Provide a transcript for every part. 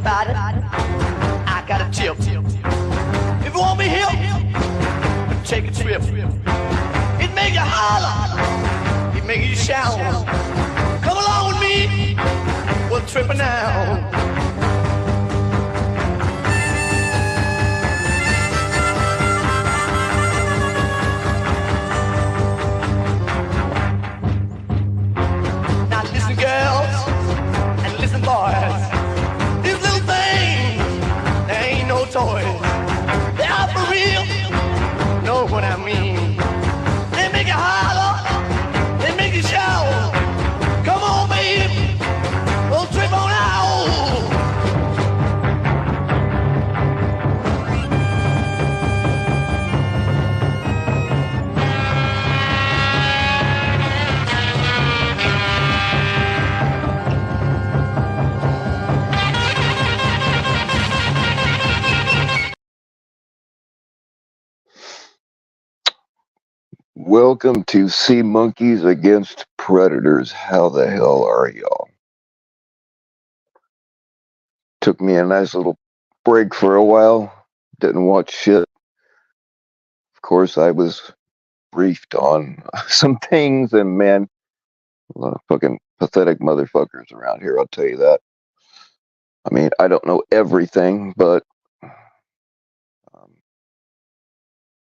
about it, I got a tip. If you want me here, take a trip. It make you holler, it make you shout. Come along with me, we're tripping now. Girls and listen boys, these little things, they ain't no toys. They are for real, know what I mean. They make you holler, they make you shout. Come on baby, we'll trip on out. Welcome to Sea Monkeys Against Predators. How the hell are y'all? Took me a nice little break for a while. Didn't watch shit. Of course, I was briefed on some things, and man, a lot of fucking pathetic motherfuckers around here, I'll tell you that. I mean, I don't know everything, but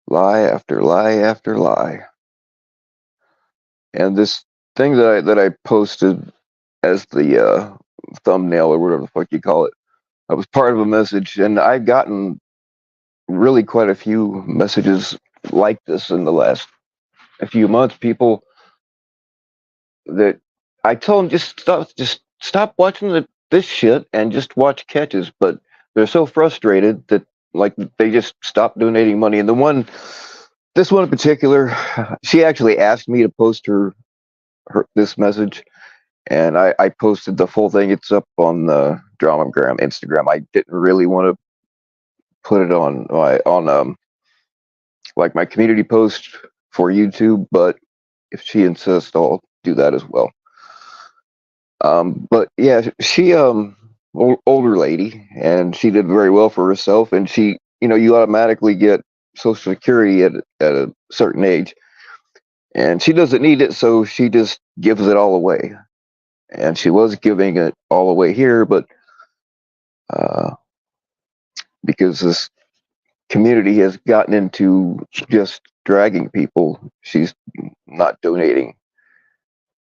lie after lie after lie. And this thing that I posted as the thumbnail or whatever the fuck you call it, I was part of a message, and I've gotten really quite a few messages like this in the last few months. People that I told them just stop watching this shit and just watch catches, but they're so frustrated that like they just stopped donating money. And this one in particular, she actually asked me to post her this message, and I posted the full thing. It's up on the Dramagram Instagram. I didn't really want to put it on like my community post for YouTube, but if she insists, I'll do that as well. But yeah, she older lady, and she did very well for herself, and she, you automatically get Social Security at a certain age, and she doesn't need it, so she just gives it all away. And she was giving it all away here, but because this community has gotten into just dragging people, she's not donating.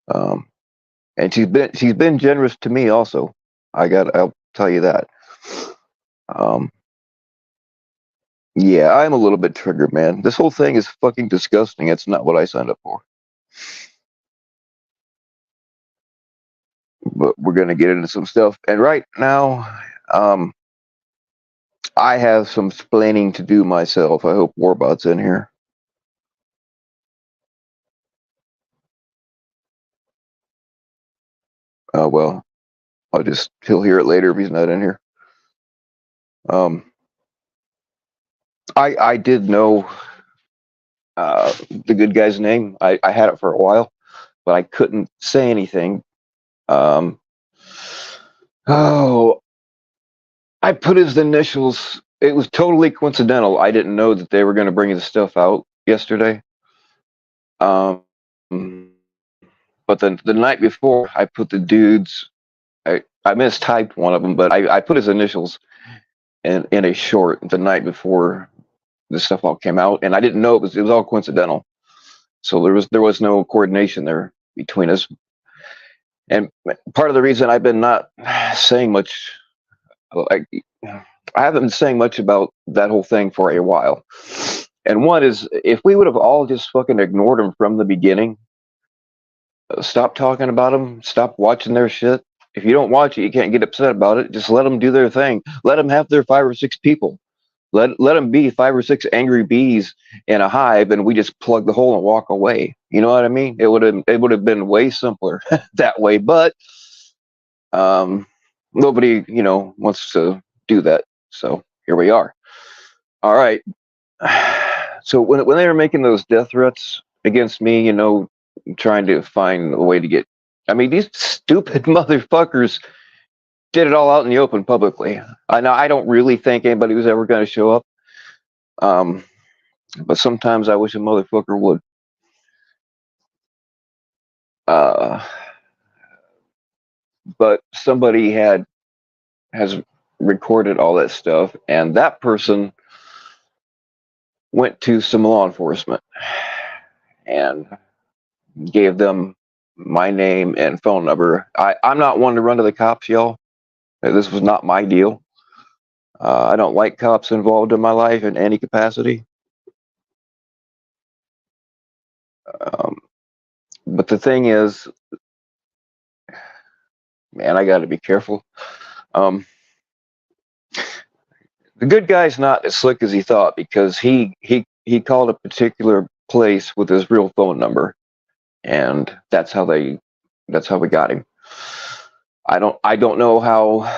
And she's been generous to me also. I'll tell you that. Yeah, I'm a little bit triggered, man. This whole thing is fucking disgusting. It's not what I signed up for. But we're gonna get into some stuff. And right now, I have some splaining to do myself. I hope Warbot's in here. Well, he'll hear it later if he's not in here. I did know the good guy's name. I had it for a while, but I couldn't say anything. I put his initials. It was totally coincidental. I didn't know that they were going to bring his stuff out yesterday. But then the night before, I put the dudes. I mistyped one of them, but I put his initials in a short the night before this stuff all came out, and I didn't know it was all coincidental. So there was no coordination there between us. And part of the reason I've been not saying much, I haven't been saying much about that whole thing for a while. And one is, if we would have all just fucking ignored them from the beginning, stop talking about them, stop watching their shit. If you don't watch it, you can't get upset about it. Just let them do their thing. Let them have their 5 or 6 people. Let them be 5 or 6 angry bees in a hive, and we just plug the hole and walk away. You know what I mean? It would have been way simpler that way. But nobody, wants to do that. So here we are. All right. So when they were making those death threats against me, trying to find a way to get, I mean, these stupid motherfuckers did it all out in the open publicly. I don't really think anybody was ever going to show up. But sometimes I wish a motherfucker would. But somebody has recorded all that stuff, and that person went to some law enforcement and gave them my name and phone number. I'm not one to run to the cops, y'all. This was not my deal. I don't like cops involved in my life in any capacity. But the thing is, man, I got to be careful. The good guy's not as slick as he thought, because he called a particular place with his real phone number, and that's how we got him. I don't know how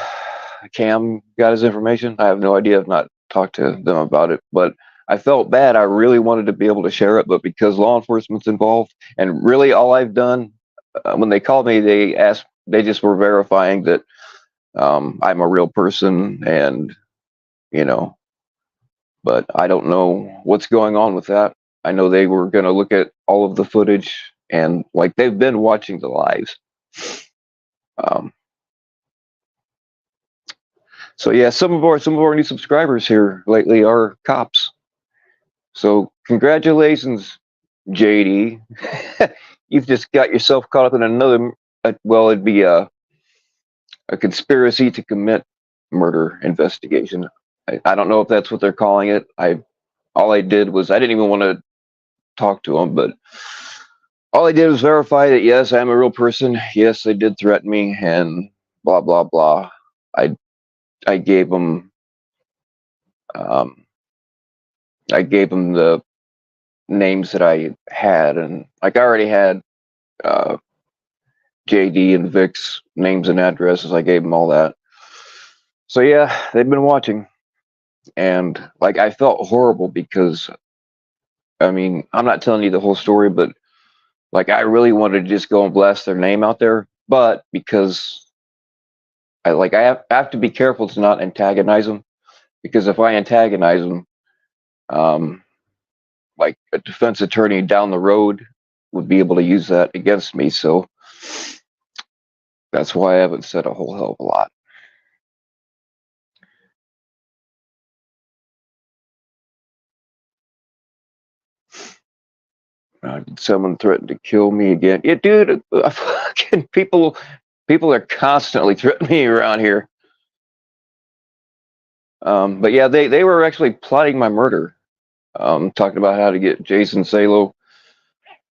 Cam got his information. I have no idea. I've not talked to them about it, but I felt bad. I really wanted to be able to share it, but because law enforcement's involved, and really all I've done when they called me, they just were verifying that I'm a real person, and but I don't know what's going on with that. I know they were going to look at all of the footage, and like they've been watching the lives. So yeah, some of our new subscribers here lately are cops. So congratulations, JD. You've just got yourself caught up in another. Well, it'd be a conspiracy to commit murder investigation. I don't know if that's what they're calling it. All I did was, I didn't even want to talk to them, but all I did was verify that yes, I'm a real person. Yes, they did threaten me, and blah blah blah. I gave them the names that I had, and like I already had JD and Vic's names and addresses. I gave them all that. So yeah, they've been watching, and like I felt horrible because, I mean, I'm not telling you the whole story, but like I really wanted to just go and blast their name out there, but because I have to be careful to not antagonize them, because if I antagonize them, like a defense attorney down the road would be able to use that against me. So that's why I haven't said a whole hell of a lot. Did someone threaten to kill me again? Yeah, dude, fucking people are constantly threatening me around here. But yeah, they were actually plotting my murder. Talking about how to get Jason Salo.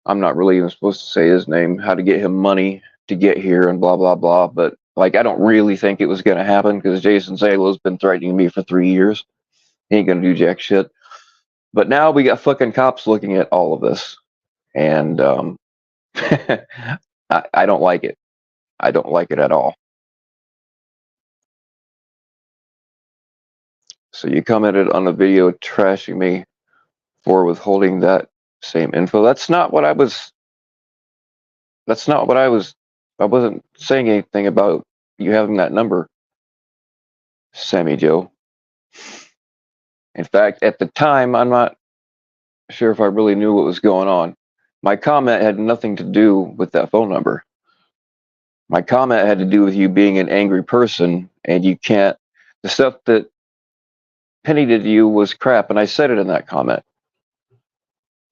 I'm not really even supposed to say his name. How to get him money to get here and blah blah blah. But like, I don't really think it was going to happen, because Jason Salo's been threatening me for 3 years. He ain't going to do jack shit. But now we got fucking cops looking at all of this, and I don't like it. I don't like it at all. So you commented on the video trashing me for withholding that same info. That's not what I was. I wasn't saying anything about you having that number, Sammy Joe. In fact, at the time, I'm not sure if I really knew what was going on. My comment had nothing to do with that phone number. My comment had to do with you being an angry person, and you can't. The stuff that Penny did to you was crap, and I said it in that comment.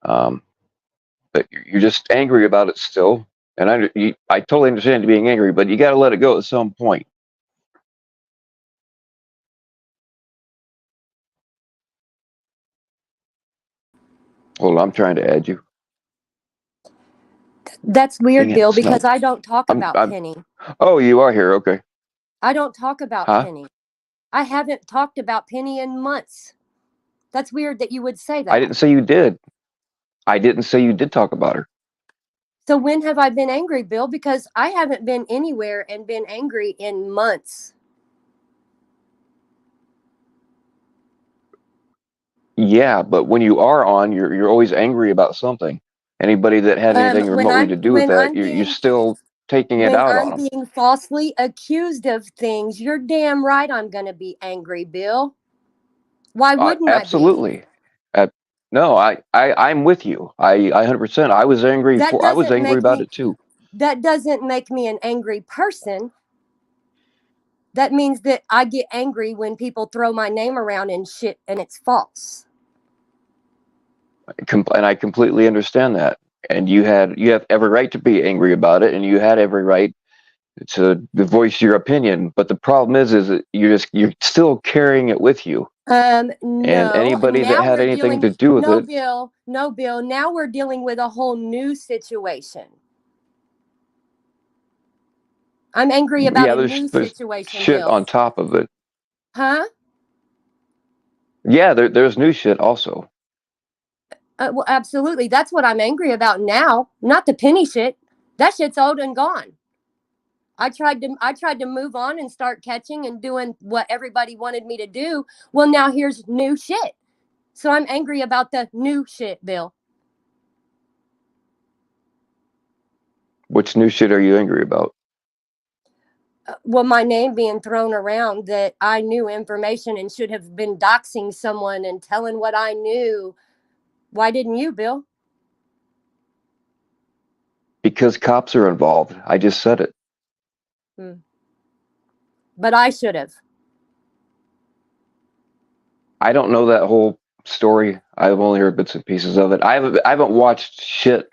But you're just angry about it still, and I totally understand you being angry, but you got to let it go at some point. Hold on, I'm trying to add you. That's weird, Bill, because I don't talk about Penny. Oh, you are here. Okay. I don't talk about Penny. I haven't talked about Penny in months. That's weird that you would say that. I didn't say you did. I didn't say you did talk about her. So when have I been angry, Bill? Because I haven't been anywhere and been angry in months. Yeah, but when you are on, you're always angry about something. Anybody that had anything remotely to do with that, you're still taking it when out I'm on them. being falsely accused of things, you're damn right I'm going to be angry, Bill. Why wouldn't I be? Absolutely. No, I'm with you. I 100%. I was angry about it too. That doesn't make me an angry person. That means that I get angry when people throw my name around and shit and it's false. And I completely understand that. And you have every right to be angry about it, and you had every right to voice your opinion. But the problem is that you're still carrying it with you. And No. anybody that had anything to do with it. No, Bill. Now we're dealing with a whole new situation. I'm angry about a new situation, shit Bill. on top of it. Huh? Yeah, there's new shit also. Well, absolutely. That's what I'm angry about now, not the penny shit. That shit's old and gone. I tried to move on and start catching and doing what everybody wanted me to do. Well, now here's new shit. So I'm angry about the new shit, Bill. Which new shit are you angry about? Well, my name being thrown around that I knew information and should have been doxing someone and telling what I knew. Why didn't you, Bill? Because cops are involved. I just said it. But I should have. I don't know that whole story. I've only heard bits and pieces of it. I haven't watched shit.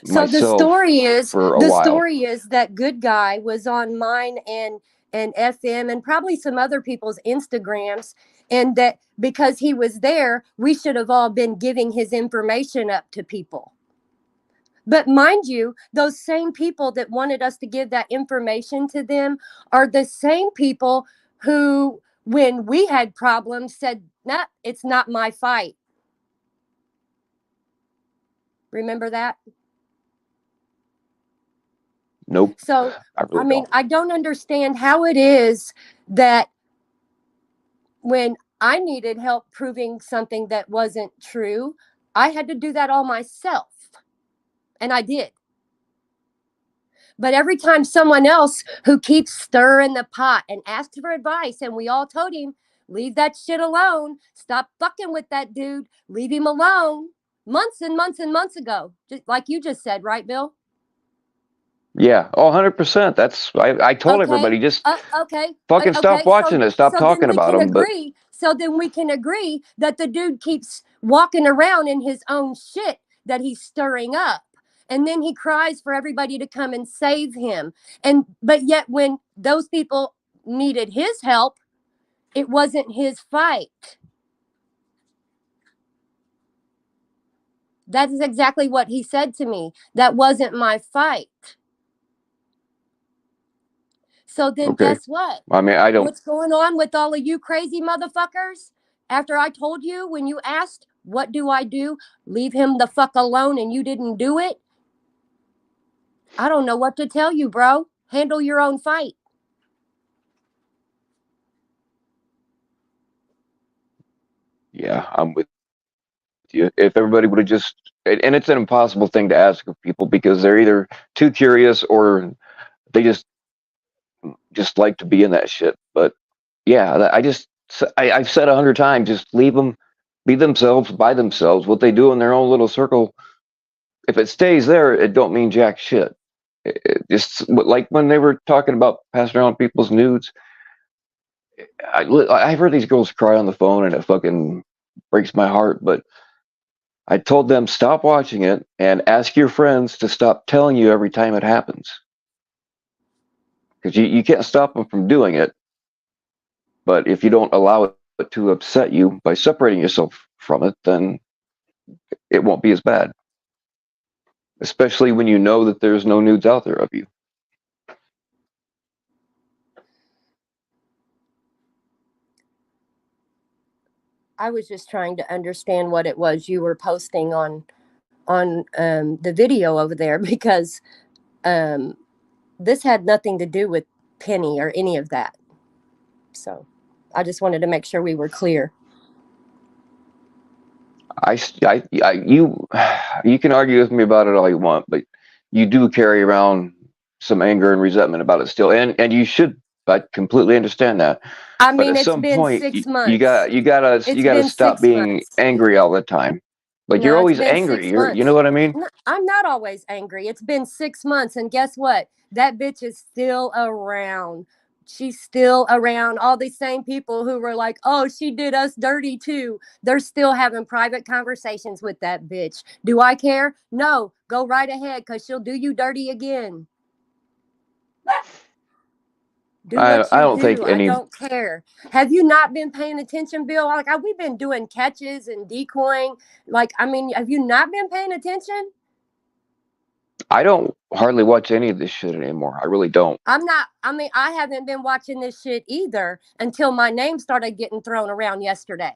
So the story is that good guy was on mine and FM and probably some other people's Instagrams, and that because he was there, we should have all been giving his information up to people. But mind you, those same people that wanted us to give that information to them are the same people who, when we had problems, said, "Nah, it's not my fight." Remember that? Nope. So, I mean, I don't understand how it is that when I needed help proving something that wasn't true, I had to do that all myself. And I did. But every time someone else who keeps stirring the pot and asks for advice, and we all told him, leave that shit alone. Stop fucking with that dude. Leave him alone. Months and months and months ago. Just like you just said, right, Bill? Yeah, 100%. That's I told everybody just fucking stop watching it. Stop talking about him. So then we can agree that the dude keeps walking around in his own shit that he's stirring up. And then he cries for everybody to come and save him. But yet when those people needed his help, it wasn't his fight. That is exactly what he said to me. That wasn't my fight. So then guess what? I mean, I don't. What's going on with all of you crazy motherfuckers? After I told you when you asked, what do I do? Leave him the fuck alone, and you didn't do it? I don't know what to tell you, bro. Handle your own fight. Yeah, I'm with you. If everybody would have just, and it's an impossible thing to ask of people because they're either too curious or they just like to be in that shit. But yeah, I've said 100 times, just leave them be themselves by themselves. What they do in their own little circle, if it stays there, it don't mean jack shit. Just like when they were talking about passing around people's nudes. I've heard these girls cry on the phone and it fucking breaks my heart, but I told them stop watching it and ask your friends to stop telling you every time it happens. Because you can't stop them from doing it, but if you don't allow it to upset you by separating yourself from it, then it won't be as bad. Especially when you know that there's no nudes out there of you. I was just trying to understand what it was you were posting on the video over there because this had nothing to do with Penny or any of that. So I just wanted to make sure we were clear. You can argue with me about it all you want, but you do carry around some anger and resentment about it still, and you should. I completely understand that. I But mean, at it's some been point, 6 months. you It's gotta been stop six being months. angry all the time. Like you're No, it's always been angry. 6 months. You know what I mean? I'm not always angry. It's been 6 months. And guess what? That bitch is still around. She's still around. All these same people who were like, oh, she did us dirty too. They're still having private conversations with that bitch. Do I care? No. Go right ahead because she'll do you dirty again. Do what I you don't think do. I any. don't care. Have you not been paying attention, Bill? Like we've been doing catches and decoying. Like, I mean, have you not been paying attention? I don't hardly watch any of this shit anymore. I really don't. I'm not, I mean, I haven't been watching this shit either until my name started getting thrown around yesterday.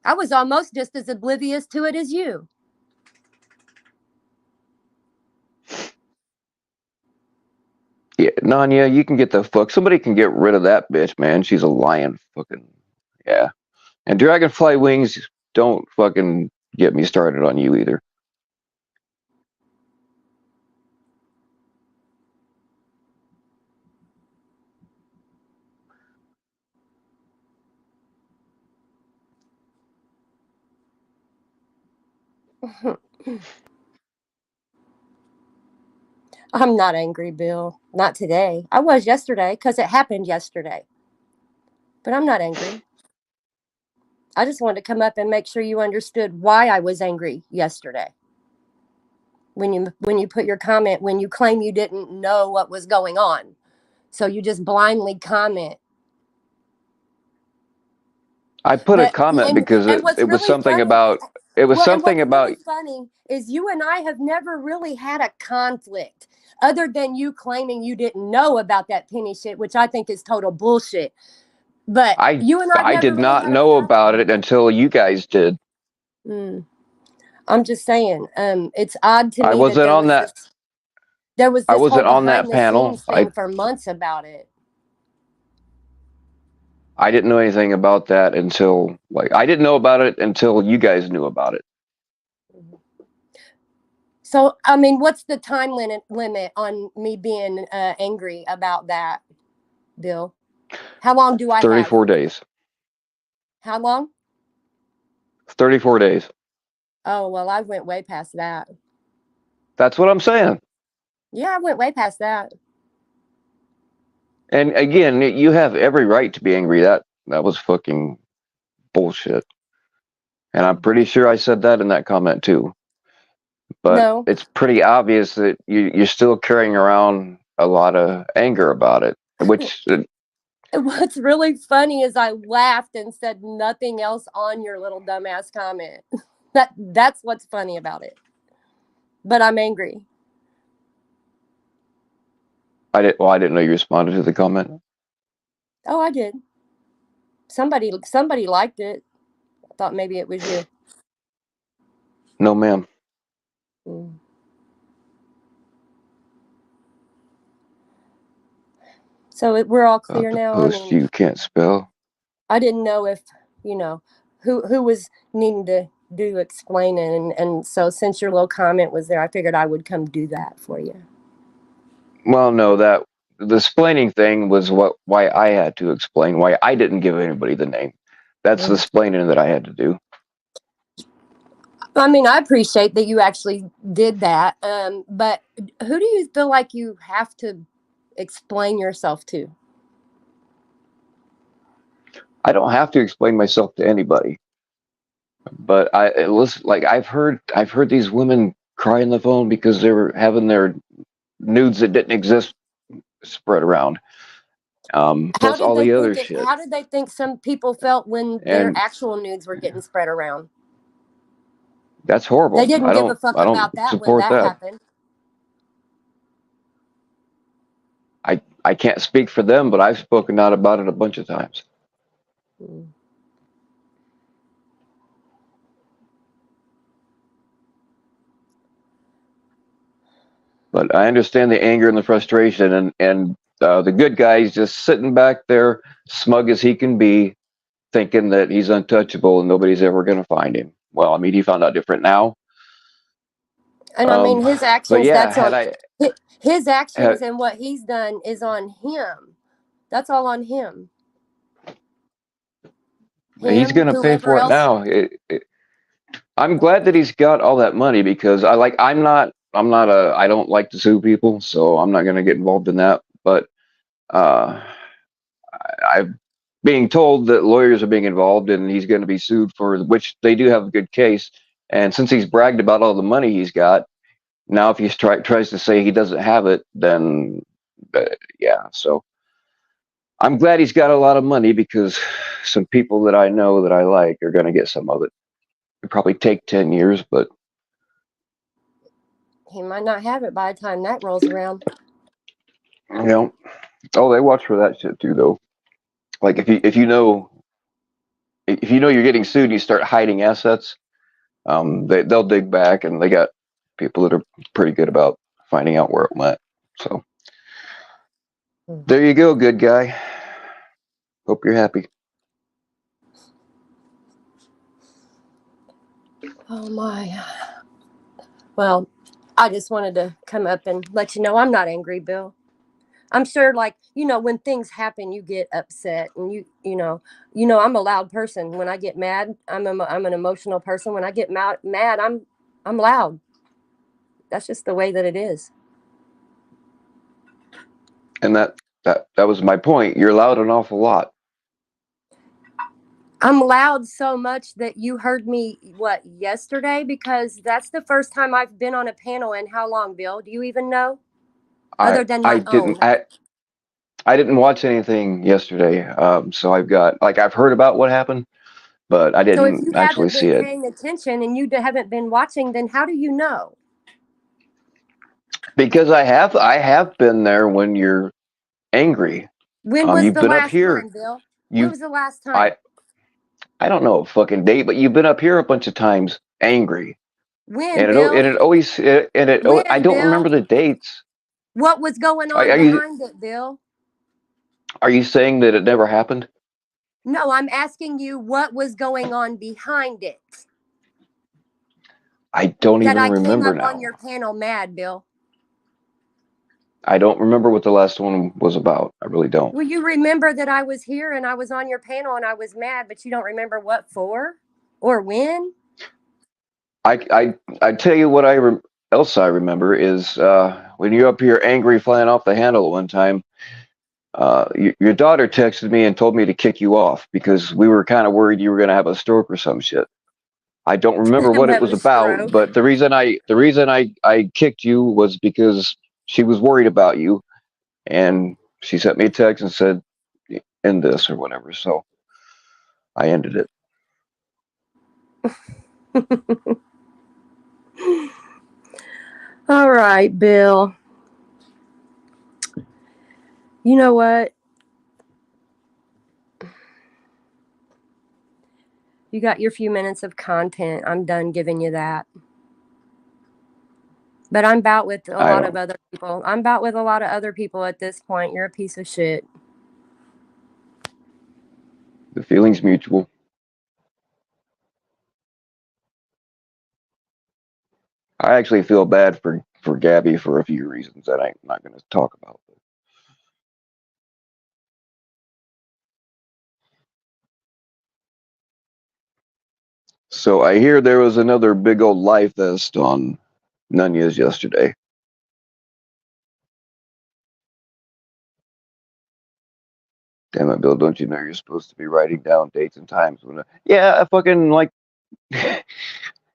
I was almost just as oblivious to it as you. Yeah, Nanya, you can get the fuck. Somebody can get rid of that bitch, man. She's a lion. Fucking yeah. And Dragonfly Wings, don't fucking get me started on you either. I'm not angry, Bill. Not today. I was yesterday because it happened yesterday. But I'm not angry. I just wanted to come up and make sure you understood why I was angry yesterday. When you put your comment, when you claim you didn't know what was going on. So you just blindly comment. I put a But comment because and what's it was really something funny, about it was well, and something what's about really funny is you and I have never really had a conflict other than you claiming you didn't know about that penny shit, which I think is total bullshit. But you and I've I never did really not had a know about conflict. it until you guys did. I'm just saying, it's odd to I me that wasn't on that. there was I this whole wasn't on that behind the panel. scenes thing for months about it. I didn't know anything about that until I didn't know about it until you guys knew about it. So, I mean, what's the time limit on me being angry about that, Bill? How long do I have? 34 days. How long? 34 days. Oh, well, I went way past that. That's what I'm saying. Yeah, I went way past that. And again, you have every right to be angry. That was fucking bullshit. And I'm pretty sure I said that in that comment too. But No. it's pretty obvious that you're still carrying around a lot of anger about it, which What's really funny is I laughed and said nothing else on your little dumbass comment. That's what's funny about it. But I'm angry. I didn't know you responded to the comment. Oh, I did. Somebody liked it. I thought maybe it was you. No, ma'am. So we're all clear now. Post I mean, you can't spell. I didn't know if who was needing to do explaining, and so since your little comment was there, I figured I would come do that for you. Well, no, that the splaining thing was why I had to explain why I didn't give anybody the name. That's the splaining that I had to do. I mean, I appreciate that you actually did that, but who do you feel like you have to explain yourself to? I don't have to explain myself to anybody. But I've heard these women cry on the phone because they were having their nudes that didn't exist spread around. Plus all the other shit. How did they think some people felt when their actual nudes were getting spread around? That's horrible. They didn't give a fuck I don't about that when support that happened. I can't speak for them, but I've spoken out about it a bunch of times. But I understand the anger and the frustration, and the good guy's just sitting back there, smug as he can be, thinking that he's untouchable and nobody's ever going to find him. Well, I mean, he found out different now. And I mean, his But actions, yeah, that's on his had actions, and what he's done is on him. That's all on him. he's Him, gonna pay whoever for it else. now. I'm glad that he's got all that money because I don't like to sue people, so I'm not gonna get involved in that. But uh, I'm being told that lawyers are being involved and he's going to be sued for which they do have a good case. And since he's bragged about all the money he's got, now if he tries to say he doesn't have it, then yeah. So I'm glad he's got a lot of money because some people that I know that I like are going to get some of it. It'll probably take 10 years, but He might not have it by the time that rolls around. you know, oh, they watch for that shit too, though. Like if you know you're getting sued, and you start hiding assets. They'll dig back, and they got people that are pretty good about finding out where it went. So there you go, good guy. Hope you're happy. Oh my. Well, I just wanted to come up and let you know I'm not angry, Bill. I'm sure, like, when things happen, you get upset, and I'm a loud person. When I get mad, I'm an emotional person. When I get mad, I'm loud. That's just the way that it is. And that was my point. You're loud an awful lot. I'm loud so much that you heard me, yesterday? Because that's the first time I've been on a panel in how long, Bill? Do you even know? I Other than I my didn't own. I didn't watch anything yesterday. So I've heard about what happened, but I So if you didn't actually haven't see been it paying attention and you haven't been watching, then how do you know? because I have been there when you're angry. When was You've the been up last here. time, Bill? When You was the last I time? I don't know a fucking date, but you've been up here a bunch of times angry. When, And Bill? I When, don't Bill? remember the dates. What was going Are, on are you behind it, Bill? are you saying that it never happened? No, I'm asking you what was going on behind it. I don't That even I came remember up on now. your panel mad, Bill. I don't remember what the last one was about. I really don't. Well, you remember that I was here and I was on your panel and I was mad, but you don't remember what for or when? I tell you what else I remember is when you're up here angry flying off the handle at one time. Your daughter texted me and told me to kick you off because we were kind of worried you were going to have a stroke or some shit. I don't remember what it Have was a about, stroke. but the reason I kicked you was because she was worried about you, and she sent me a text and said, "End this" or whatever. So I ended it. All right, Bill. You know what? You got your few minutes of content. I'm done giving you that. But I'm about with a I lot of don't. other people. I'm about with a lot of other people at this point. You're a piece of shit. The feeling's mutual. I actually feel bad for Gabby for a few reasons that I'm not going to talk about. So I hear there was another big old life vest on Nunez yesterday. Damn it, Bill! Don't you know you're supposed to be writing down dates and times when? Yeah, I fucking like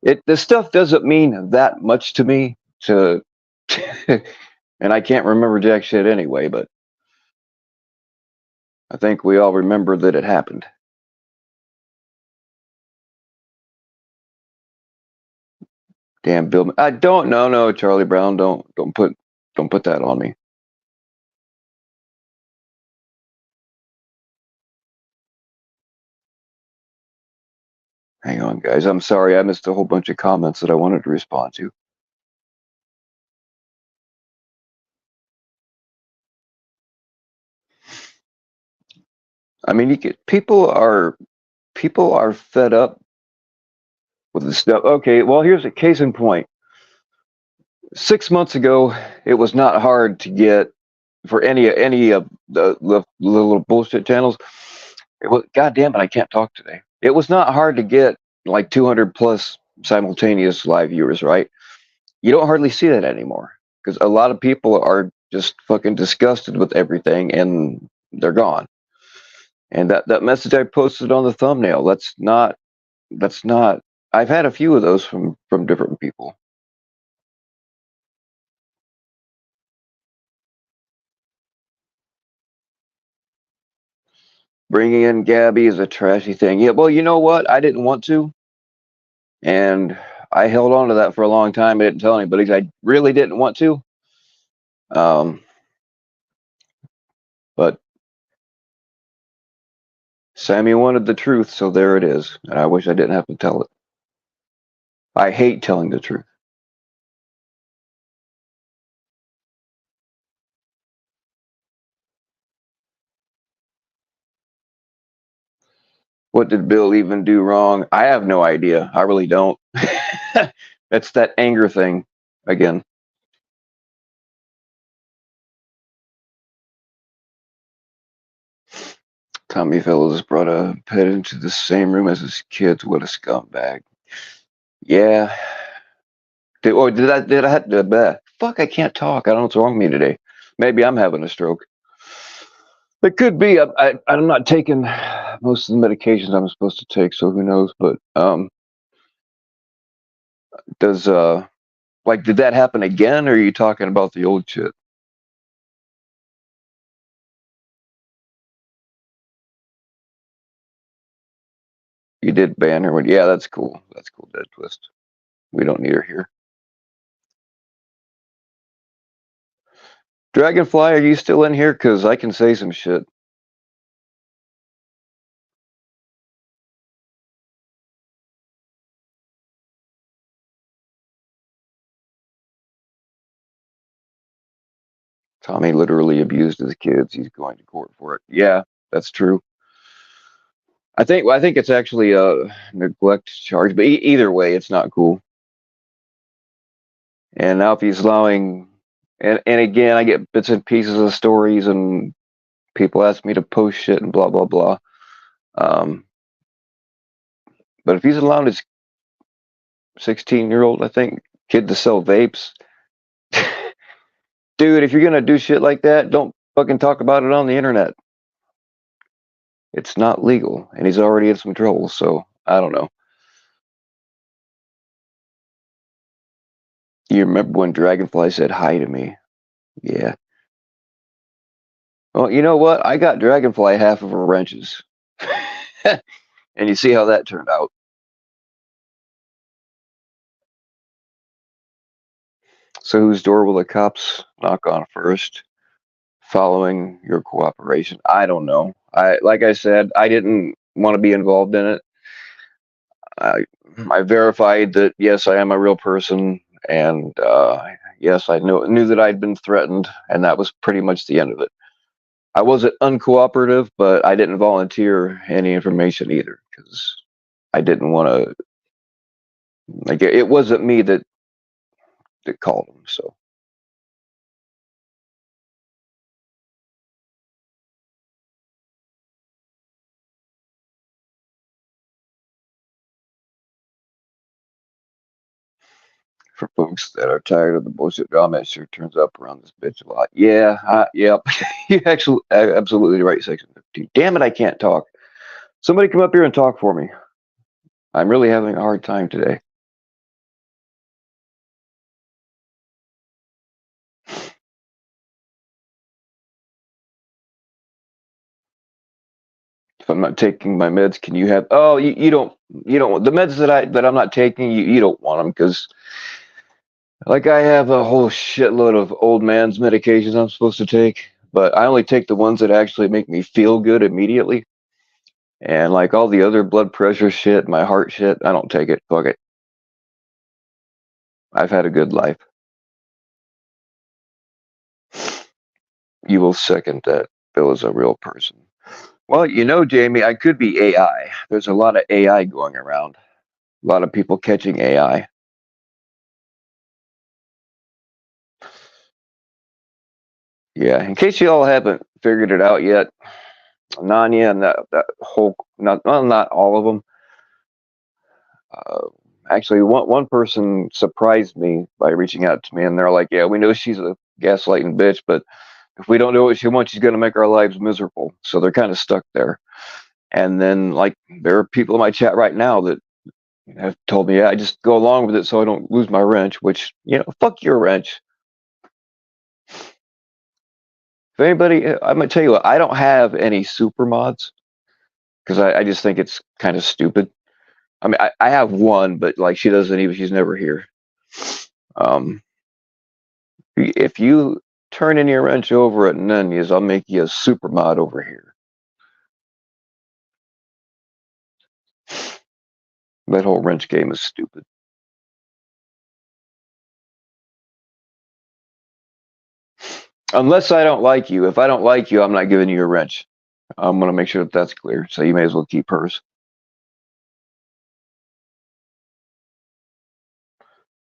it. This stuff doesn't mean that much to me. To and I can't remember jack shit anyway. But I think we all remember that it happened. Damn, Bill! I don't. No, Charlie Brown. Don't put that on me. Hang on, guys. I'm sorry. I missed a whole bunch of comments that I wanted to respond to. I mean, people are fed up with the stuff. Okay, well, here's a case in point. 6 months ago, it was not hard to get for any of the little bullshit channels. It was, God damn it, I can't talk today. It was not hard to get like 200 plus simultaneous live viewers, right? You don't hardly see that anymore because a lot of people are just fucking disgusted with everything and they're gone. And that message I posted on the thumbnail, that's not I've had a few of those from different people. Bringing in Gabby is a trashy thing. Yeah, well, you know what? I didn't want to, and I held on to that for a long time. I didn't tell anybody 'cause I really didn't want to. Um, but Sammy wanted the truth, so there it is. And I wish I didn't have to tell it. I hate telling the truth. What did Bill even do wrong? I have no idea. I really don't. That's that anger thing again. Tommy Fellows brought a pet into the same room as his kids. What a scumbag. Yeah. Did I have to, fuck, I can't talk. I don't know what's wrong with me today. Maybe I'm having a stroke. It could be. I'm not taking most of the medications I'm supposed to take, so who knows? But does like did that happen again, or are you talking about the old shit? You did ban her. Yeah, that's cool. That's cool. Dead Twist. We don't need her here. Dragonfly, are you still in here? Cause I can say some shit. Tommy literally abused his kids. He's going to court for it. Yeah, that's true. I think it's actually a neglect charge, but either way, it's not cool. And now if he's allowing, and again, I get bits and pieces of stories, and people ask me to post shit and blah blah blah. Um, but if he's allowing his 16-year-old, I think, kid to sell vapes, dude, if you're gonna do shit like that, don't fucking talk about it on the internet. It's not legal, and he's already in some trouble. So I don't know. You remember when Dragonfly said hi to me? Yeah. Well, you know what? I got Dragonfly half of her wrenches. And you see how that turned out. So whose door will the cops knock on first? Following your cooperation? I don't know. Like I said, I didn't want to be involved in it. I verified that yes, I am a real person, and yes, I knew that I'd been threatened, and that was pretty much the end of it. I wasn't uncooperative, but I didn't volunteer any information either because I didn't want to. Like it wasn't me that called them. So for folks that are tired of the bullshit drama, it sure turns up around this bitch a lot. Yeah, yep. You actually absolutely right. Section 15. Damn it, I can't talk. Somebody come up here and talk for me. I'm really having a hard time today. If I'm not taking my meds, can you have? Oh, you don't the meds that I'm not taking. You don't want them because like I have a whole shitload of old man's medications I'm supposed to take, but I only take the ones that actually make me feel good immediately. And like all the other blood pressure shit, my heart shit, I don't take it. Fuck it. I've had a good life. You will second that Bill is a real person. Well, you know, Jamie, I could be AI. There's a lot of AI going around. A lot of people catching AI. Yeah, in case you all haven't figured it out yet, Nanya and that whole, not all of them. Uh, Actually, one person surprised me by reaching out to me, and they're like, "Yeah, we know she's a gaslighting bitch, but if we don't do what she wants, she's gonna make our lives miserable." So they're kind of stuck there. And then, like, there are people in my chat right now that have told me, "Yeah, I just go along with it so I don't lose my wrench." Which, fuck your wrench. If anybody, I'm gonna tell you what, I don't have any super mods because I just think it's kind of stupid. I mean, I have one, but like she doesn't even, she's never here. Um, if you turn in your wrench over at Nunya's, I'll make you a super mod over here. That whole wrench game is stupid. Unless I don't like you. If I don't like you, I'm not giving you a wrench. I'm going to make sure that that's clear. So you may as well keep hers.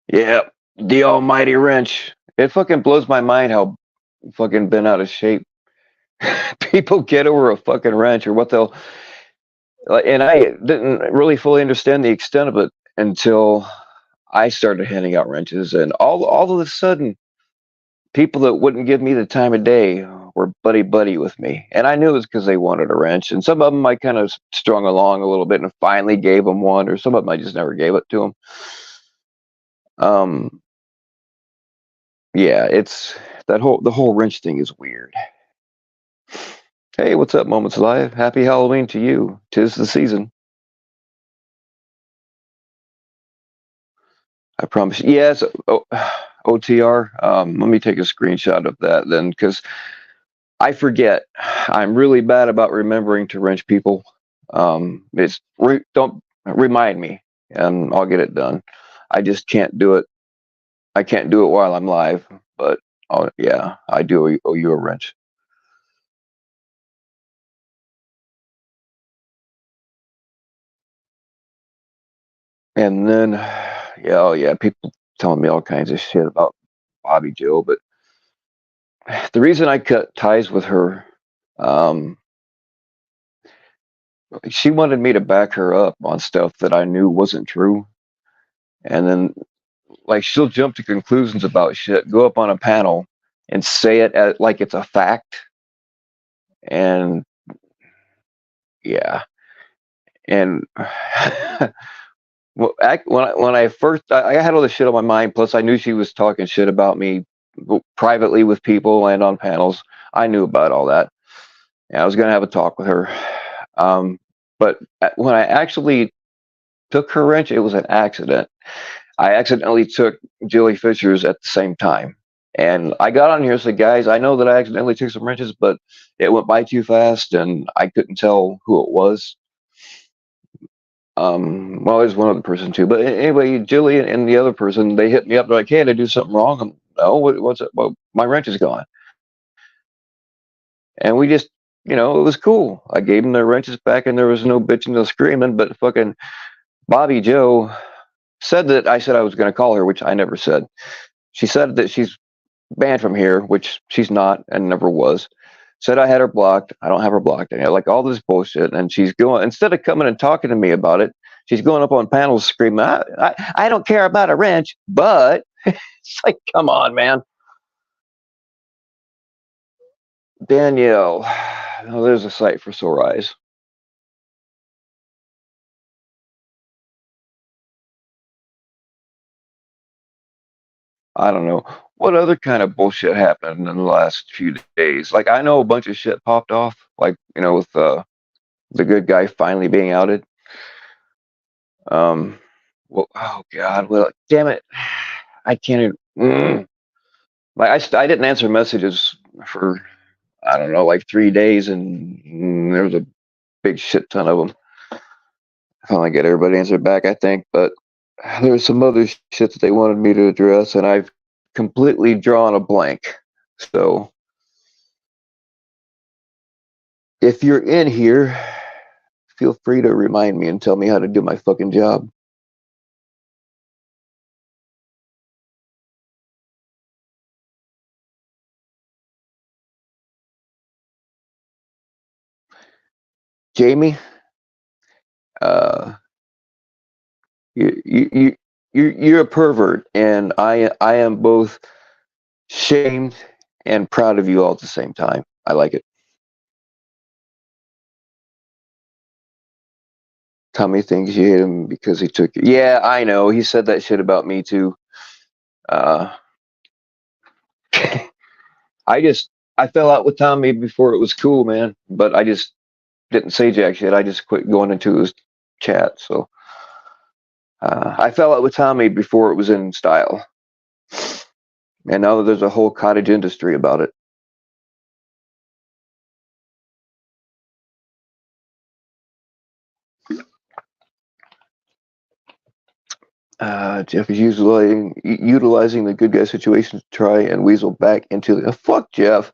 Yeah, the almighty wrench. It fucking blows my mind how fucking been out of shape people get over a fucking wrench or what they'll. And I didn't really fully understand the extent of it until I started handing out wrenches, and all of a sudden, people that wouldn't give me the time of day were buddy buddy with me, and I knew it was because they wanted a wrench. And some of them I kind of strung along a little bit and finally gave them one, or some of them I just never gave it to them. Um, yeah, it's the whole wrench thing is weird. Hey, what's up, Moments Live? Happy Halloween to you. 'Tis the season. I promise you. Yes, OTR. Let me take a screenshot of that then, because I forget. I'm really bad about remembering to wrench people. Don't remind me, and I'll get it done. I just can't do it. I can't do it while I'm live, but yeah, I do owe you a wrench. And then, yeah, oh yeah, people telling me all kinds of shit about Bobby Joe, but the reason I cut ties with her, um, she wanted me to back her up on stuff that I knew wasn't true. And then, like, she'll jump to conclusions about shit, go up on a panel and say it like it's a fact. And yeah. And when I first, I had all this shit on my mind. Plus, I knew she was talking shit about me privately with people and on panels. I knew about all that. And I was going to have a talk with her. But when I actually took her wrench, it was an accident. I accidentally took Jilly Fisher's at the same time. And I got on here and said, guys, I know that I accidentally took some wrenches, but it went by too fast and I couldn't tell who it was. Well, there's one other person too, but anyway, Jilly and the other person, they hit me up. They're like, "Hey, did I do something wrong?" No, what's it? Well, my wrench is gone, and we just, it was cool. I gave them their wrenches back, and there was no bitching, no screaming. But fucking Bobby Joe said that I said I was going to call her, which I never said. She said that she's banned from here, which she's not and never was. Said I had her blocked. I don't have her blocked. And like all this bullshit. And she's going, instead of coming and talking to me about it, she's going up on panels screaming, I don't care about a wrench, but it's like, come on, man. Danielle, oh, there's a sight for sore eyes. I don't know. What other kind of bullshit happened in the last few days? Like, I know a bunch of shit popped off, like, with the good guy finally being outed. Well, oh God, well, damn it, I can't even. Like I didn't answer messages for I don't know, like 3 days, and there was a big shit ton of them. I finally get everybody answered back, I think, but there's some other shit that they wanted me to address, and I've completely drawn a blank. So if you're in here, feel free to remind me and tell me how to do my fucking job. Jamie, uh, you're a pervert, and I am both shamed and proud of you all at the same time. I like it. Tommy thinks you hate him because he took you. Yeah, I know. He said that shit about me too. Uh, I fell out with Tommy before it was cool, man. But I just didn't say jack shit. I just quit going into his chat. So I fell out with Tommy before it was in style, and now there's a whole cottage industry about it. Jeff is utilizing the good guy situation to try and weasel back into the. Fuck Jeff.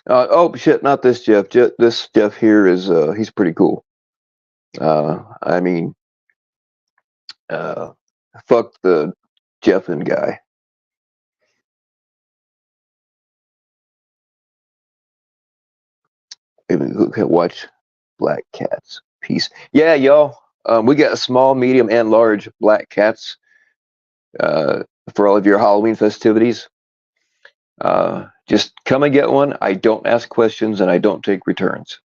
Oh shit, not this Jeff. This Jeff here is he's pretty cool. I mean, uh, fuck the Jeffin guy. Maybe who can watch Black Cats? Peace. Yeah, y'all. We got small, medium, and large black cats uh, for all of your Halloween festivities. Just come and get one. I don't ask questions and I don't take returns.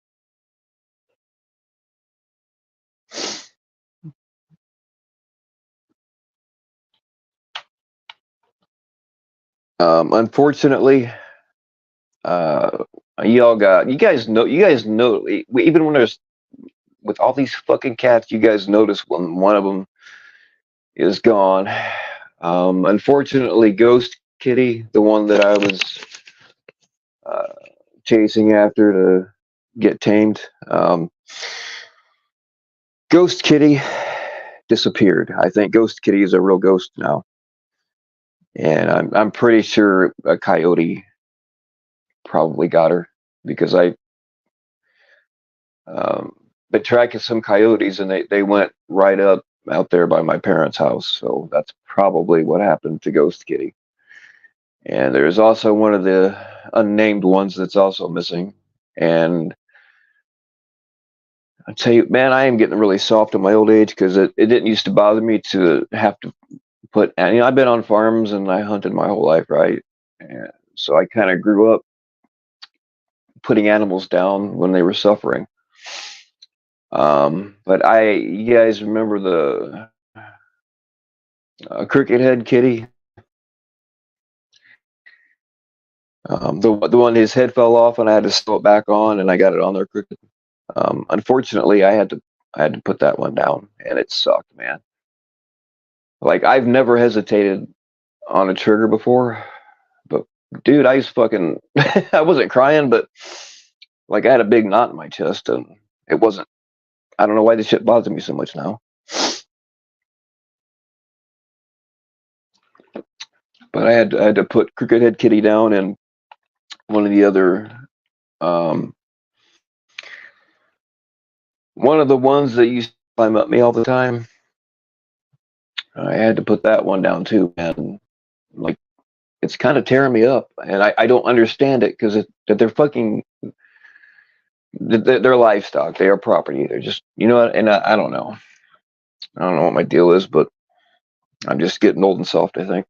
Unfortunately, you guys know, even when there's with all these fucking cats, you guys notice when one of them is gone. Unfortunately, Ghost Kitty, the one that I was uh, chasing after to get tamed, Ghost Kitty disappeared. I think Ghost Kitty is a real ghost now, and I'm pretty sure a coyote probably got her because I been tracking some coyotes and they went right up out there by my parents' house. So that's probably what happened to Ghost Kitty. And there's also one of the unnamed ones that's also missing. And I tell you, man, I am getting really soft in my old age because it didn't used to bother me to have to put. And, I've been on farms and I hunted my whole life, right? And so I kind of grew up putting animals down when they were suffering. But you guys remember the cricket head kitty? The one his head fell off and I had to sew it back on, and I got it on there crooked. Unfortunately, I had to put that one down, and it sucked, man. Like I've never hesitated on a trigger before, but dude, I was fucking. I wasn't crying, but like I had a big knot in my chest, and it wasn't. I don't know why this shit bothers me so much now. But I had to put Crooked Head Kitty down, and one of the other one of the ones that used to climb up me all the time. I had to put that one down too, man. Like it's kind of tearing me up, and I don't understand it because they're fucking they're livestock. They are property. They're just what, and I don't know. I don't know what my deal is, but I'm just getting old and soft, I think.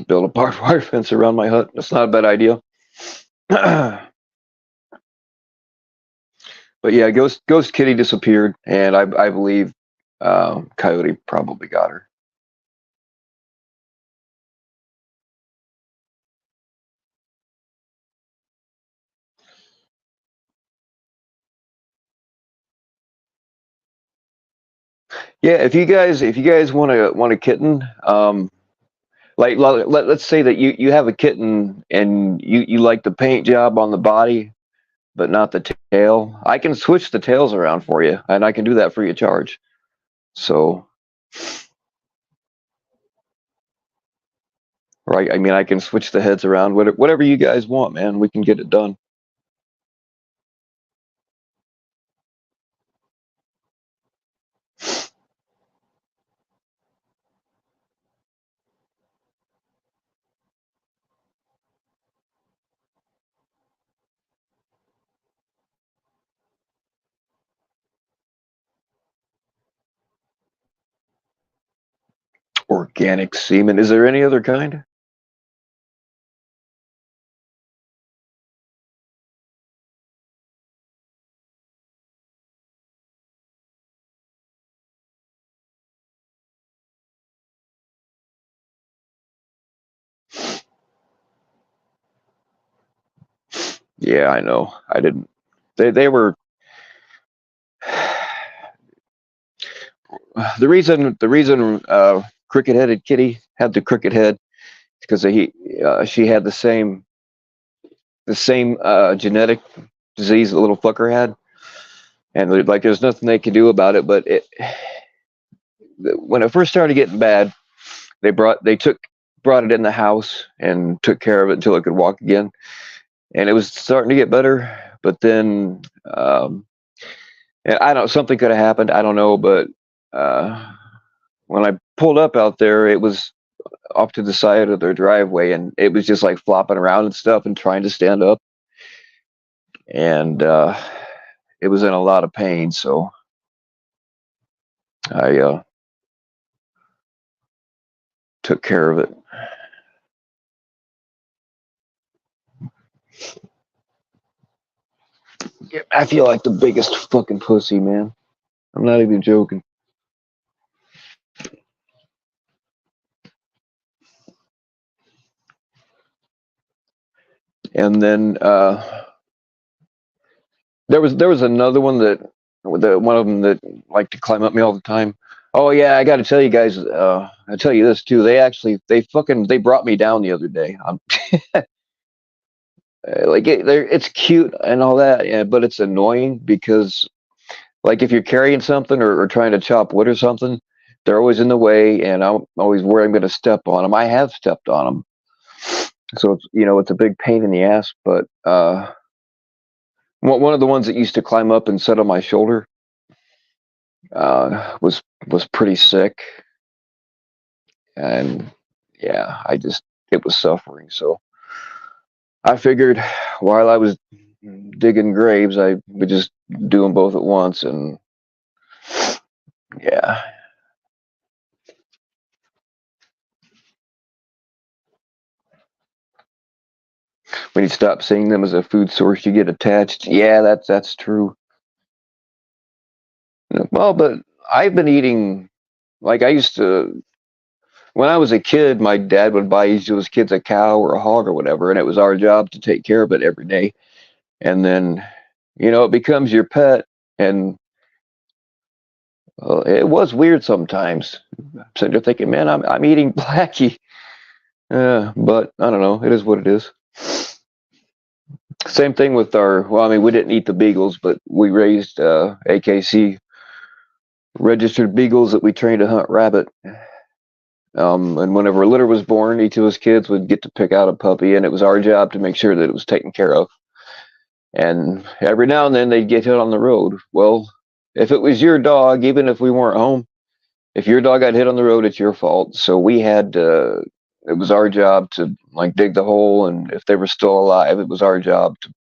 Build a barbed wire fence around my hut. That's not a bad idea. But yeah, Ghost Kitty disappeared, and I believe Coyote probably got her. Yeah, if you guys want a kitten, like let's say that you have a kitten and you like the paint job on the body, but not the tail. I can switch the tails around for you, and I can do that free of charge. So, right? I mean, I can switch the heads around, whatever you guys want, man. We can get it done. Organic semen. Is there any other kind? Yeah, I know. I didn't. They were the reason Cricket-headed Kitty had the cricket head because she had the same genetic disease the little fucker had, and like there's nothing they could do about it. But when it first started getting bad, they brought it in the house and took care of it until it could walk again, and it was starting to get better. But then I don't something could have happened. I don't know, but uh, when I pulled up out there, it was off to the side of their driveway, and it was just like flopping around and stuff and trying to stand up, and it was in a lot of pain. So I took care of it. Yeah, I feel like the biggest fucking pussy, man. I'm not even joking. And then there was another one one of them that liked to climb up me all the time. Oh yeah, I got to tell you guys. I tell you this too. They brought me down the other day. It's cute and all that, yeah, but it's annoying because like if you're carrying something or trying to chop wood or something, they're always in the way, and I'm always worried I'm going to step on them. I have stepped on them, so it's a big pain in the ass. But one of the ones that used to climb up and sit on my shoulder was pretty sick, and yeah, it was suffering. So I figured while I was digging graves, I would just do them both at once, and yeah. When you stop seeing them as a food source, you get attached. Yeah, that's true. Well, but I've been eating like I used to when I was a kid. My dad would buy each of his kids a cow or a hog or whatever, and it was our job to take care of it every day. And then, it becomes your pet, and it was weird sometimes. I'm sitting there thinking, man, I'm eating Blackie. But I don't know. It is what it is. Same thing with well, I mean, we didn't eat the beagles, but we raised AKC registered beagles that we trained to hunt rabbit. And whenever a litter was born, each of us kids would get to pick out a puppy, and it was our job to make sure that it was taken care of. And every now and then they'd get hit on the road. Well, if it was your dog, even if we weren't home, if your dog got hit on the road, it's your fault. So it was our job to like dig the hole, and if they were still alive, it was our job to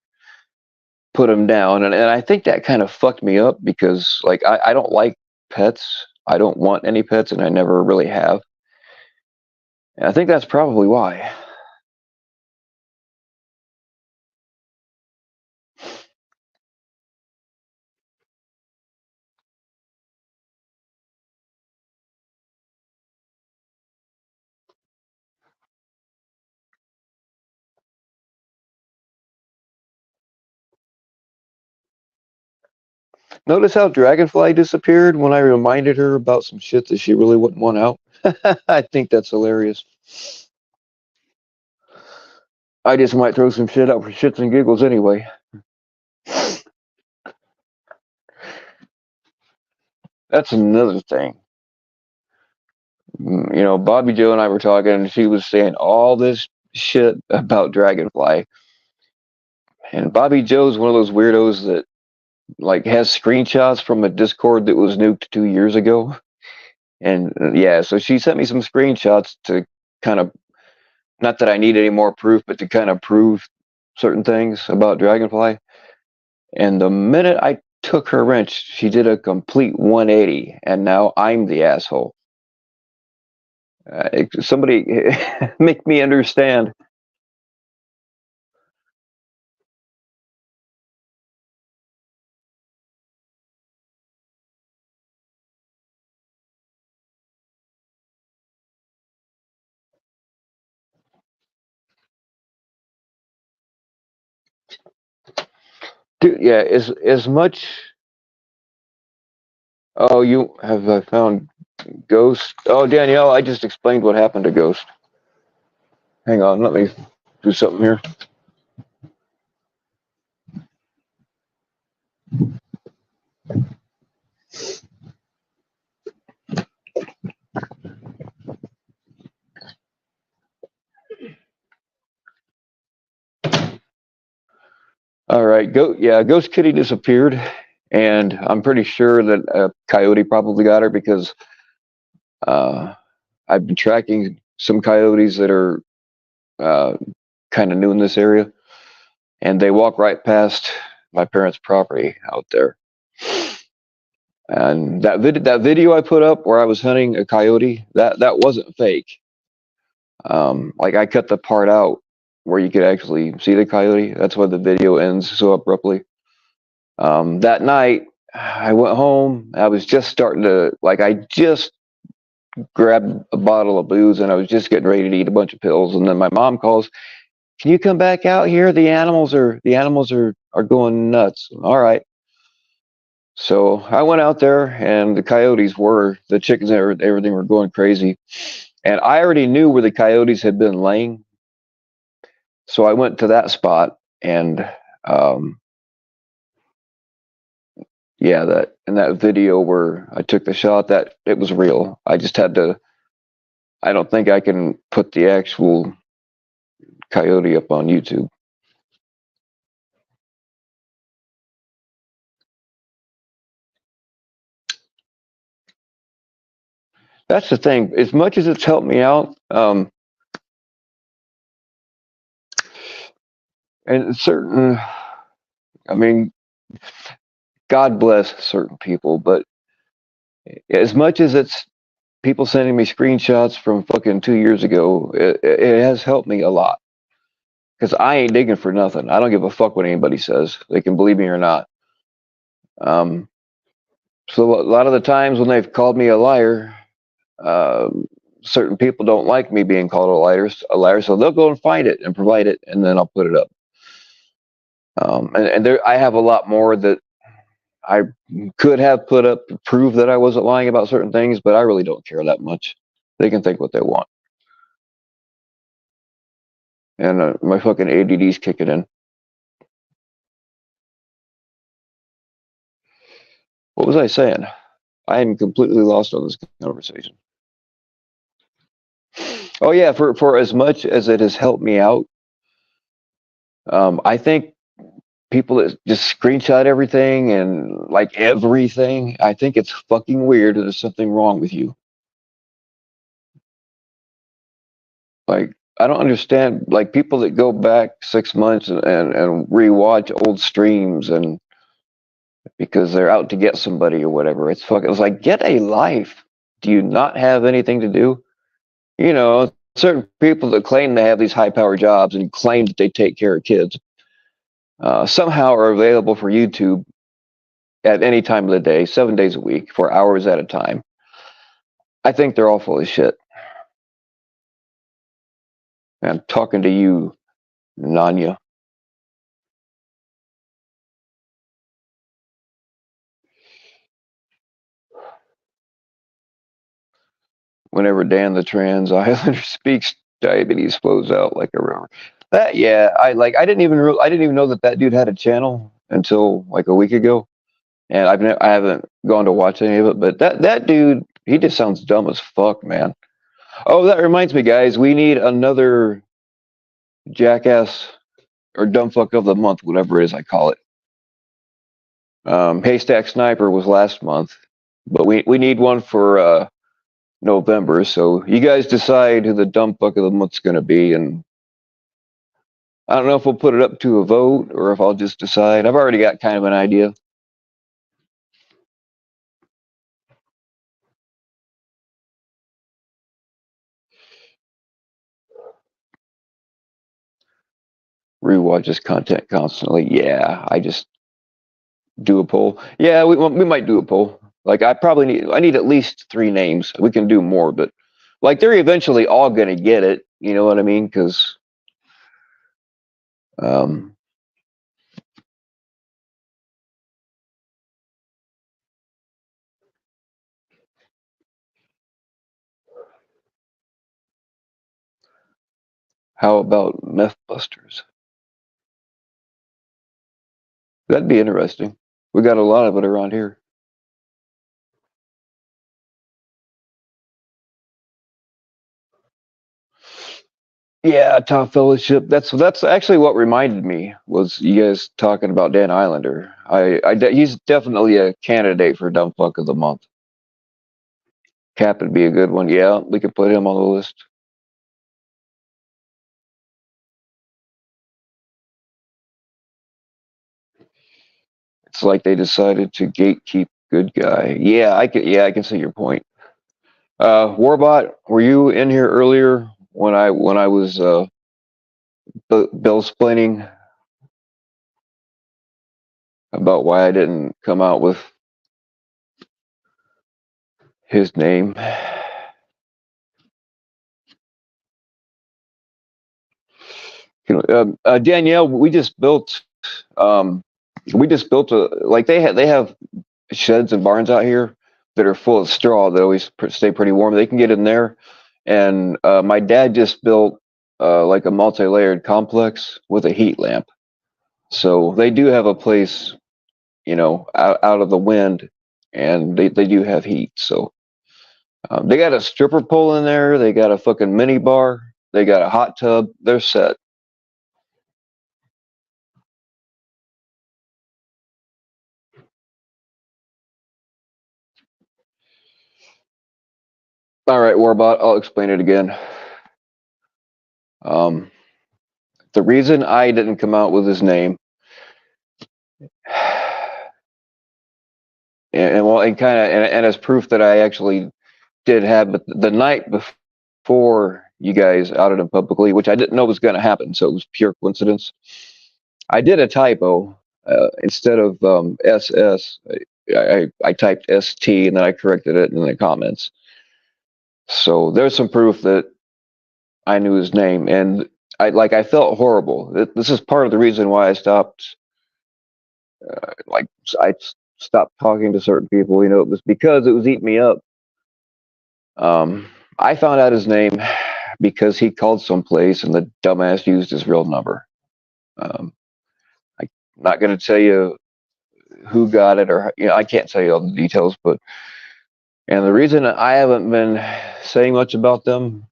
put them down. And I think that kind of fucked me up because like I don't like pets. I don't want any pets, and I never really have. And I think that's probably why. Notice how Dragonfly disappeared when I reminded her about some shit that she really wouldn't want out? I think that's hilarious. I just might throw some shit out for shits and giggles anyway. That's another thing. Bobby Joe and I were talking, and she was saying all this shit about Dragonfly. And Bobby Joe's one of those weirdos that like has screenshots from a Discord that was nuked 2 years ago. And yeah, so she sent me some screenshots to kind of, not that I need any more proof, but to kind of prove certain things about Dragonfly. And the minute I took her wrench, she did a complete 180, and now I'm the asshole. Somebody make me understand. Dude, yeah, as much. Oh, you have found Ghost. Oh, Danielle, I just explained what happened to Ghost. Hang on, let me do something here. All right, yeah, Ghost Kitty disappeared, and I'm pretty sure that a coyote probably got her because uh, I've been tracking some coyotes that are uh, kind of new in this area, and they walk right past my parents' property out there. And that video I put up where I was hunting a coyote, that wasn't fake. Like I cut the part out where you could actually see the coyote. That's why the video ends so abruptly. That night, I went home. I was just starting to like. I just grabbed a bottle of booze and I was just getting ready to eat a bunch of pills. And then my mom calls, "Can you come back out here? The animals are going nuts." All right. So I went out there, and the chickens, and everything were going crazy. And I already knew where the coyotes had been laying, so I went to that spot, and um, yeah, that in that video where I took the shot, that it was real. I just had to. I don't think I can put the actual coyote up on YouTube. That's the thing. As much as it's helped me out, and certain, I mean, God bless certain people, but as much as it's people sending me screenshots from fucking 2 years ago, it has helped me a lot. Because I ain't digging for nothing. I don't give a fuck what anybody says. They can believe me or not. Um, so a lot of the times when they've called me a liar, um, certain people don't like me being called a liar, so they'll go and find it and provide it, and then I'll put it up. And there, I have a lot more that I could have put up to prove that I wasn't lying about certain things, but I really don't care that much. They can think what they want. And my fucking ADD's kicking in. What was I saying? I am completely lost on this conversation. Oh yeah, for as much as it has helped me out, I think people that just screenshot everything and like everything, I think it's fucking weird. There's something wrong with you. Like I don't understand. Like people that go back 6 months and rewatch old streams and because they're out to get somebody or whatever. It's like get a life. Do you not have anything to do? You know, certain people that claim they have these high power jobs and claim that they take care of kids somehow are available for YouTube at any time of the day, 7 days a week, for hours at a time. I think they're all full of shit. I'm talking to you, Nanya. Whenever Dan the Trans Islander speaks, diabetes flows out like a river. That yeah, I didn't even know that dude had a channel until like a week ago, and I haven't gone to watch any of it. But that dude, he just sounds dumb as fuck, man. Oh, that reminds me, guys, we need another jackass or dumb fuck of the month, whatever it is I call it. Haystack Sniper was last month, but we need one for November. So you guys decide who the dumb fuck of the month's going to be, and I don't know if we'll put it up to a vote or if I'll just decide. I've already got kind of an idea. rewatches content constantly. Yeah, I just do a poll. Yeah, we might do a poll. Like I need at least 3 names. We can do more, but like they're eventually all gonna get it. You know what I mean? Because um, how about meth busters? That'd be interesting. We got a lot of it around here. Yeah, top fellowship. That's actually what reminded me was you guys talking about Dan Islander. He's definitely a candidate for dumb fuck of the month. Cap would be a good one. Yeah, we could put him on the list. It's like they decided to gatekeep good guy. Yeah, I can see your point. Warbot, were you in here earlier when I was bill splaining about why I didn't come out with his name? Danielle, we just built a like they have sheds and barns out here that are full of straw that always stay pretty warm. They can get in there, and my dad just built like a multi-layered complex with a heat lamp. So they do have a place, out of the wind, and they do have heat. So they got a stripper pole in there. They got a fucking mini bar. They got a hot tub. They're set. All right, Warbot, I'll explain it again. Um, the reason I didn't come out with his name, and as proof that I actually did have, but the night before you guys outed him publicly, which I didn't know was going to happen, so it was pure coincidence. I did a typo. Instead of SS, I typed ST, and then I corrected it in the comments. So there's some proof that I knew his name, and I felt horrible. This is part of the reason why I stopped. Like I stopped talking to certain people. It was because it was eating me up. I found out his name because he called someplace and the dumbass used his real number. I'm not going to tell you who got it, or I can't tell you all the details, and the reason I haven't been saying much about them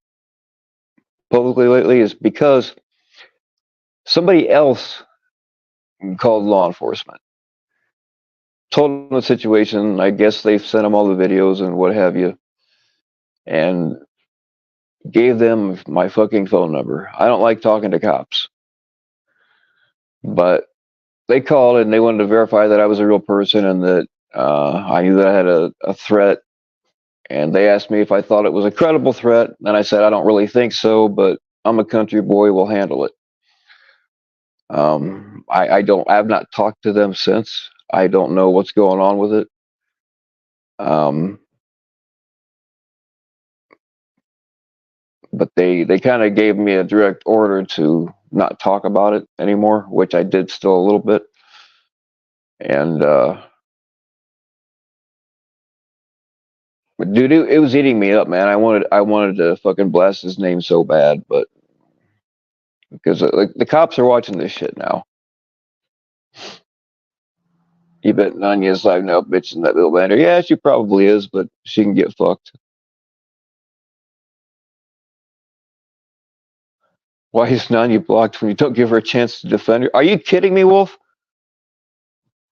publicly lately is because somebody else called law enforcement, told them the situation. I guess they've sent them all the videos and what have you, and gave them my fucking phone number. I don't like talking to cops, but they called and they wanted to verify that I was a real person and that I knew that I had a threat. And they asked me if I thought it was a credible threat, and I said I don't really think so, but I'm a country boy, we'll handle it. I've not talked to them since. I don't know what's going on with it. But they kind of gave me a direct order to not talk about it anymore, which I did still a little bit. And but dude, it was eating me up, man. I wanted to fucking blast his name so bad, but because like the cops are watching this shit now. You bet Nanya's live now, bitching that little bander. Yeah, she probably is, but she can get fucked. Why is Nanya blocked when you don't give her a chance to defend her? Are you kidding me, Wolf?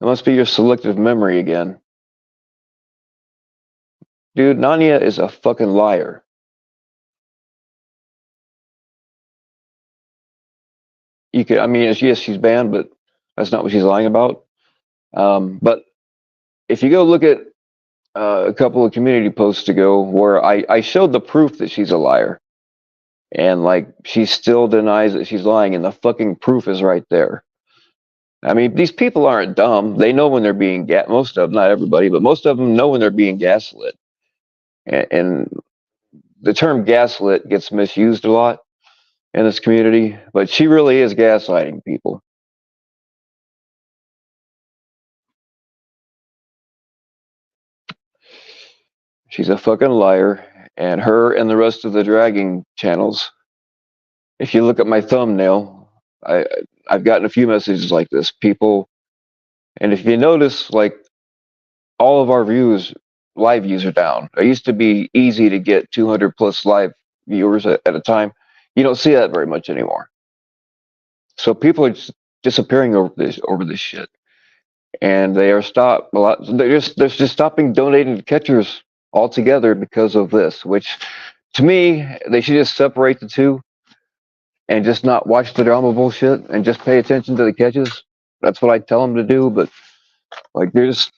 It must be your selective memory again. Dude, Nanya is a fucking liar. Yes, she's banned, but that's not what she's lying about. But if you go look at a couple of community posts ago where I showed the proof that she's a liar, And like, she still denies that she's lying, and the fucking proof is right there. I mean, these people aren't dumb. They know when they're being most of them, not everybody, but most of them know when they're being gaslit. And the term gaslit gets misused a lot in this community, but she really is gaslighting people. She's a fucking liar, and her and the rest of the dragging channels. If you look at my thumbnail, I've gotten a few messages like this. People, and if you notice, like, all of our live views are down. It used to be easy to get 200 plus live viewers at a time. You don't see that very much anymore. So people are just disappearing over this shit, and they are stopped a lot. They're just stopping donating to catchers altogether because of this. Which, to me, they should just separate the two and just not watch the drama bullshit and just pay attention to the catches. That's what I tell them to do. But like, they're just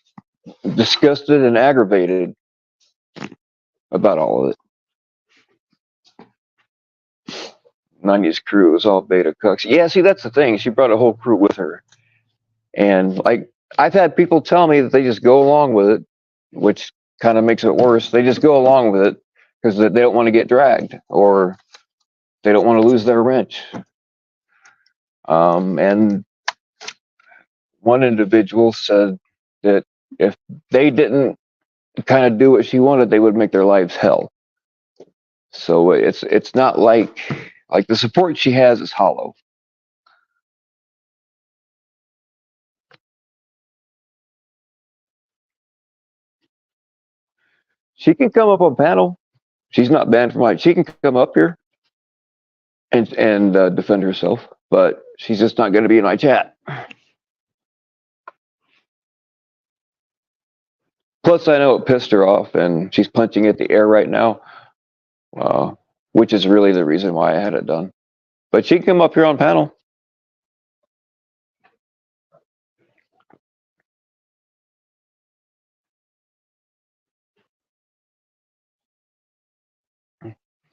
disgusted and aggravated about all of it. 90s crew is all beta cucks. Yeah, see, that's the thing. She brought a whole crew with her. And like, I've had people tell me that they just go along with it, which kind of makes it worse. They just go along with it because they don't want to get dragged, or they don't want to lose their wrench. And one individual said that if they didn't kind of do what she wanted, they would make their lives hell. So it's not like the support she has is hollow. She can come up on panel. She's not banned from light. She can come up here and defend herself, but she's just not going to be in my chat. Plus, I know it pissed her off, and she's punching at the air right now, which is really the reason why I had it done. But she can come up here on panel.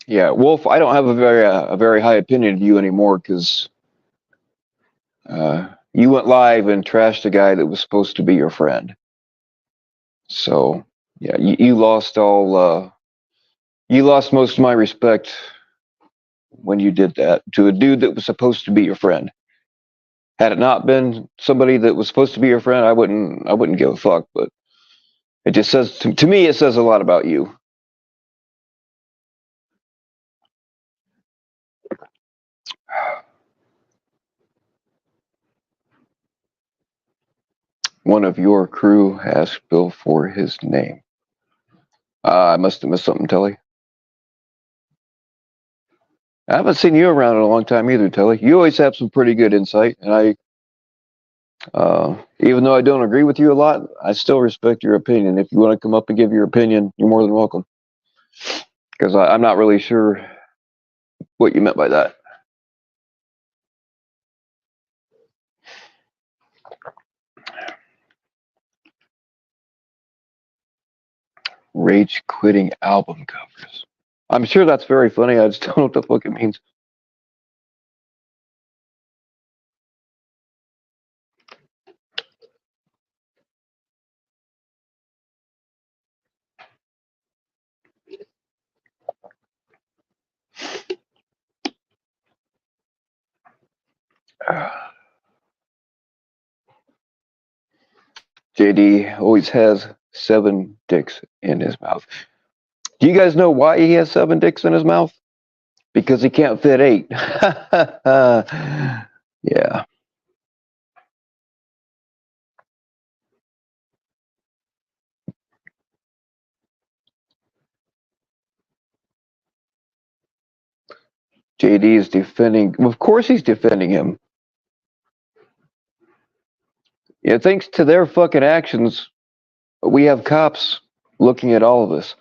Yeah, Wolf, I don't have a very high opinion of you anymore because you went live and trashed a guy that was supposed to be your friend. So yeah, you lost you lost most of my respect when you did that to a dude that was supposed to be your friend. Had it not been somebody that was supposed to be your friend, I wouldn't give a fuck. But it just says to me, it says a lot about you. One of your crew asked Bill for his name. I must have missed something, Telly. I haven't seen you around in a long time either, Telly. You always have some pretty good insight, and even though I don't agree with you a lot, I still respect your opinion. If you want to come up and give your opinion, you're more than welcome. Because I'm not really sure what you meant by that. Rage quitting album covers. I'm sure that's very funny. I just don't know what the fuck it means. JD always has 7 dicks in his mouth. Do you guys know why he has 7 dicks in his mouth? Because he can't fit 8. Yeah. JD is defending. Of course he's defending him. Yeah, thanks to their fucking actions, we have cops looking at all of us.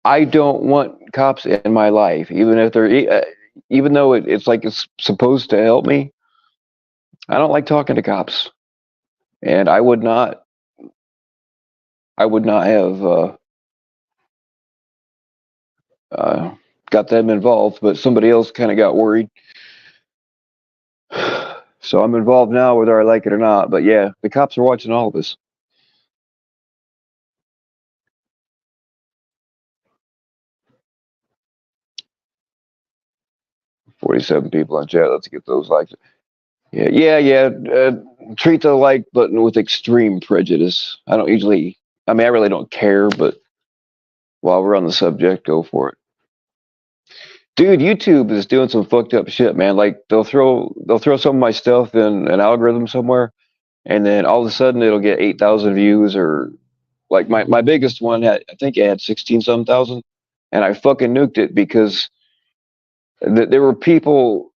I don't want cops in my life, even if they're, even though it's like it's supposed to help me. I don't like talking to cops, and I would not have got them involved, but somebody else kind of got worried. So I'm involved now, whether I like it or not. But yeah, the cops are watching all of us. 47 people on chat. Let's get those likes. Yeah. Treat the like button with extreme prejudice. I don't usually. I mean, I really don't care, but while we're on the subject, go for it. Dude, YouTube is doing some fucked up shit, man. Like they'll throw some of my stuff in an algorithm somewhere, and then all of a sudden it'll get 8,000 views, or like my biggest one had, I think it had 16 some thousand, and I fucking nuked it because there were people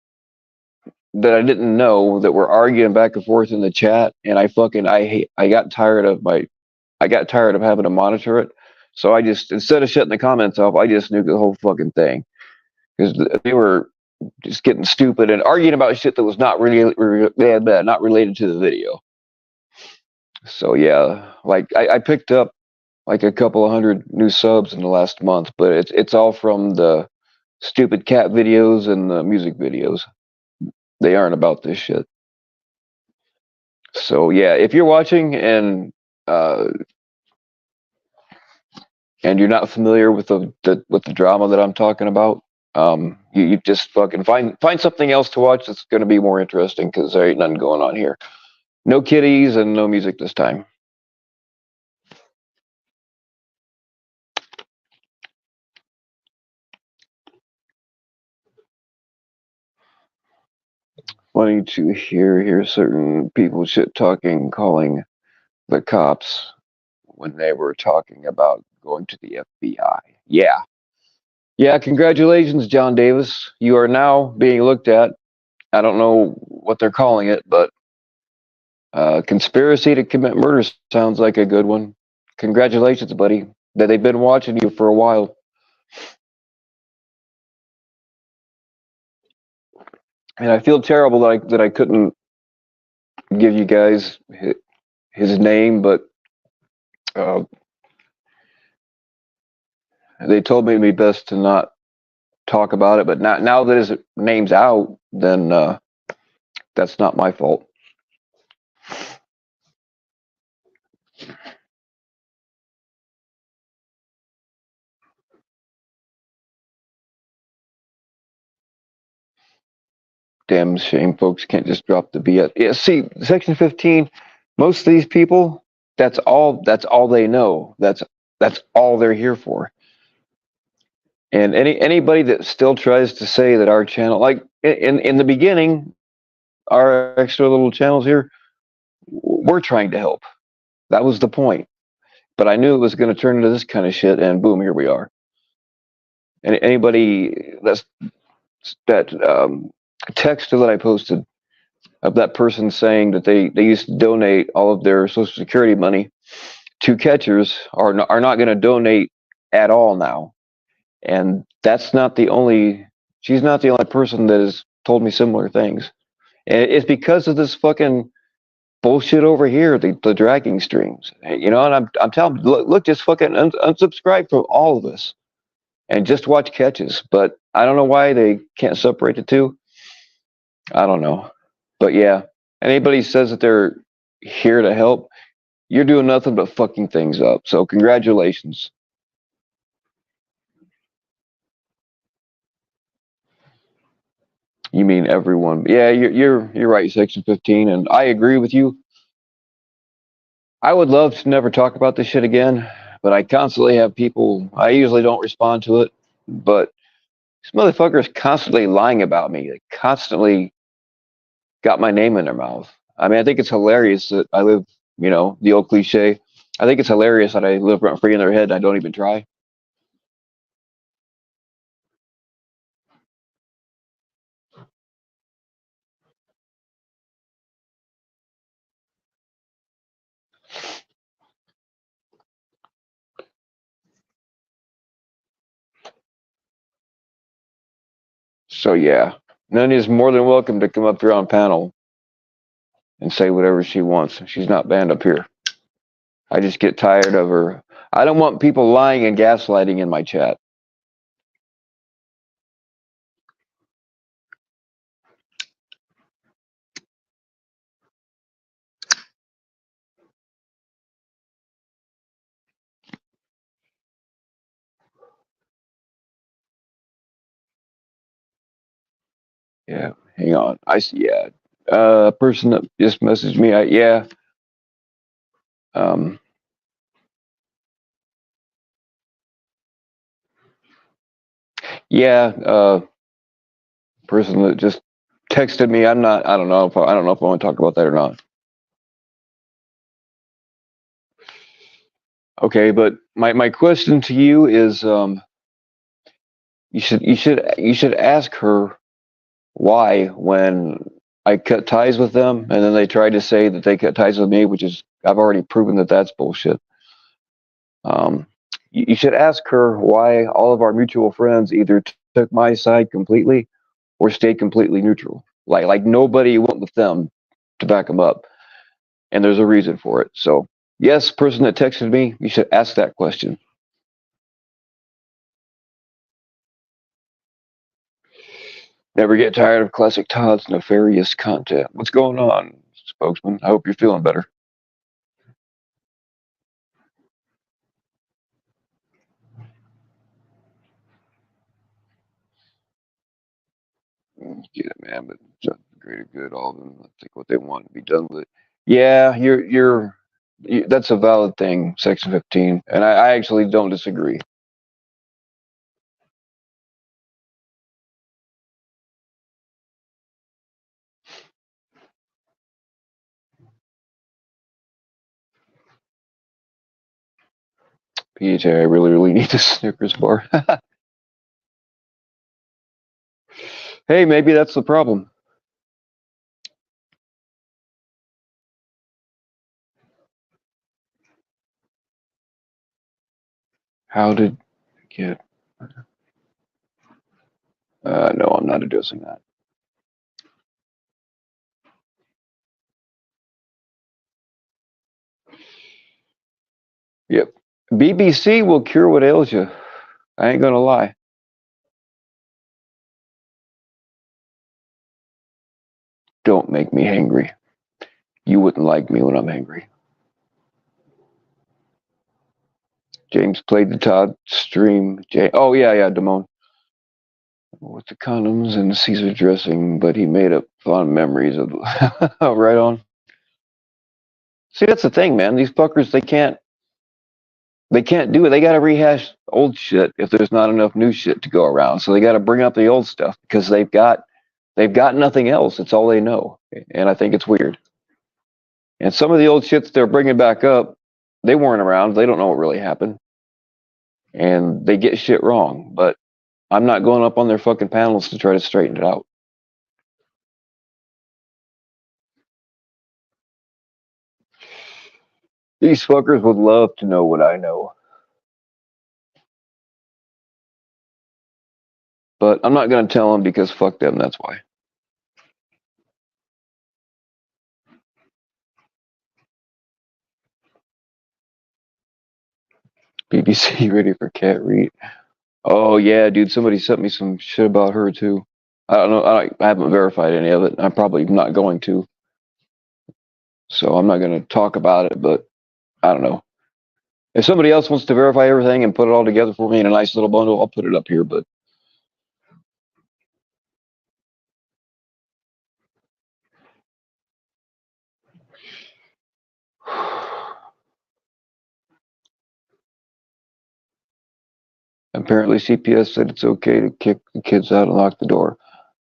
that I didn't know that were arguing back and forth in the chat, and I got tired of having to monitor it. So I just, instead of shutting the comments off, I just nuked the whole fucking thing because they were just getting stupid and arguing about shit that was not really not related to the video. So yeah, like I picked up like a couple of hundred new subs in the last month, but it's all from the stupid cat videos and the music videos. They aren't about this shit. So yeah, if you're watching and you're not familiar with the drama that I'm talking about, you just fucking find something else to watch that's going to be more interesting, because there ain't nothing going on here. No kitties and no music this time. Funny to hear certain people shit talking, calling the cops when they were talking about going to the FBI. Yeah, congratulations, John Davis. You are now being looked at. I don't know what they're calling it, but conspiracy to commit murder sounds like a good one. Congratulations, buddy. That they've been watching you for a while. And I feel terrible that I couldn't give you guys his name, but they told me it'd be best to not talk about it. But now that his name's out, then that's not my fault. Damn shame folks can't just drop the BS. Yeah, see, Section 15, most of these people, that's all they know. That's all they're here for. And anybody that still tries to say that our channel, like in the beginning, our extra little channels here, we're trying to help. That was the point. But I knew it was going to turn into this kind of shit, and boom, here we are. And anybody that text that I posted of that person saying that they used to donate all of their Social Security money to catchers are not going to donate at all now. And she's not the only person that has told me similar things. And it's because of this fucking bullshit over here, the dragging streams. You know, and I'm telling you, look, just fucking unsubscribe from all of this and just watch catches. But I don't know why they can't separate the two. I don't know. But yeah, anybody says that they're here to help, you're doing nothing but fucking things up. So congratulations. You mean everyone? Yeah, you're right, Section 15, and I agree with you. I would love to never talk about this shit again, but I constantly have people. I usually don't respond to it, but this motherfucker is constantly lying about me. They constantly got my name in their mouth. I mean, I think it's hilarious that I live, you know, the old cliche. I think it's hilarious that I live rent free in their head and I don't even try. So yeah, Nani is more than welcome to come up here on panel and say whatever she wants. She's not banned up here. I just get tired of her. I don't want people lying and gaslighting in my chat. Yeah, hang on. I see. Yeah, person that just messaged me. Yeah. Um, yeah. Person that just texted me. I'm not. I don't know if I don't know if I want to talk about that or not. Okay, but my question to you is, you should ask her why when I cut ties with them, and then they tried to say that they cut ties with me, which is I've already proven that that's bullshit. Um, you should ask her why all of our mutual friends either took my side completely or stayed completely neutral. Like nobody went with them to back them up, and there's a reason for it. So yes, person that texted me, you should ask that question. Never get tired of Classic Todd's nefarious content. What's going on, spokesman? I hope you're feeling better. Get it, man, but the greater good, all of them take what they want and be done with it. Yeah, that's a valid thing, Section 15, and I actually don't disagree. PHA, I really need a Snickers bar. Hey, maybe that's the problem. How did get? No, I'm not addressing that. Yep. BBC will cure what ails you. I ain't gonna lie. Don't make me angry. You wouldn't like me when I'm angry. James played the Todd stream. Oh yeah, Damone. With the condoms and the Caesar dressing, but he made up fond memories of. Right on. See, that's the thing, man. These fuckers, they can't do it. They got to rehash old shit if there's not enough new shit to go around. So they got to bring up the old stuff because they've got nothing else. It's all they know, and I think it's weird. And some of the old shits they're bringing back up, they weren't around. They don't know what really happened, and they get shit wrong. But I'm not going up on their fucking panels to try to straighten it out. These fuckers would love to know what I know. But I'm not going to tell them because fuck them, that's why. BBC ready for Cat Reed. Oh, yeah, dude, somebody sent me some shit about her, too. I don't know. I haven't verified any of it. I'm probably not going to. So I'm not going to talk about it, but I don't know. If somebody else wants to verify everything and put it all together for me in a nice little bundle, I'll put it up here, but apparently CPS said it's okay to kick the kids out and lock the door.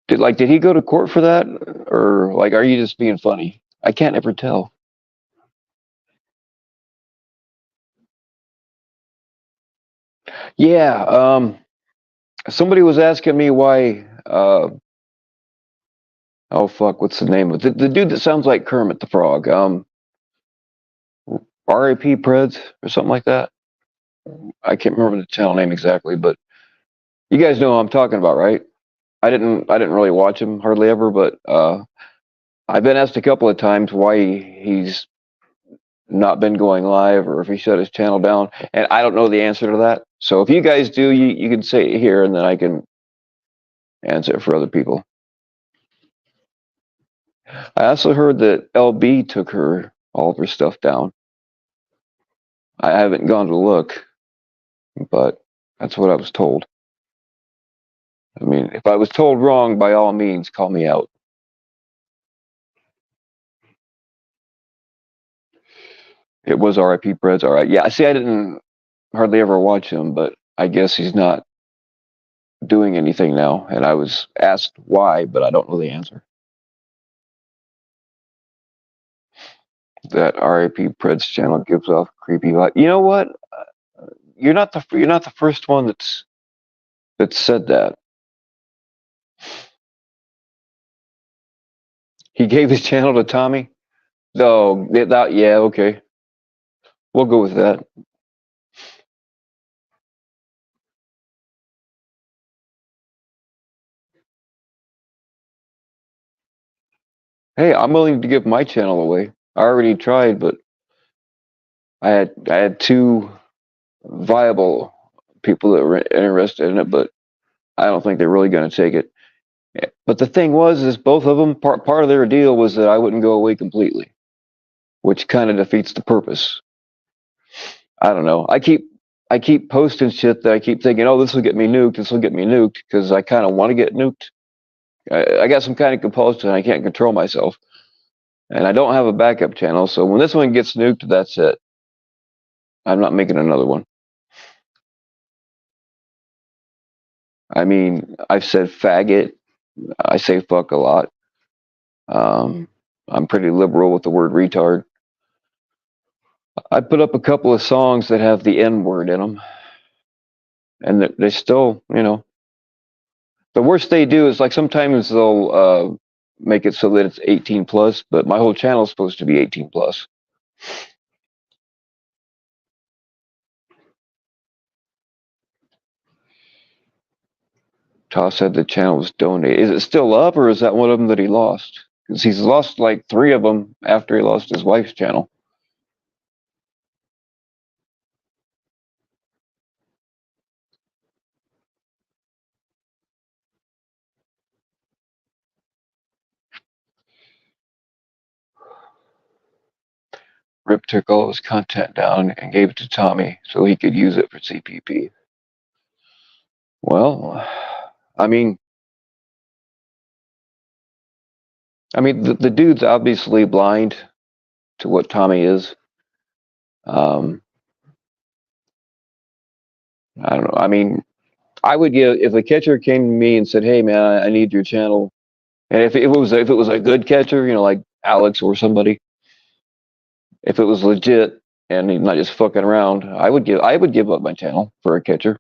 Did he go to court for that? Or like are you just being funny? I can't ever tell. Yeah, somebody was asking me why oh fuck, what's the name of it? The dude that sounds like Kermit the Frog. RAP Preds or something like that. I can't remember the channel name exactly, but you guys know who I'm talking about, right? I didn't really watch him hardly ever, but I've been asked a couple of times why he's not been going live or if he shut his channel down, and I don't know the answer to that. So if you guys do, you can say it here, and then I can answer it for other people. I also heard that LB took all of her stuff down. I haven't gone to look, but that's what I was told. I mean, if I was told wrong, by all means, call me out. It was R.I.P. Preds. All right. Yeah. See, I didn't hardly ever watch him, but I guess he's not doing anything now. And I was asked why, but I don't know the answer. That R.I.P. Preds channel gives off creepy vibe. You know what? You're not the first one that's said that. He gave his channel to Tommy. Oh, that yeah, okay. We'll go with that. Hey, I'm willing to give my channel away. I already tried, but I had two viable people that were interested in it, but I don't think they're really going to take it. But the thing was, is both of them part of their deal was that I wouldn't go away completely, which kind of defeats the purpose. I don't know. I keep posting shit that I keep thinking, oh, this will get me nuked. This will get me nuked because I kind of want to get nuked. I got some kind of compulsion. I can't control myself, and I don't have a backup channel. So when this one gets nuked, that's it. I'm not making another one. I mean, I've said faggot. I say fuck a lot. Um, I'm pretty liberal with the word retard. I put up a couple of songs that have the N word in them, and they still, the worst they do is like sometimes they'll make it so that it's 18 plus, but my whole channel is supposed to be 18 plus. Toss said the channel was donated. Is it still up, or is that one of them that he lost? Because he's lost like 3 of them after he lost his wife's channel. Rip took all his content down and gave it to Tommy so he could use it for CPP. Well, I mean, the dude's obviously blind to what Tommy is. Um, I don't know. I mean, I would give if a catcher came to me and said, "Hey, man, I need your channel," and if it was a good catcher, like Alex or somebody, if it was legit and he's not just fucking around, I would give up my channel for a catcher.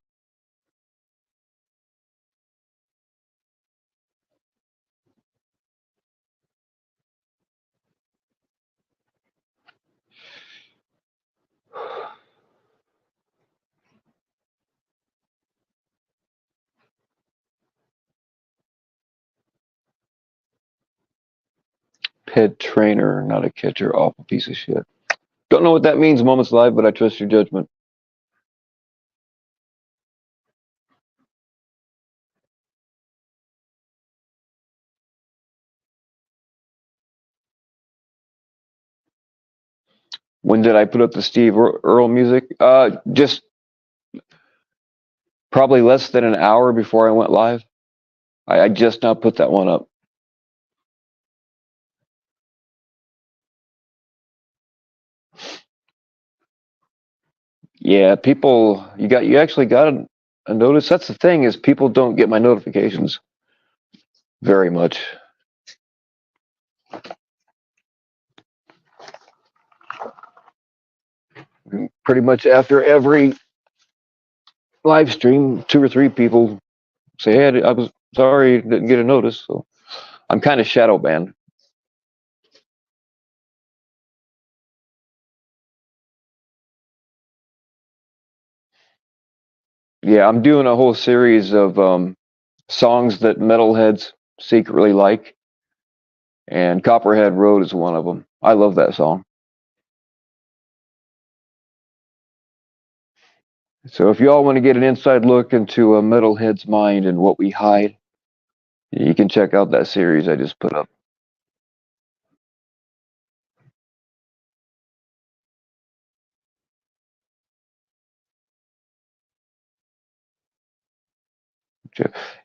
Pet trainer, not a catcher. Awful piece of shit. Don't know what that means, Moments Live, but I trust your judgment. When did I put up the Steve Earle music? Just probably less than an hour before I went live. I just now put that one up. Yeah, people, you actually got a notice. That's the thing is people don't get my notifications very much. Pretty much after every live stream, 2 or 3 people say, "Hey, I was sorry, didn't get a notice." So I'm kind of shadow banned. Yeah, I'm doing a whole series of songs that metalheads secretly like, and Copperhead Road is one of them. I love that song. So if you all want to get an inside look into a metalhead's mind and what we hide, you can check out that series I just put up.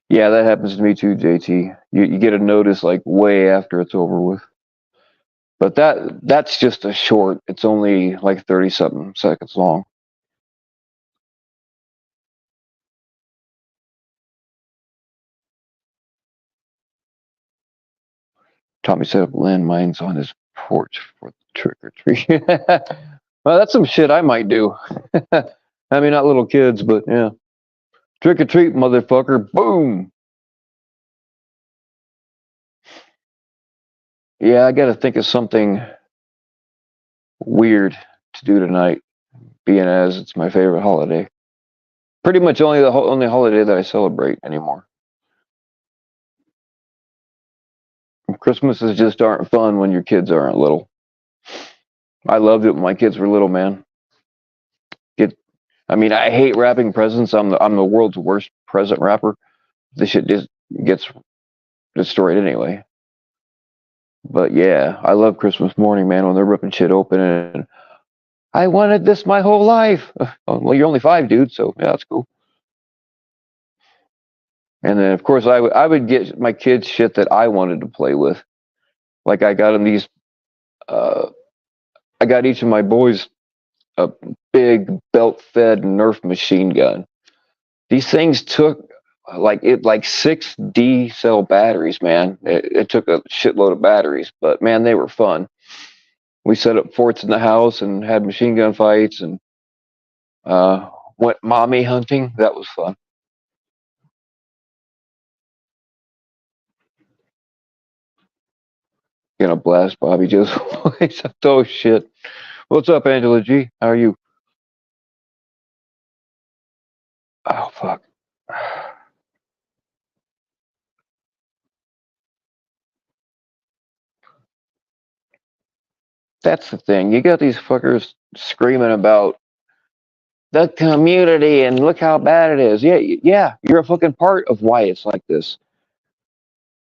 Yeah, that happens to me too, JT. You get a notice like way after it's over with. But that's just a short. It's only like 30 something seconds long. Tommy set up landmines on his porch for trick or treat. Well, that's some shit I might do. I mean, not little kids, but yeah. Trick or treat, motherfucker. Boom. Yeah, I got to think of something weird to do tonight, being as it's my favorite holiday. Pretty much only the only holiday that I celebrate anymore. Christmases just aren't fun when your kids aren't little. I loved it when my kids were little, man. I mean, I hate wrapping presents. I'm the world's worst present wrapper. This shit just gets destroyed anyway. But yeah, I love Christmas morning, man, when they're ripping shit open and I wanted this my whole life. Oh, well, you're only 5, dude, so yeah, that's cool. And then, of course, I would get my kids shit that I wanted to play with. Like I got them these. I got each of my boys a big belt-fed Nerf machine gun. These things took like 6D cell batteries, man. It took a shitload of batteries, but man, they were fun. We set up forts in the house and had machine gun fights and went mommy hunting. That was fun. Gonna blast Bobby Joe's voice. Oh shit. What's up, Angela G? How are you? Oh fuck. That's the thing. You got these fuckers screaming about the community and look how bad it is. Yeah, you're a fucking part of why it's like this.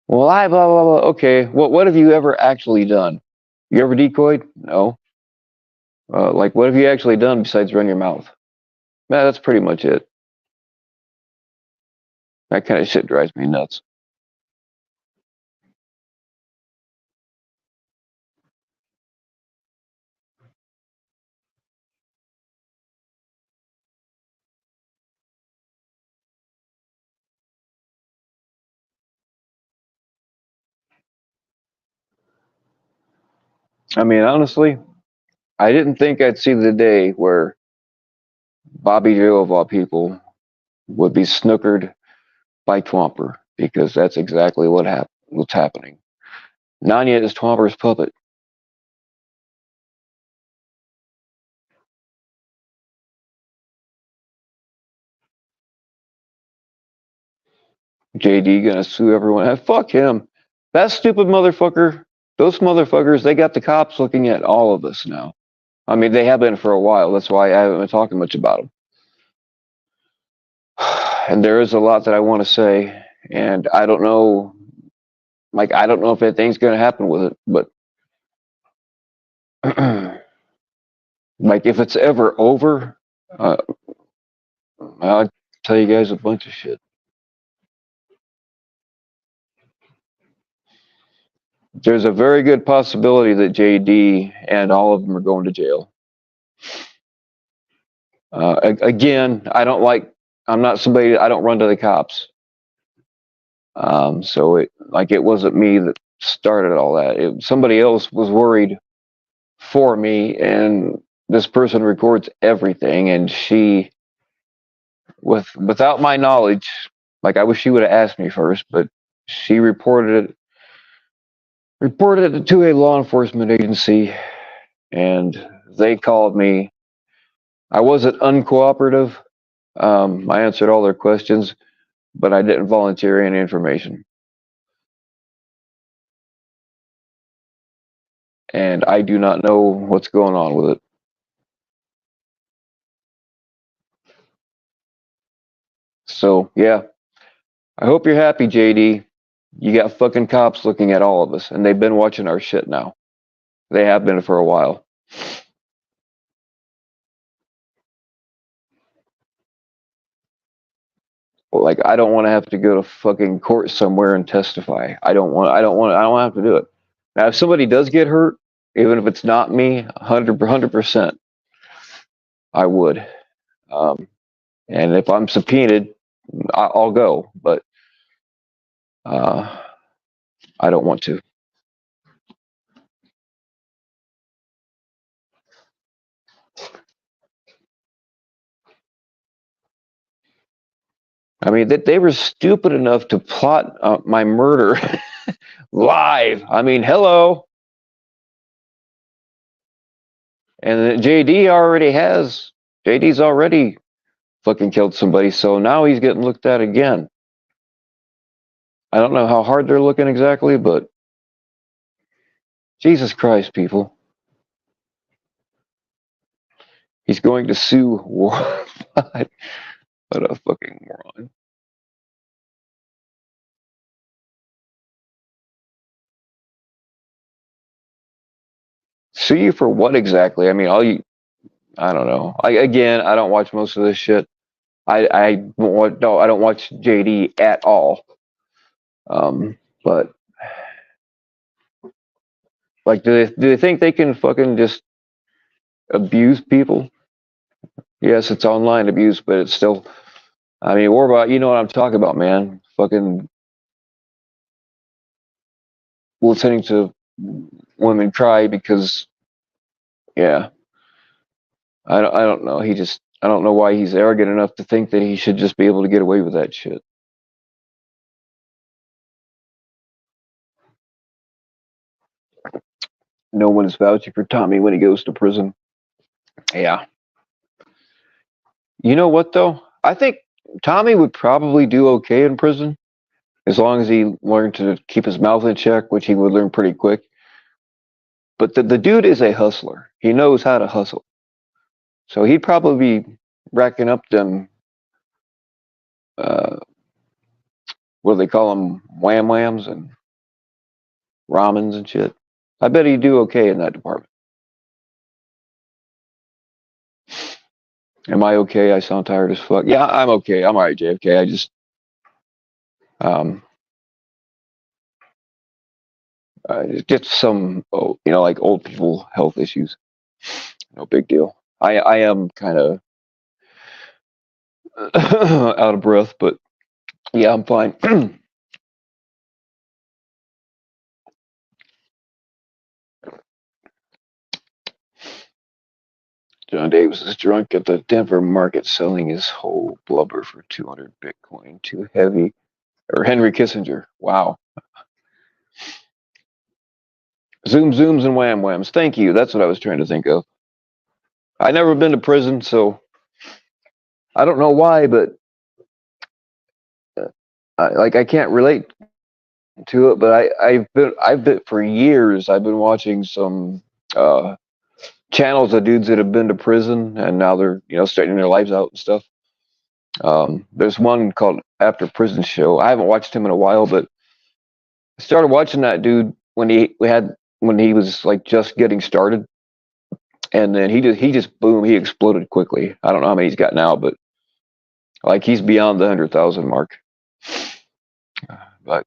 Well, I blah blah blah. Okay, what have you ever actually done? You ever decoyed? No. Like, what have you actually done besides run your mouth? Man, that's pretty much it. That kind of shit drives me nuts. I mean, honestly, I didn't think I'd see the day where Bobby Joe, of all people, would be snookered by Twomper, because that's exactly what's happening. Nanya is Twomper's puppet. JD gonna sue everyone. Fuck him. That stupid motherfucker. Those motherfuckers, they got the cops looking at all of us now. I mean, they have been for a while. That's why I haven't been talking much about them. And there is a lot that I want to say, and I don't know. Like, I don't know if anything's going to happen with it, but like, if it's ever over, uh, I'll tell you guys a bunch of shit. There's a very good possibility that JD and all of them are going to jail. Again, I'm not somebody, I don't run to the cops. So it wasn't me that started all that. Somebody else was worried for me, and this person records everything, and she, without my knowledge, like, I wish she would have asked me first, but she reported it to a law enforcement agency, and they called me. I wasn't uncooperative. I answered all their questions, but I didn't volunteer any information. And I do not know what's going on with it. So, yeah. I hope you're happy, JD. You got fucking cops looking at all of us, and they've been watching our shit now. They have been for a while. Like, I don't want to have to go to fucking court somewhere and testify. I don't want to have to do it. Now, if somebody does get hurt, even if it's not me, 100%, I would. And if I'm subpoenaed, I'll go, but I don't want to. I mean, that they were stupid enough to plot my murder live. I mean, hello. And JD's already fucking killed somebody, so now he's getting looked at again. I don't know how hard they're looking exactly, but Jesus Christ, people. He's going to sue War. What a fucking moron. Sue you for what exactly? I mean, I don't know. I don't watch most of this shit. I don't watch JD at all. But like, do they think they can fucking just abuse people? Yes, it's online abuse, but it's still. I mean, what about, you know what I'm talking about, man? Fucking listening to women cry because, yeah, I don't know. I don't know why he's arrogant enough to think that he should just be able to get away with that shit. No one is vouching for Tommy when he goes to prison. Yeah. You know what though? I think Tommy would probably do okay in prison as long as he learned to keep his mouth in check, which he would learn pretty quick. But the dude is a hustler. He knows how to hustle. So he'd probably be racking up them, what do they call them, wham whams and ramens and shit. I bet he'd do okay in that department. Am I okay? I sound tired as fuck. Yeah, I'm okay. I'm all right, JFK. I just, um, get some, like old people health issues. No big deal. I am kind of out of breath, but yeah, I'm fine. John Davis is drunk at the Denver market selling his whole blubber for 200 Bitcoin. Too heavy. Or Henry Kissinger. Wow. Zoom zooms and wham whams. Thank you. That's what I was trying to think of. I never been to prison, so I don't know why, but I can't relate to it. But I've been for years. I've been watching some channels of dudes that have been to prison and now they're straightening their lives out and stuff. There's one called After Prison Show. I haven't watched him in a while, but I started watching that dude when he was like just getting started, and then he just boom, he exploded quickly. I don't know how many he's got now, but like he's beyond the 100,000 mark. But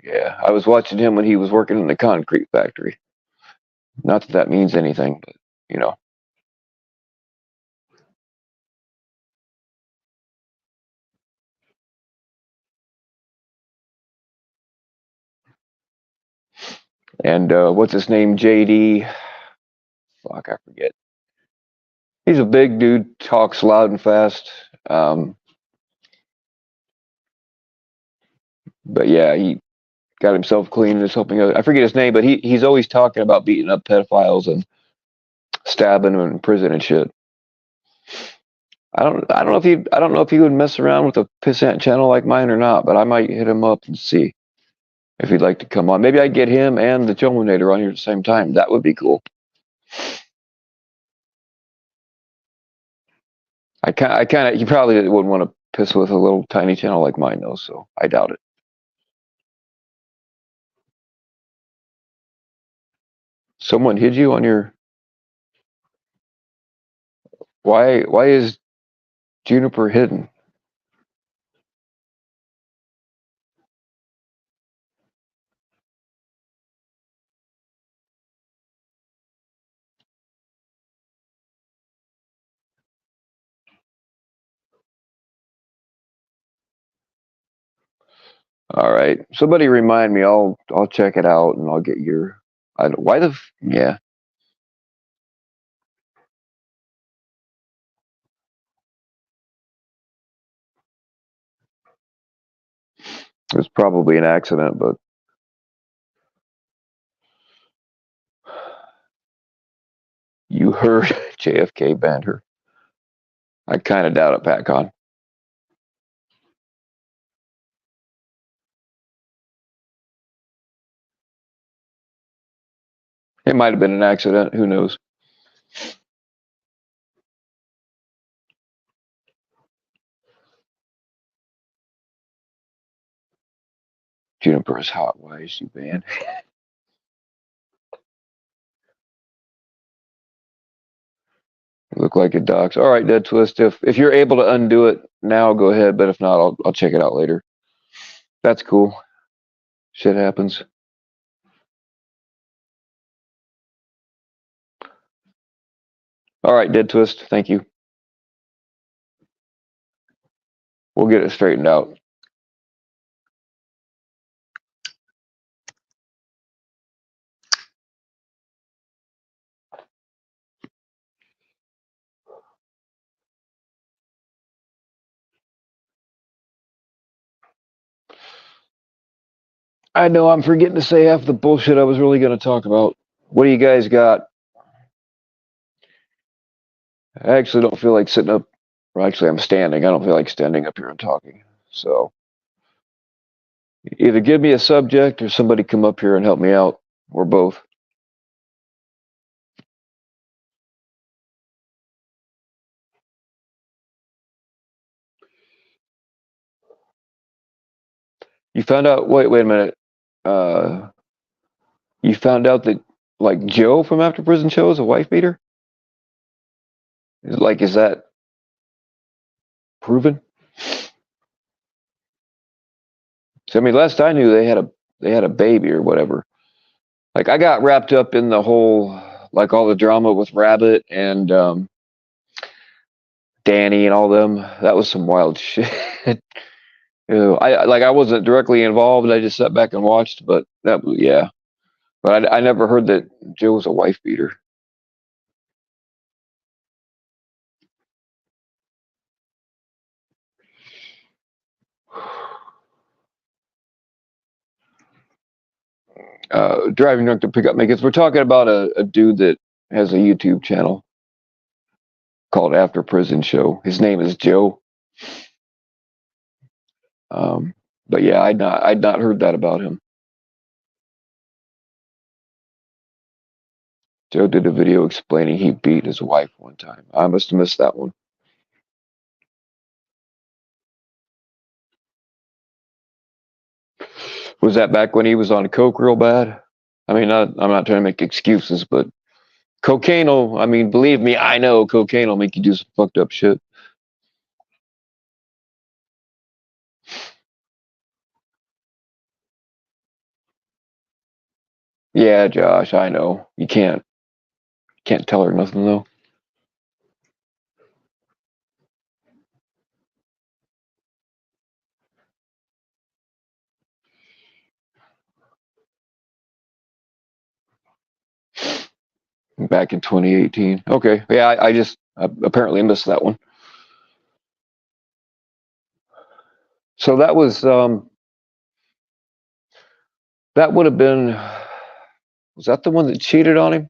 yeah, I was watching him when he was working in the concrete factory. Not that that means anything, but you know. And what's his name? JD. Fuck, I forget. He's a big dude, talks loud and fast. But yeah, he got himself clean and is helping others. I forget his name, but he's always talking about beating up pedophiles and stabbing them in prison and shit. I don't know if he would mess around with a pissant channel like mine or not, but I might hit him up and see if he'd like to come on. Maybe I get him and the Terminator on here at the same time. That would be cool. You probably wouldn't want to piss with a little tiny channel like mine though, so I doubt it. Someone hid you on your. Why is Juniper hidden? All right. Somebody remind me. I'll check it out and I'll get your. Why the? Yeah. It was probably an accident, but you heard JFK banned her. I kind of doubt it, PatCon. It might have been an accident. Who knows? Juniper is hot. Why is she banned? Look like it docs. All right, Dead Twist. If you're able to undo it now, go ahead. But if not, I'll check it out later. That's cool. Shit happens. All right, Dead Twist. Thank you. We'll get it straightened out. I know I'm forgetting to say half the bullshit I was really going to talk about. What do you guys got? I actually don't feel like sitting up. Or actually, I'm standing. I don't feel like standing up here and talking. So either give me a subject or somebody come up here and help me out, or both. You found out. Wait a minute. You found out that like Joe from After Prison Show is a wife beater. Is that proven? So I mean, last I knew, they had a baby or whatever. Like I got wrapped up in the whole like all the drama with Rabbit and Danny and all them. That was some wild shit. I wasn't directly involved. I just sat back and watched. But that yeah. But I never heard that Joe was a wife beater. Driving drunk to pick up me, because we're talking about a dude that has a YouTube channel called After Prison Show. His name is Joe. But yeah, I'd not heard that about him. Joe did a video explaining he beat his wife one time. I must have missed that one. Was that back when he was on coke real bad? I mean, I'm not trying to make excuses, but cocaine will, I mean, believe me, I know cocaine will make you do some fucked up shit. Yeah, Josh, I know. You can't tell her nothing though. Back in 2018. Okay, yeah, I just apparently missed that one. So that would have been, was that the one that cheated on him,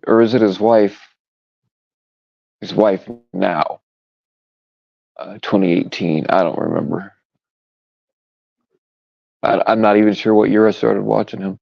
or is it his wife? His wife now. 2018. I don't remember. I'm not even sure what year I started watching him.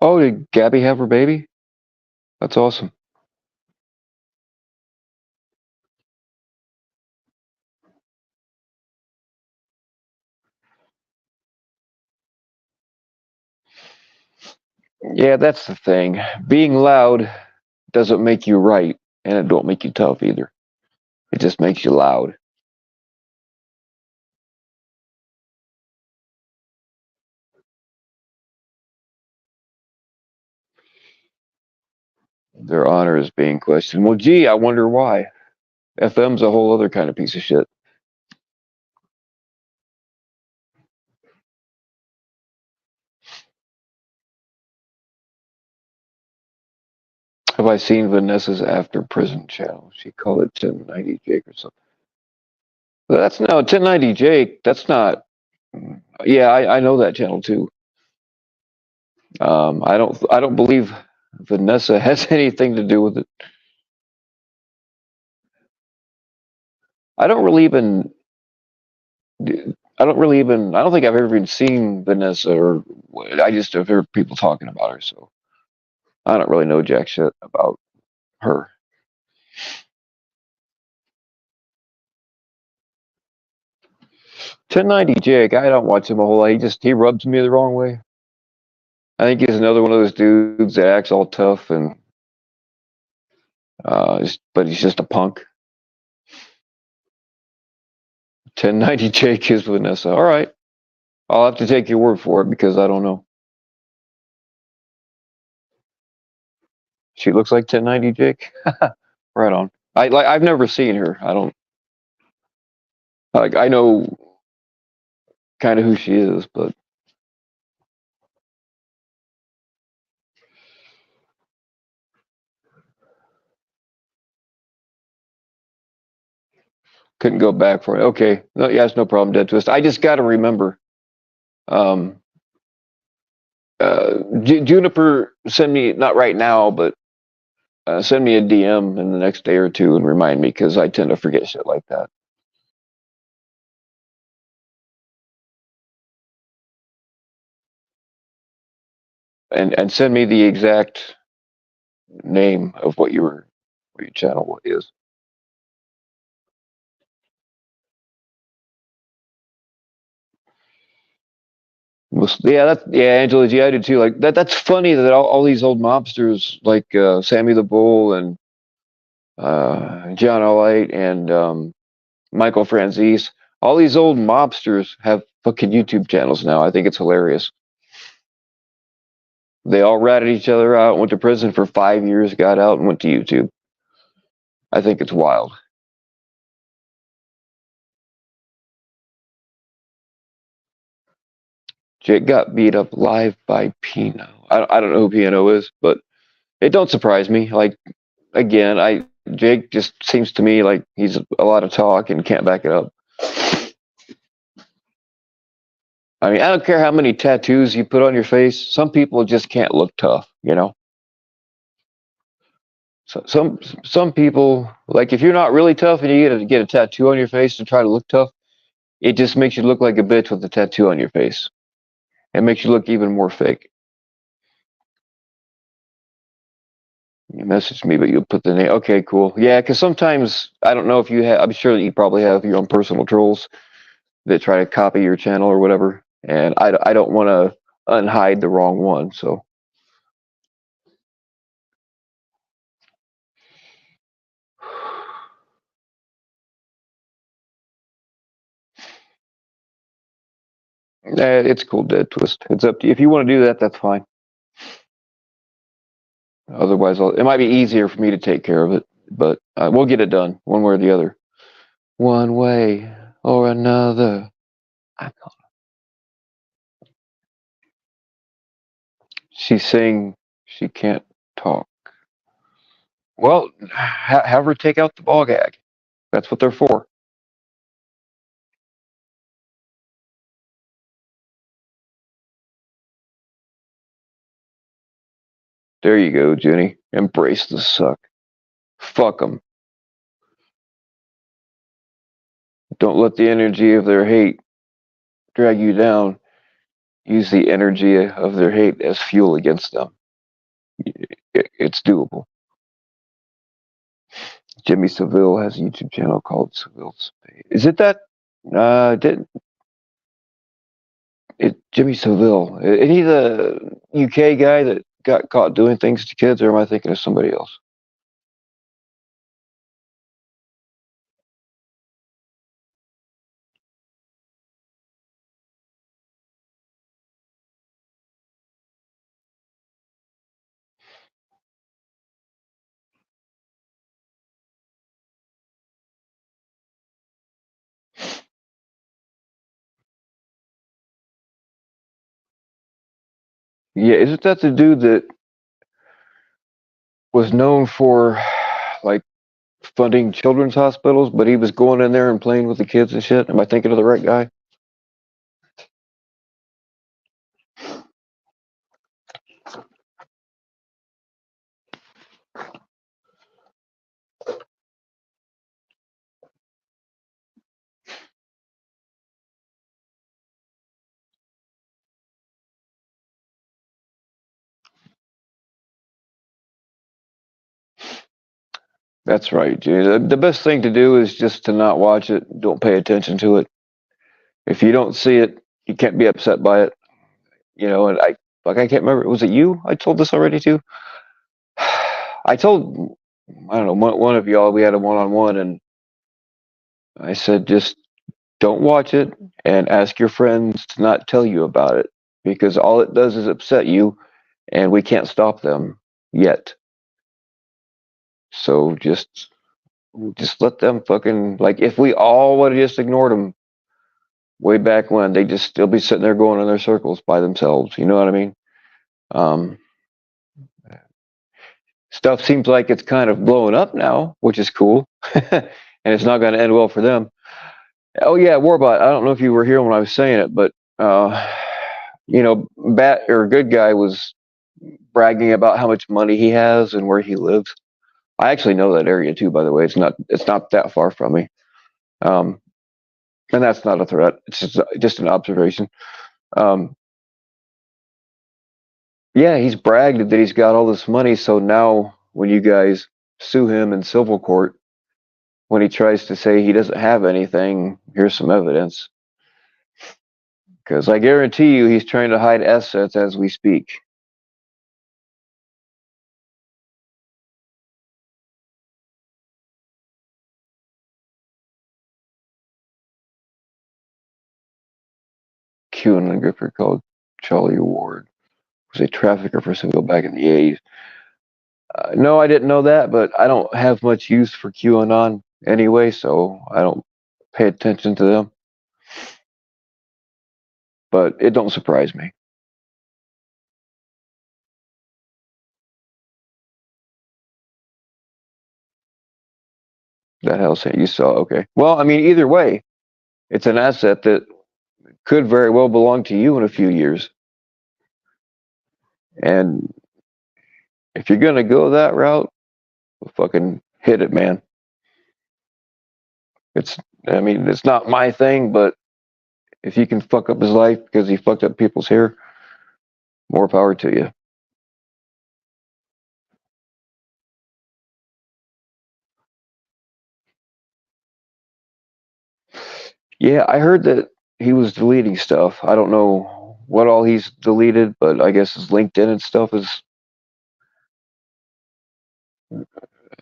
Oh, did Gabby have her baby? That's awesome. Yeah, that's the thing. Being loud doesn't make you right, and it don't make you tough either. It just makes you loud. Their honor is being questioned. Well, gee, I wonder why. FM's a whole other kind of piece of shit. Have I seen Vanessa's after prison channel? She called it 1090 Jake or something. But that's no 1090 Jake. That's not. Yeah, I know that channel too. I don't believe Vanessa has anything to do with it. I don't really even. I don't think I've ever even seen Vanessa, or I just have heard people talking about her. So I don't really know jack shit about her. 1090 Jake, I don't watch him a whole lot. He rubs me the wrong way. I think he's another one of those dudes that acts all tough and but he's just a punk. 1090 Jake is Vanessa. All right, I'll have to take your word for it because I don't know. She looks like 1090 Jake. Right on. I've never seen her. I don't like. I know kind of who she is, but couldn't go back for it. Okay, no, yeah, it's no problem. Dead Twist. I just got to remember. Um, Juniper, send me not right now, but send me a DM in the next day or two and remind me because I tend to forget shit like that. And send me the exact name of what your channel is. Angela G, I did too. Like that. That's funny that all these old mobsters like Sammy the Bull and John Olight and Michael Franzese, all these old mobsters have fucking YouTube channels now. I think it's hilarious. They all ratted each other out, went to prison for 5 years, got out, and went to YouTube. I think it's wild. Jake got beat up live by Pino. I don't know who Pino is, but it don't surprise me. Like again, Jake just seems to me like he's a lot of talk and can't back it up. I mean, I don't care how many tattoos you put on your face. Some people just can't look tough, you know. So some people, like if you're not really tough and you get a tattoo on your face to try to look tough, it just makes you look like a bitch with a tattoo on your face. It makes you look even more fake. You message me, but you'll put the name. Okay, cool. Yeah, because sometimes I don't know if you have. I'm sure that you probably have your own personal trolls that try to copy your channel or whatever, and I don't want to unhide the wrong one. So it's cool, Dead Twist. It's up to you. If you want to do that, that's fine. Otherwise, it might be easier for me to take care of it, but we'll get it done one way or the other. One way or another. She's saying she can't talk. Well, have her take out the ball gag. That's what they're for. There you go, Jenny. Embrace the suck. Fuck them. Don't let the energy of their hate drag you down. Use the energy of their hate as fuel against them. It's doable. Jimmy Seville has a YouTube channel called Seville Spade. Is it that? Jimmy Seville. Is he the UK guy that got caught doing things to kids, or am I thinking of somebody else? Yeah, isn't that the dude that was known for like funding children's hospitals, but he was going in there and playing with the kids and shit? Am I thinking of the right guy? That's right, Jay. The best thing to do is just to not watch it. Don't pay attention to it. If you don't see it, you can't be upset by it. And I can't remember. Was it you? I told this already too. I told, I don't know, one of y'all. We had a one-on-one, and I said just don't watch it and ask your friends to not tell you about it because all it does is upset you, and we can't stop them yet. So just let them fucking, like, if we all would have just ignored them way back when, they just still be sitting there going in their circles by themselves. You know what I mean? Um, Stuff seems like it's kind of blowing up now, which is cool, and it's not going to end well for them. Oh yeah, Warbot. I don't know if you were here when I was saying it, but Bat or Good Guy was bragging about how much money he has and where he lives. I actually know that area too, by the way. It's not that far from me. Um, and that's not a threat. It's just an observation. Um, yeah, he's bragged that he's got all this money. So now, when you guys sue him in civil court, when he tries to say he doesn't have anything, here's some evidence. Because I guarantee you, he's trying to hide assets as we speak. QAnon grifter called Charlie Ward was a trafficker for sale back in the 80s. No, I didn't know that, but I don't have much use for QAnon anyway, so I don't pay attention to them. But it don't surprise me. That house that you saw, okay. Well, I mean, either way, it's an asset that could very well belong to you in a few years. And if you're gonna go that route, well, fucking hit it, man. It's not my thing, but if you can fuck up his life because he fucked up people's hair, more power to you. Yeah, I heard that he was deleting stuff. I don't know what all he's deleted, but I guess his LinkedIn and stuff is.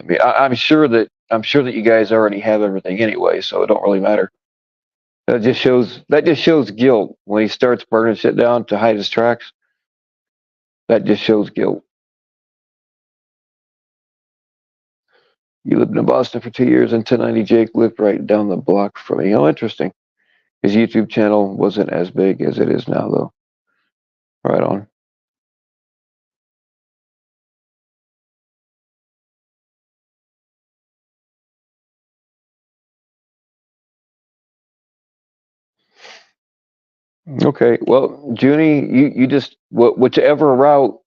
I mean, I'm sure that you guys already have everything anyway, so it don't really matter. That just shows guilt when he starts burning shit down to hide his tracks. That just shows guilt. You lived in Boston for 2 years, and 1090 Jake lived right down the block from me. Oh, interesting. His YouTube channel wasn't as big as it is now, though. Right on. Okay. Well, Junie, you just whichever route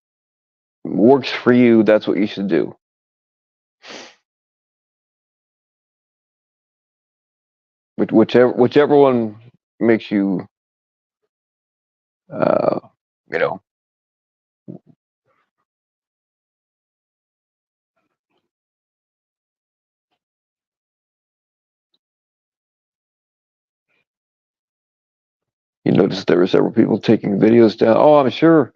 works for you, that's what you should do. Whichever one makes you, uh, you know, you notice there were several people taking videos down. Oh, I'm sure.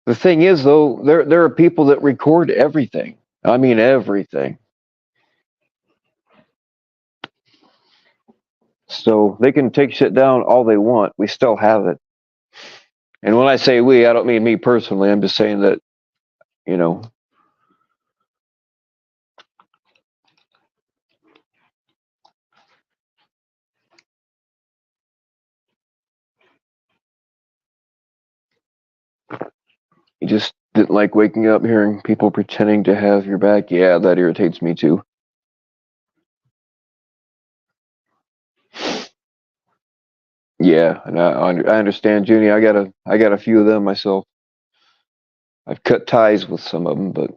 The thing is, though, there are people that record everything. I mean, everything. So they can take shit down all they want. We still have it. And when I say we, I don't mean me personally. I'm just saying that, you know, You just didn't like waking up hearing people pretending to have your back. Yeah, that irritates me too. Yeah, and I understand, Junie. I got a few of them myself. I've cut ties with some of them, but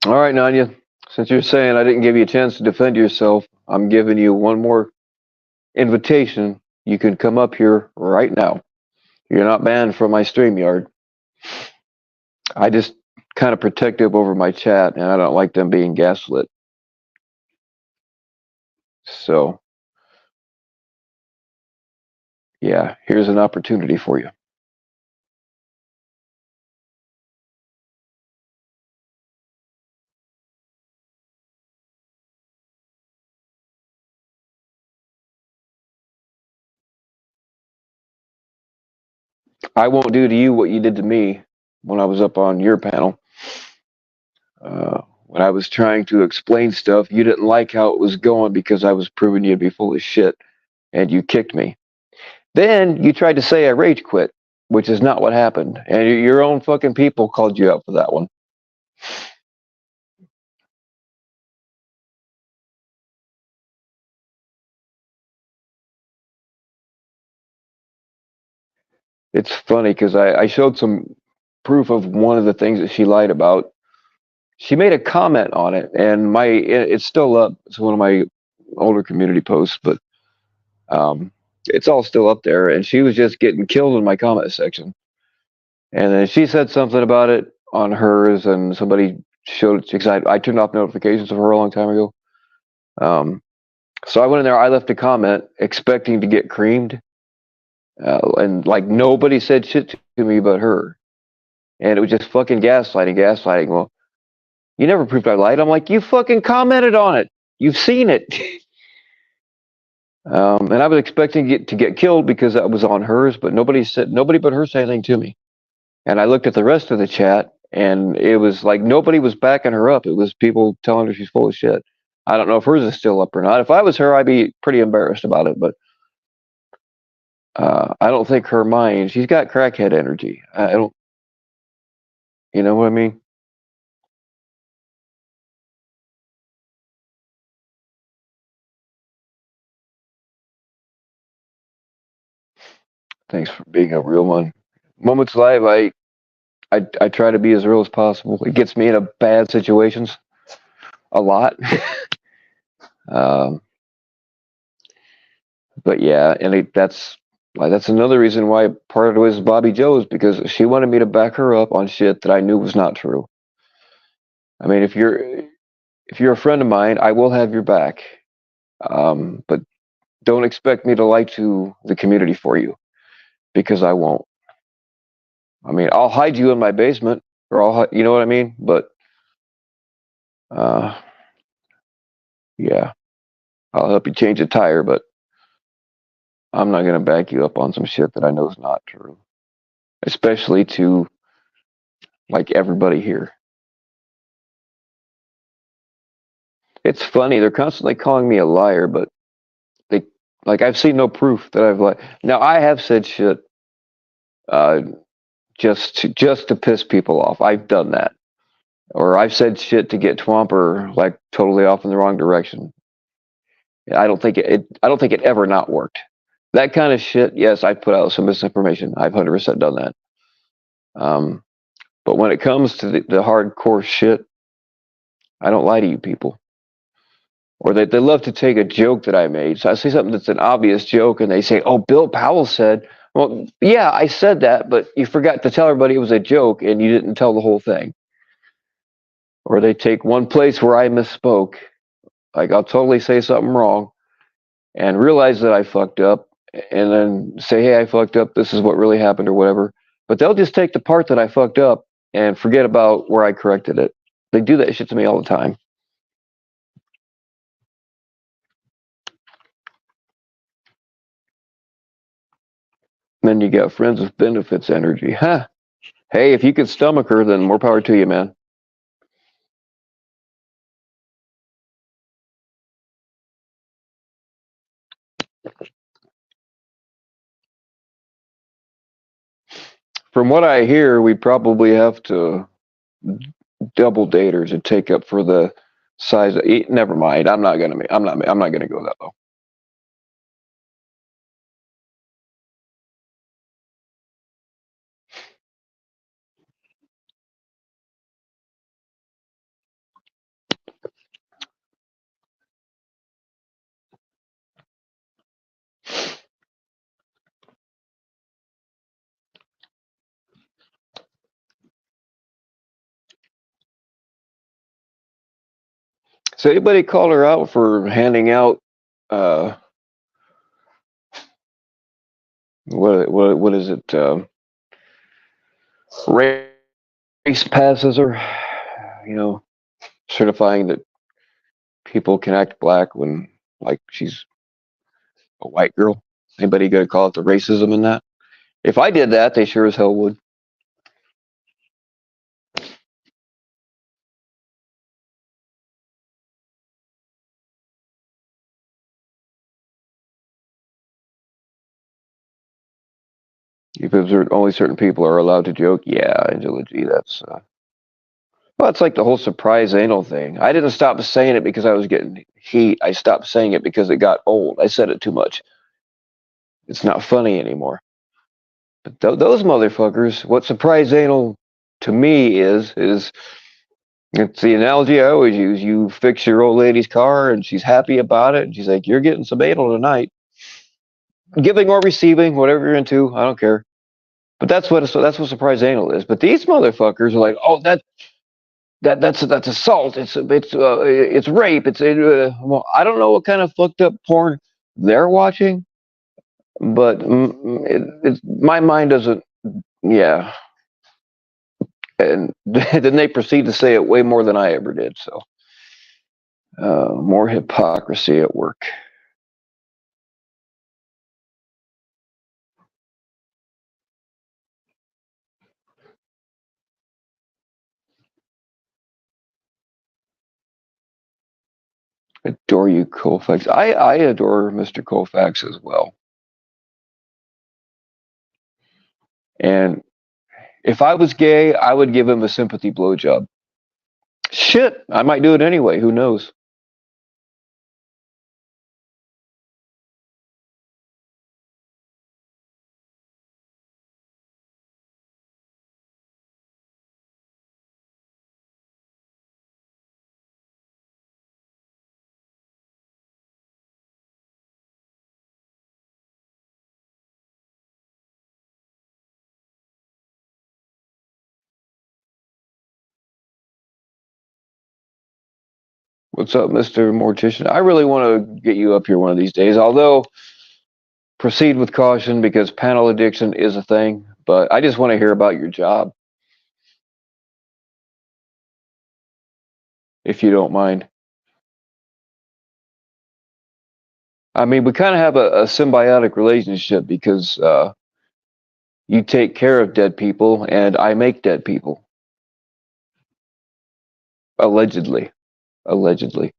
all right, Nanya. Since you're saying I didn't give you a chance to defend yourself, I'm giving you one more invitation. You can come up here right now. You're not banned from my StreamYard. I just kind of protective over my chat, and I don't like them being gaslit. So, yeah, here's an opportunity for you. I won't do to you what you did to me when I was up on your panel. When I was trying to explain stuff, you didn't like how it was going because I was proving you to be full of shit, and you kicked me. Then you tried to say I rage quit, which is not what happened, and your own fucking people called you out for that one. It's funny because I showed some proof of one of the things that she lied about. She made a comment on it, and it's still up. It's one of my older community posts, but it's all still up there. And she was just getting killed in my comment section. And then she said something about it on hers, and somebody showed it because I turned off notifications of her a long time ago. So I went in there. I left a comment expecting to get creamed, and like nobody said shit to me but her. And it was just fucking gaslighting. Well, you never proved I lied. I'm like, you fucking commented on it. You've seen it. And I was expecting it to get killed because that was on hers, but nobody but her said anything to me. And I looked at the rest of the chat, and it was like nobody was backing her up. It was people telling her she's full of shit. I don't know if hers is still up or not. If I was her, I'd be pretty embarrassed about it, but I don't think her mind. She's got crackhead energy. I don't. You know what I mean? Thanks for being a real one. Moments Live, I try to be as real as possible. It gets me in a bad situations a lot. um, but yeah, and that's another reason why part of it was Bobby Joe's, because she wanted me to back her up on shit that I knew was not true. I mean, if you're a friend of mine, I will have your back. But don't expect me to lie to the community for you, because I won't. I mean, I'll hide you in my basement, or you know what I mean? But uh, yeah, I'll help you change a tire, but I'm not gonna back you up on some shit that I know is not true, especially to like everybody here. It's funny, they're constantly calling me a liar, but they like I've seen no proof that I've lied. Now I have said shit uh, just to piss people off. I've done that, or I've said shit to get Twomper like totally off in the wrong direction. I don't think it ever not worked. That kind of shit, yes, I put out some misinformation. I've 100% done that. But when it comes to the hardcore shit, I don't lie to you people. Or they love to take a joke that I made. So I say something that's an obvious joke, and they say, "Oh, Bill Powell said." Well, yeah, I said that, but you forgot to tell everybody it was a joke, and you didn't tell the whole thing. Or they take one place where I misspoke. Like I'll totally say something wrong, and realize that I fucked up, and then say, "Hey, I fucked up. This is what really happened," or whatever. But they'll just take the part that I fucked up and forget about where I corrected it. They do that shit to me all the time. And then you got friends with benefits energy. Huh. Hey, if you could stomach her, then more power to you, man. From what I hear, we probably have to double daters and take up for the size. Never mind. I'm not gonna. I'm not gonna go that low. So anybody call her out for handing out uh what is it, race passes, or certifying that people can act black when, like, she's a white girl? Anybody gonna call it the racism in that? If I did that, they sure as hell would. If only certain people are allowed to joke, yeah, Angela G, that's well, it's like the whole surprise anal thing. I didn't stop saying it because I was getting heat. I stopped saying it because it got old. I said it too much. It's not funny anymore. But those motherfuckers, what surprise anal to me is it's the analogy I always use. You fix your old lady's car and she's happy about it, and she's like, "You're getting some anal tonight, giving or receiving, whatever you're into. I don't care." But that's what surprise anal is. But these motherfuckers are like, "Oh, that's assault. It's rape. Well, I don't know what kind of fucked up porn they're watching, but my mind doesn't. Yeah, and then they proceed to say it way more than I ever did. So more hypocrisy at work. Adore you, Colfax. I adore Mr. Colfax as well. And if I was gay, I would give him a sympathy blowjob. Shit, I might do it anyway. Who knows? What's up, Mr. Mortician? I really want to get you up here one of these days. Although, proceed with caution because panel addiction is a thing. But I just want to hear about your job, if you don't mind. I mean, we kind of have a symbiotic relationship because you take care of dead people and I make dead people. Allegedly. Allegedly.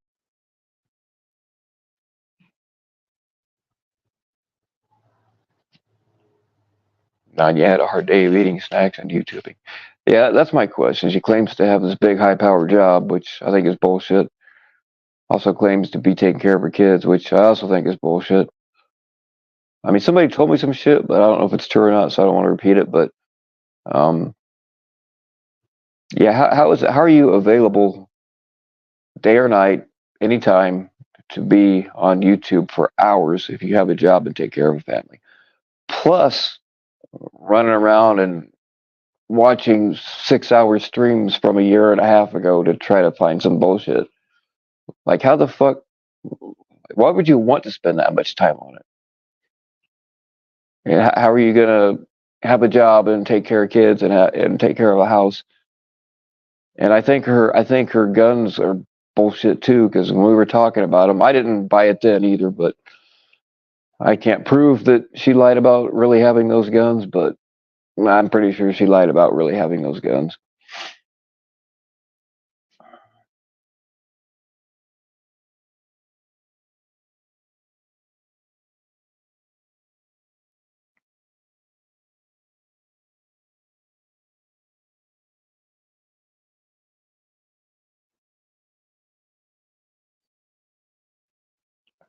Nanya had a hard day of eating snacks and YouTubing. Yeah, that's my question. She claims to have this big, high-powered job, which I think is bullshit. Also claims to be taking care of her kids, which I also think is bullshit. I mean, somebody told me some shit, but I don't know if it's true or not, so I don't want to repeat it. But um, yeah, how is it? How are you available day or night, anytime, to be on YouTube for hours if you have a job and take care of a family? Plus, running around and watching 6 hour streams from a year and a half ago to try to find some bullshit. Like, how the fuck? Why would you want to spend that much time on it? And how are you gonna have a job and take care of kids and take care of a house? And I think her guns are bullshit too. Because when we were talking about them, I didn't buy it then either. But I can't prove that she lied about really having those guns. But I'm pretty sure she lied about really having those guns.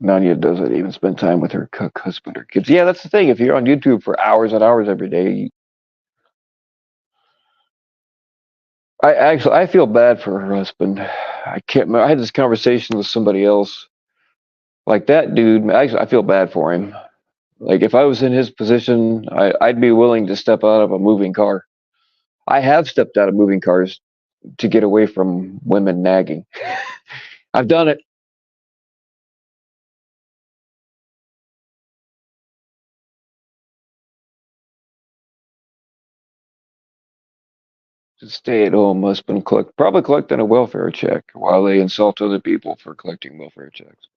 Nanya doesn't even spend time with her husband or kids. Yeah, that's the thing. If you're on YouTube for hours and hours every day, I feel bad for her husband. I can't. I had this conversation with somebody else. Like that dude, I feel bad for him. Like if I was in his position, I'd be willing to step out of a moving car. I have stepped out of moving cars to get away from women nagging. I've done it. Stay-at-home husband probably collecting a welfare check while they insult other people for collecting welfare checks.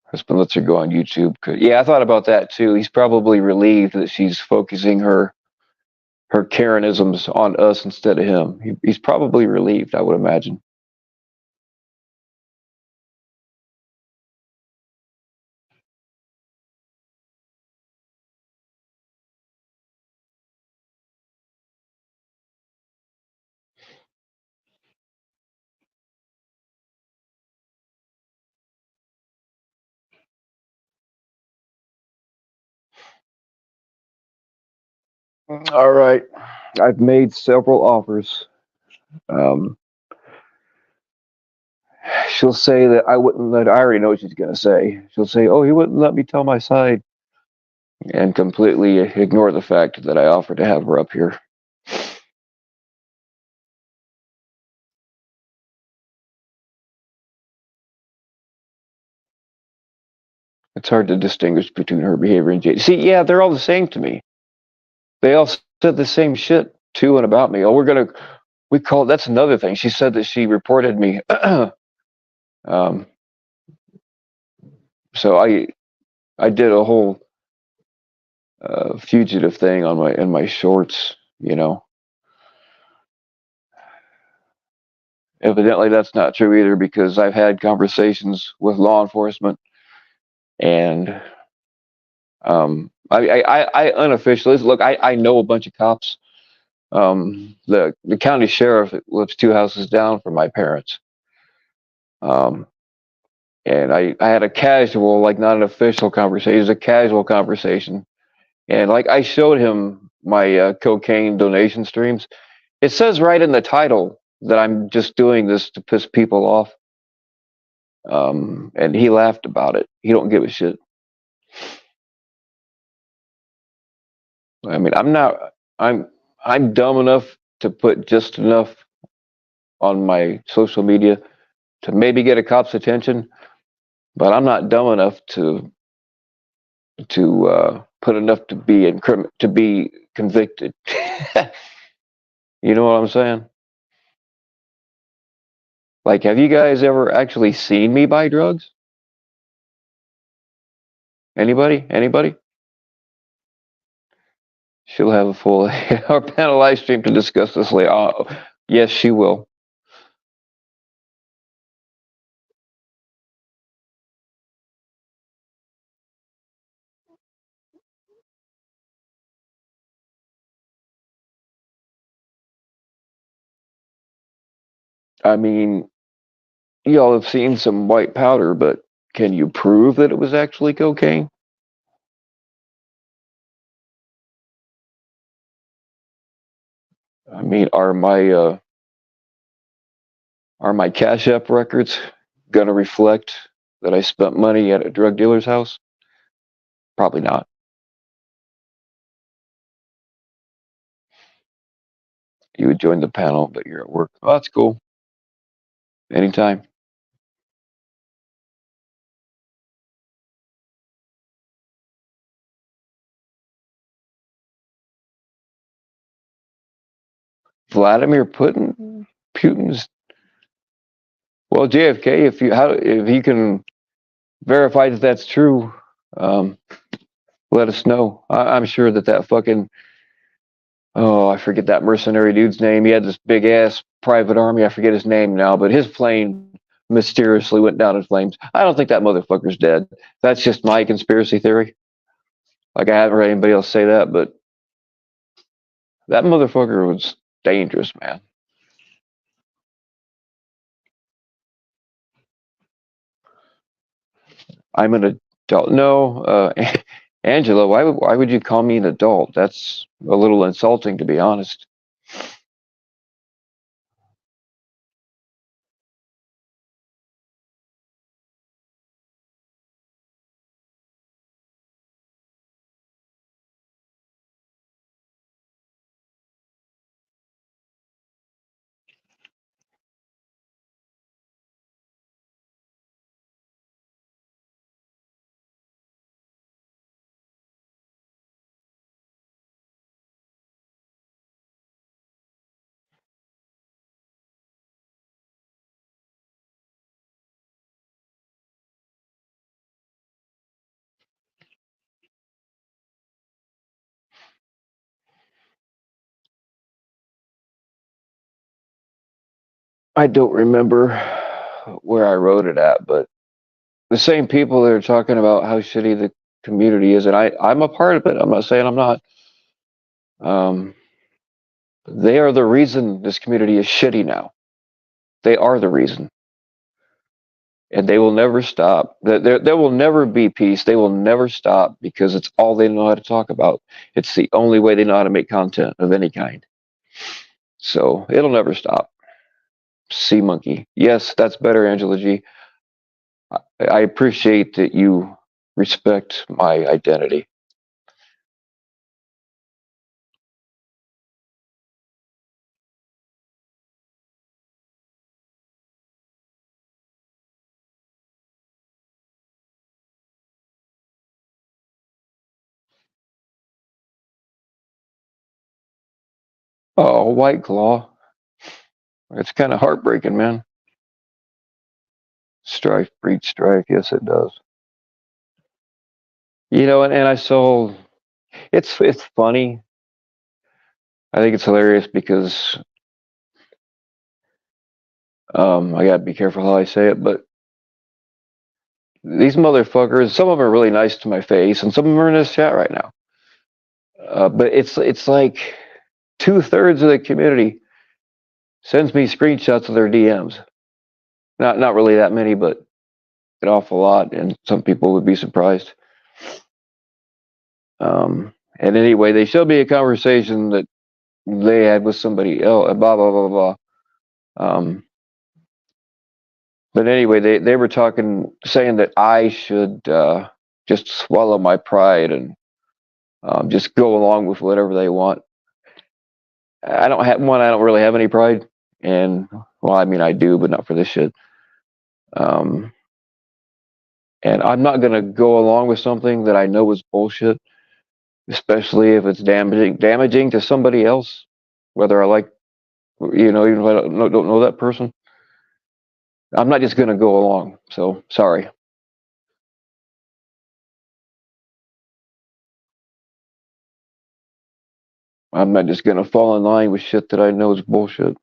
Husband lets her go on YouTube. Yeah, I thought about that too. He's probably relieved that she's focusing her Karenisms on us instead of him. He's probably relieved, I would imagine. All right. I've made several offers. Um, she'll say that I wouldn't let. I already know what she's gonna say. She'll say, "Oh, he wouldn't let me tell my side," and completely ignore the fact that I offered to have her up here. It's hard to distinguish between her behavior and Jade. See, yeah, they're all the same to me. They all said the same shit to and about me. Oh, we call that's another thing. She said that she reported me. um, so I did a whole fugitive thing on my shorts. You know, evidently that's not true either because I've had conversations with law enforcement and I unofficially look. I know a bunch of cops. The county sheriff lives 2 houses down from my parents. Um, and I had a casual, like not an official conversation. It was a casual conversation, and like I showed him my cocaine donation streams. It says right in the title that I'm just doing this to piss people off. And he laughed about it. He don't give a shit. I mean, I'm not. I'm dumb enough to put just enough on my social media to maybe get a cop's attention, but I'm not dumb enough to put enough to be convicted. You know what I'm saying? Like, have you guys ever actually seen me buy drugs? Anybody? Anybody? She'll have a full our panel live stream to discuss this later. Yes, she will. I mean, y'all have seen some white powder, but can you prove that it was actually cocaine? I mean, are my Cash App records gonna reflect that I spent money at a drug dealer's house? Probably not. You would join the panel, but you're at work. Oh, that's cool. Anytime. Vladimir Putin's. Well, JFK. If you can verify that that's true, um, let us know. I'm sure that fucking I forget that mercenary dude's name. He had this big ass private army. I forget his name now, but his plane mysteriously went down in flames. I don't think that motherfucker's dead. That's just my conspiracy theory. Like I haven't heard anybody else say that, but that motherfucker was dangerous, man. I'm an adult. No, Angela, why would you call me an adult? That's a little insulting, to be honest. I don't remember where I wrote it at, but the same people that are talking about how shitty the community is, and I'm a part of it. I'm not saying I'm not. Um, they are the reason this community is shitty now. They are the reason, and they will never stop. There will never be peace. They will never stop because it's all they know how to talk about. It's the only way they know how to make content of any kind. So it'll never stop. Sea monkey. Yes, that's better, Angela G. I appreciate that you respect my identity. Oh, White Claw. It's kind of heartbreaking, man. Strife breeds strife. Yes, it does. You know, and I saw it's funny. I think it's hilarious because I gotta be careful how I say it, but these motherfuckers, some of them are really nice to my face, and some of them are in this chat right now. But it's like 2/3 of the community sends me screenshots of their DMs. Not really that many, but an awful lot, and some people would be surprised. And anyway, they showed me a conversation that they had with somebody else, blah blah blah blah. But anyway, they were talking, saying that I should just swallow my pride and just go along with whatever they want. I don't have one. I don't really have any pride, and well, I mean, I do, but not for this shit. Um, and I'm not gonna go along with something that I know is bullshit, especially if it's damaging to somebody else, whether I like, you know, even if I don't know that person. I'm not just gonna go along. So sorry. I'm not just gonna fall in line with shit that I know is bullshit.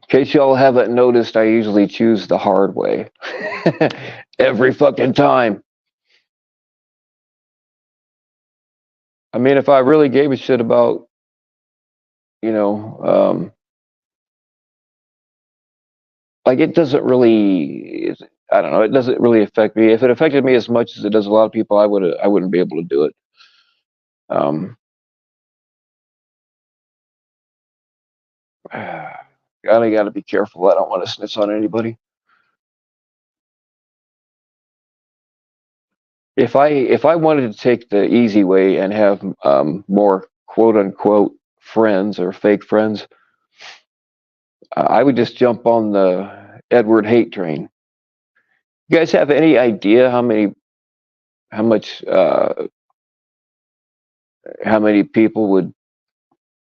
In case y'all haven't noticed, I usually choose the hard way. Every fucking time. I mean, if I really gave a shit about, you know, like it doesn't really, I don't know, it doesn't really affect me. If it affected me as much as it does a lot of people, I wouldn't be able to do it. I gotta be careful. I don't want to snitch on anybody. If I wanted to take the easy way and have more quote unquote friends or fake friends, I would just jump on the Edward hate train. You guys have any idea how much how many people would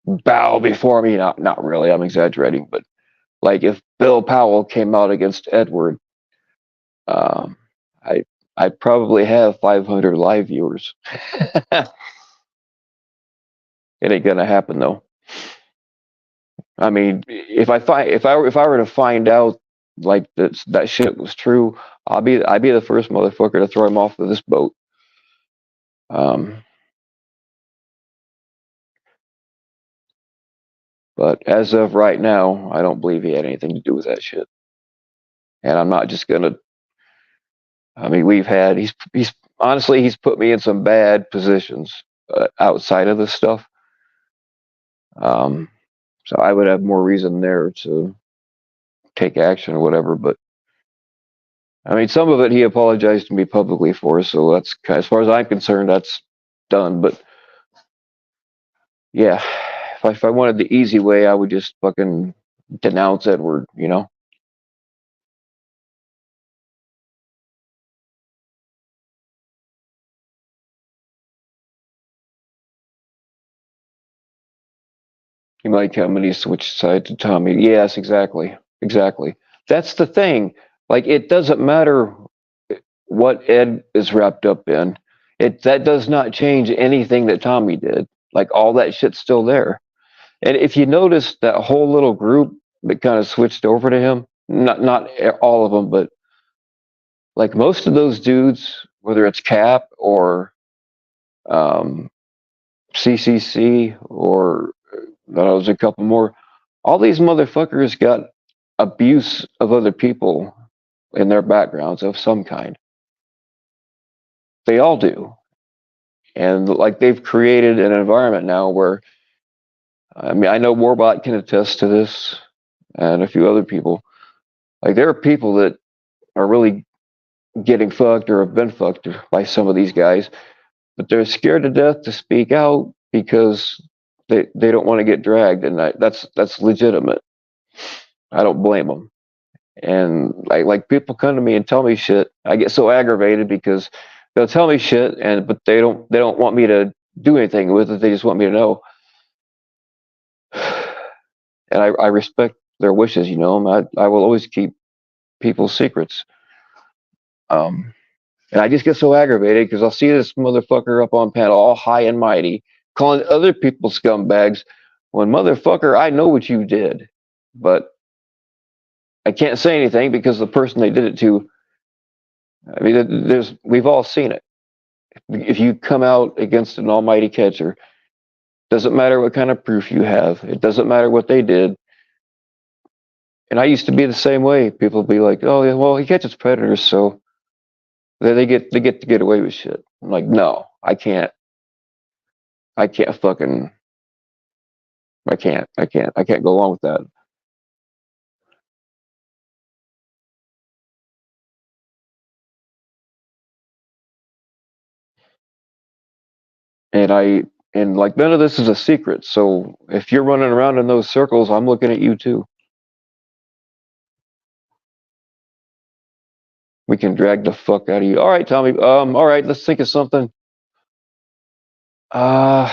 bow before me? Not really. I'm exaggerating, but like if Bill Powell came out against Edward, um, I I probably have 500 live viewers. It ain't gonna happen though. I mean, if I were to find out like that shit was true, I'd be the first motherfucker to throw him off of this boat. Um, but as of right now, I don't believe he had anything to do with that shit. And I'm not just gonna. I mean, he's honestly he's put me in some bad positions outside of this stuff. Um, so I would have more reason there to take action or whatever. But I mean, some of it he apologized to me publicly for, so that's as far as I'm concerned, that's done. But yeah, if I wanted the easy way, I would just fucking denounce Edward, you know? You like how many switch side to Tommy. Yes, exactly. Exactly. That's the thing. Like, it doesn't matter what Ed is wrapped up in. That does not change anything that Tommy did. Like, all that shit's still there. And if you notice that whole little group that kind of switched over to him, not all of them, but like most of those dudes, whether it's Cap or um, CCC or there's a couple more, all these motherfuckers got abuse of other people in their backgrounds of some kind. They all do. And like they've created an environment now where, I mean, I know Warbot can attest to this and a few other people. Like there are people that are really getting fucked or have been fucked by some of these guys, but they're scared to death to speak out because they don't want to get dragged, and that's legitimate. I don't blame them. And like people come to me and tell me shit. I get so aggravated because they'll tell me shit, but they don't want me to do anything with it. They just want me to know. And I respect their wishes. You know, I will always keep people's secrets. And I just get so aggravated because I'll see this motherfucker up on panel all high and mighty, calling other people scumbags. When motherfucker, I know what you did, but I can't say anything because the person they did it to. I mean, we've all seen it. If you come out against an almighty catcher, doesn't matter what kind of proof you have. It doesn't matter what they did. And I used to be the same way. People be like, "Oh yeah, well he catches predators, so they get to get away with shit." I'm like, no, I can't. I can't fucking. I can't go along with that. And like none of this is a secret. So if you're running around in those circles, I'm looking at you too. We can drag the fuck out of you. All right, Tommy. All right, let's think of something. Uh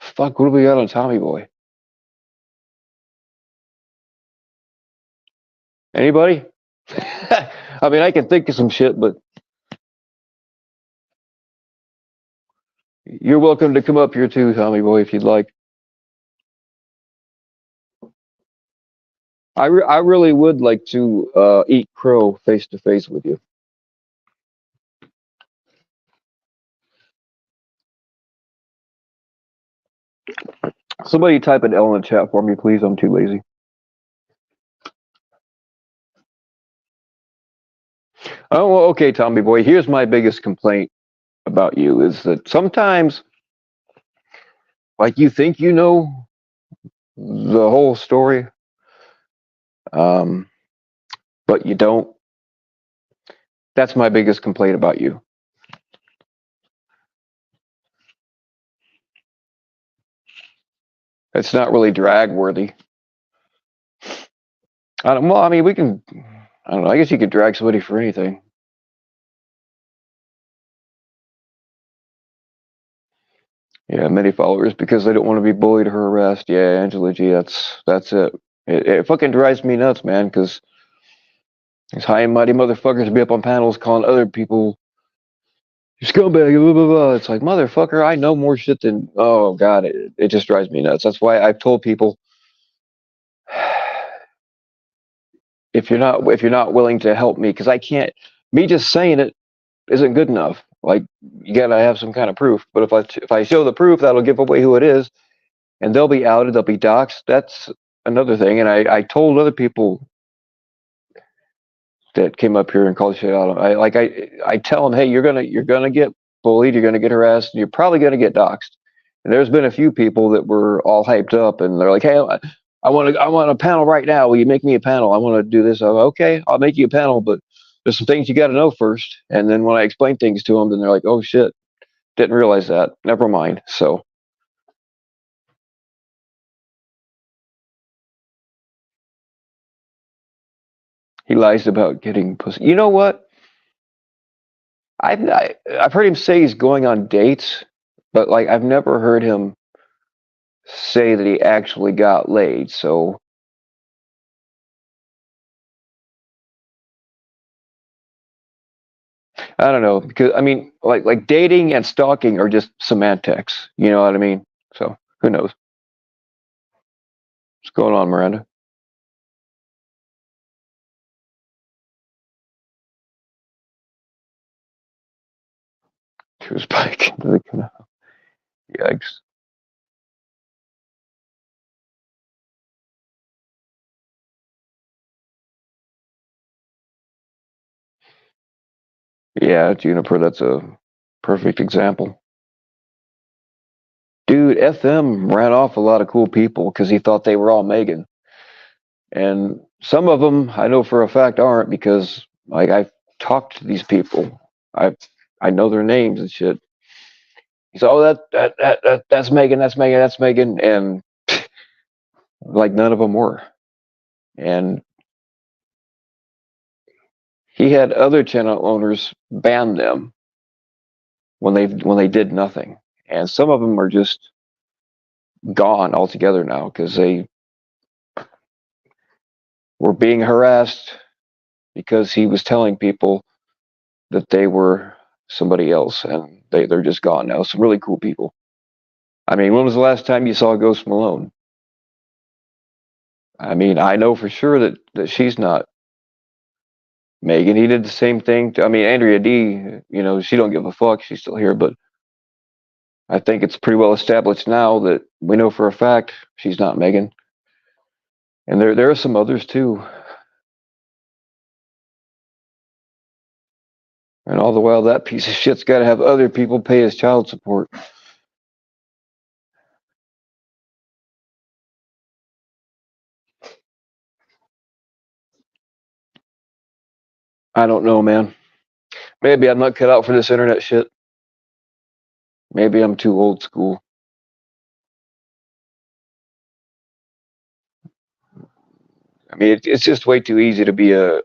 fuck, what do we got on Tommy Boy? Anybody? I mean, I can think of some shit, but you're welcome to come up here too, Tommy Boy, if you'd like. I really would like to eat crow face to face with you. Somebody type an L in the chat for me, please. I'm too lazy. Oh, well, okay, Tommy Boy. Here's my biggest complaint about you is that sometimes, like, you think you know the whole story, um, but you don't. That's my biggest complaint about you. It's not really drag worthy. Well, I mean, we can. I don't know. I guess you could drag somebody for anything. Yeah, many followers because they don't want to be bullied or harassed. Yeah, Angela G. That's it. It fucking drives me nuts, man. Because these high and mighty motherfuckers be up on panels calling other people scumbag, blah, blah, blah. It's like, motherfucker, I know more shit than, oh god, it just drives me nuts. That's why I've told people, if you're not willing to help me, because I can't, me just saying it isn't good enough. Like, you gotta have some kind of proof. But if I show the proof, that'll give away who it is, and they'll be outed, they'll be doxxed. That's another thing. And I told other people, that came up here and called shit out. I tell them, hey, you're gonna get bullied, you're gonna get harassed, and you're probably gonna get doxxed. And there's been a few people that were all hyped up, and they're like, hey, I want a panel right now. Will you make me a panel? I want to do this. I'm like, okay, I'll make you a panel, but there's some things you got to know first. And then when I explain things to them, then they're like, oh shit, didn't realize that. Never mind. So. He lies about getting pussy. You know what? I've heard him say he's going on dates, but like I've never heard him say that he actually got laid. So I don't know, because I mean, like dating and stalking are just semantics. You know what I mean? So who knows? What's going on, Miranda? To his bike into the canal. Yikes. Yeah, Juniper, that's a perfect example. Dude, FM ran off a lot of cool people because he thought they were all Megan. And some of them I know for a fact aren't, because like I've talked to these people. I know their names and shit. He's oh that's Megan, that's Megan, that's Megan, and like none of them were. And he had other channel owners ban them when they did nothing. And some of them are just gone altogether now because they were being harassed because he was telling people that they were somebody else, and they're just gone now. Some really cool people. I mean, when was the last time you saw Ghost Malone? I mean, I know for sure that she's not Megan. He did the same thing to, I mean, Andrea D, you know, she don't give a fuck. She's still here, but I think it's pretty well established now that we know for a fact she's not Megan. And there are some others too. And all the while, that piece of shit's got to have other people pay his child support. I don't know, man. Maybe I'm not cut out for this internet shit. Maybe I'm too old school. I mean, it's just way too easy to be a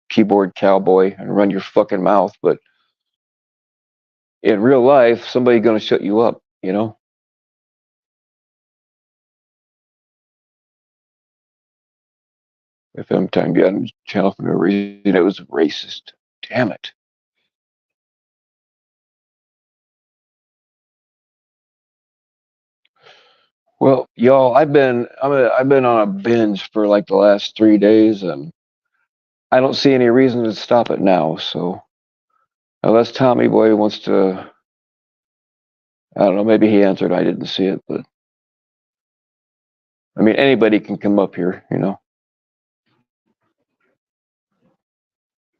keyboard cowboy and run your fucking mouth. But in real life, somebody's going to shut you up, you know? FM time beyond channel for no reason. It was racist. Damn it. Well, y'all, I've been on a binge for like the last 3 days, and I don't see any reason to stop it now. So unless Tommy Boy wants to, I don't know, maybe he answered. I didn't see it, but I mean, anybody can come up here, you know.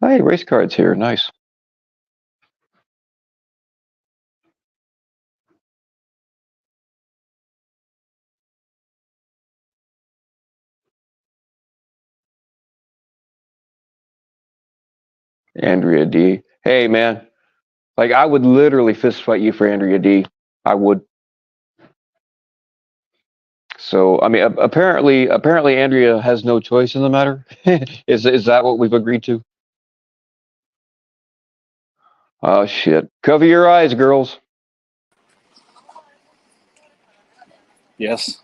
Hey, race cards here, nice. Andrea D. Hey, man, like I would literally fist fight you for Andrea D. I would. So I mean, apparently Andrea has no choice in the matter. Is that what we've agreed to? Oh shit! Cover your eyes, girls. Yes.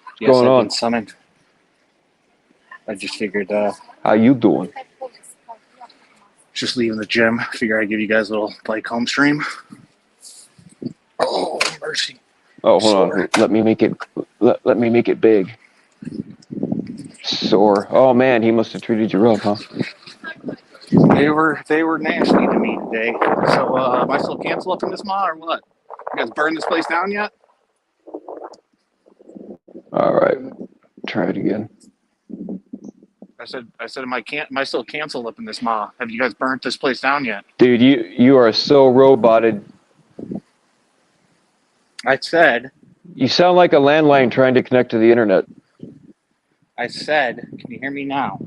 What's Yes, going I've on? been summoned. I just figured, How you doing? just leaving the gym. Figure I'd give you guys a little like home stream. Oh, mercy. Oh, hold Sore. on. Let me make it. Let me make it big. Sore. Oh man, he must have treated you rough, huh? They were nasty to me today. So am I still cancel up in this mod or what? You guys burn this place down yet? All right. Try it again. I said, am I still canceled up in this mall? Have you guys burnt this place down yet? Dude, you are so roboted. I said, You sound like a landline trying to connect to the internet. can you hear me now?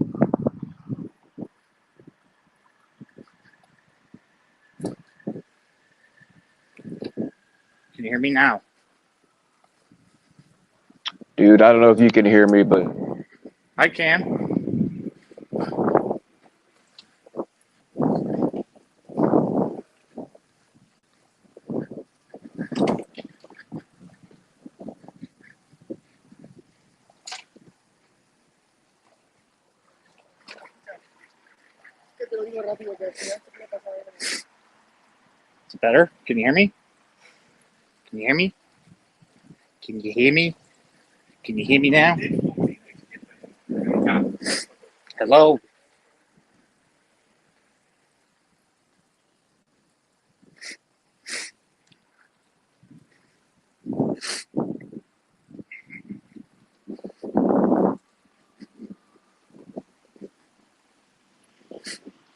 Can you hear me now? Dude, I don't know if you can hear me, but I can. It's better? Can you hear me? Can you hear me? Can you hear me? Can you hear me now? Hello?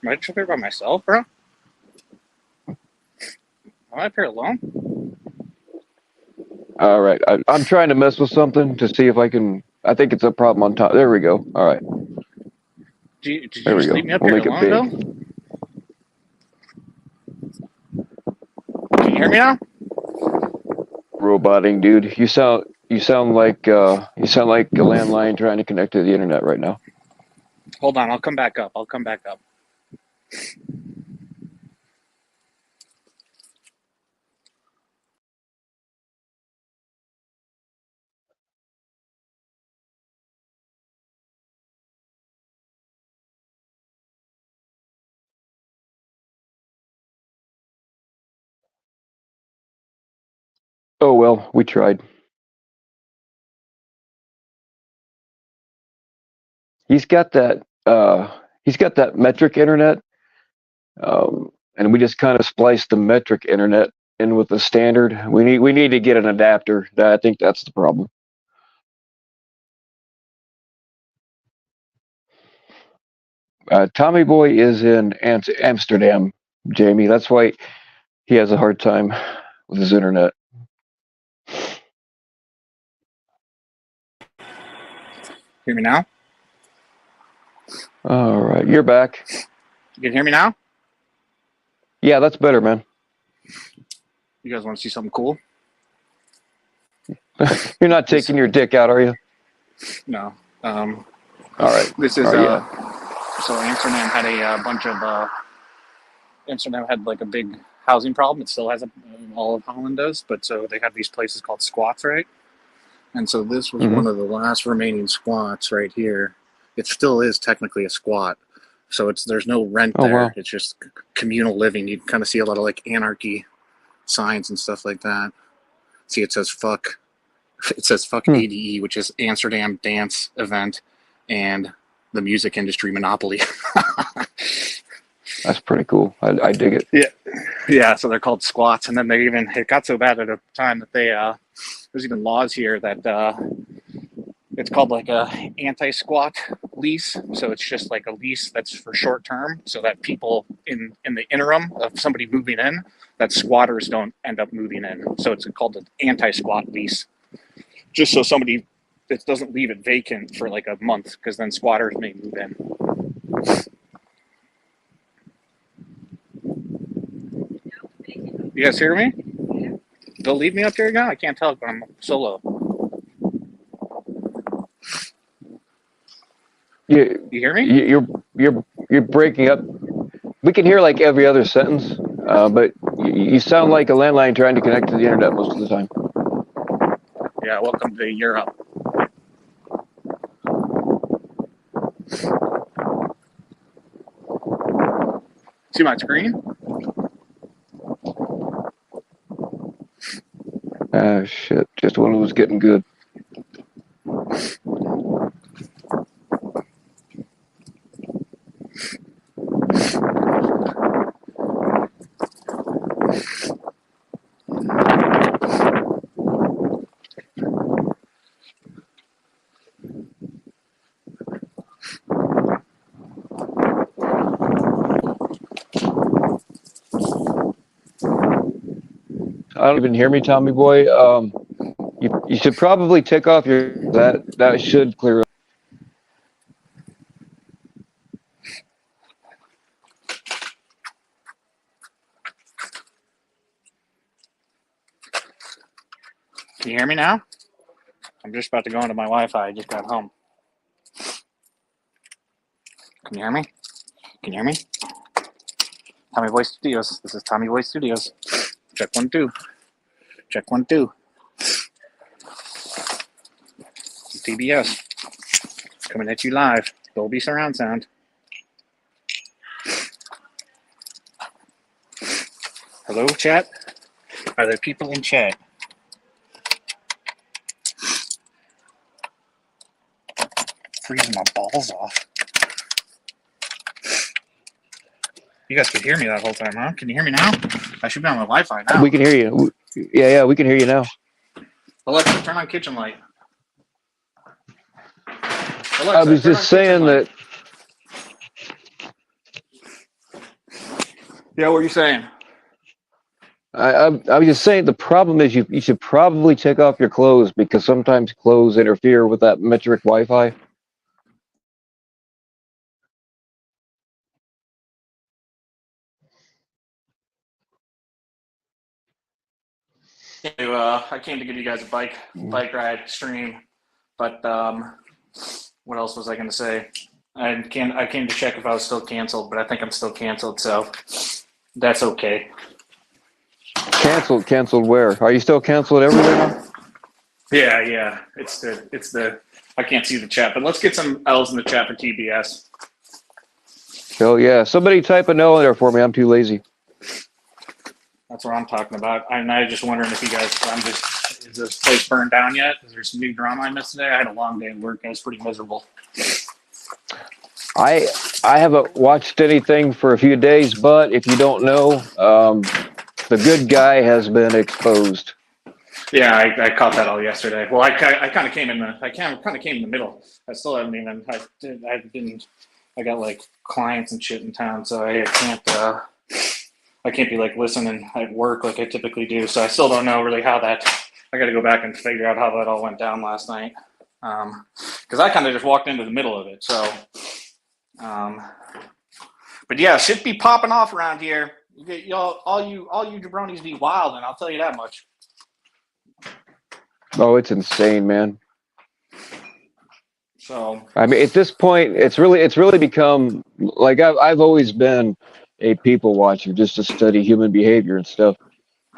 Am I up here by myself, bro? Am I up here alone? all right. I'm trying to mess with something to see if I can. I think it's a problem on top. There we go. All right. Did you There we just go. leave me up We'll here make it alone, big. though? Can you hear me now? Roboting, dude. You sound like a landline trying to connect to the internet right now. Hold on, I'll come back up. Oh well, we tried. He's got that. He's got that metric internet, and we just kind of spliced the metric internet in with the standard. We need to get an adapter. I think that's the problem. Tommy Boy is in Amsterdam, Jamie. That's why he has a hard time with his internet. Hear me now? All right, you're back. You can hear me now? Yeah, that's better, man. You guys want to see something cool? You're not taking your dick out, are you? No. All right. This is, yeah. So Amsterdam had a bunch of, Amsterdam had like a big housing problem. It still has, all of Holland does, but so they have these places called squats, right? And so this was one of the last remaining squats right here. It still is technically a squat. So there's no rent there. Wow. It's just communal living. You kind of see a lot of like anarchy signs and stuff like that. See, it says fuck. It says fuck ADE, which is Amsterdam Dance Event, and the music industry monopoly. That's pretty cool. I dig it. Yeah. So they're called squats, and then it got so bad at a time that there's even laws here that it's called like a anti-squat lease. So it's just like a lease that's for short term, so that people in the interim of somebody moving in, that squatters don't end up moving in. So it's called an anti-squat lease, just so somebody it doesn't leave it vacant for like a month, because then squatters may move in. You guys hear me? They'll leave me up here again? I can't tell, but I'm solo. You hear me? You're breaking up. We can hear like every other sentence, but you sound like a landline trying to connect to the internet most of the time. Yeah, welcome to Europe. See my screen? Ah, shit. Just when it was getting good. don't even hear me, Tommy boy. You should probably take off your that should clear up. Can you hear me now? I'm just about to go into my Wi-Fi. I just got home. Can you hear me? Can you hear me? Tommy Boy Studios. This is Tommy Boy Studios. Check 1 2. Check 1 2. TBS. Coming at you live. Dolby surround sound. Hello, chat? Are there people in chat? Freezing my balls off. You guys could hear me that whole time, huh? Can you hear me now? I should be on my Wi-Fi now. We can hear you. Yeah, we can hear you now. Alexa, turn on kitchen light. Alexa, I was just saying that. Yeah, what are you saying? I was just saying the problem is you should probably take off your clothes because sometimes clothes interfere with that metric Wi-Fi. I came to give you guys a bike ride stream, but what else was I going to say? I came to check if I was still canceled, but I think I'm still canceled, so that's okay. Canceled where? Are you still canceled everywhere now? Yeah. It's the I can't see the chat, but let's get some L's in the chat for TBS. Oh yeah, somebody type a no in there for me. I'm too lazy. That's what I'm talking about. I'm just wondering if you guys, is this place burned down yet? Is there some new drama I missed today? I had a long day at work. I was pretty miserable. I haven't watched anything for a few days, but if you don't know, the good guy has been exposed. Yeah, I caught that all yesterday. Well, I kind of came in the middle. I still haven't even. I got like clients and shit in town, so I can't be like listening at work like I typically do. So I still don't know really how that. I got to go back and figure out how that all went down last night. Because I kind of just walked into the middle of it. So, but yeah, shit be popping off around here. All you jabronis be wild, and I'll tell you that much. Oh, it's insane, man. So I mean, at this point, it's really become like I've always been a people watcher, just to study human behavior and stuff.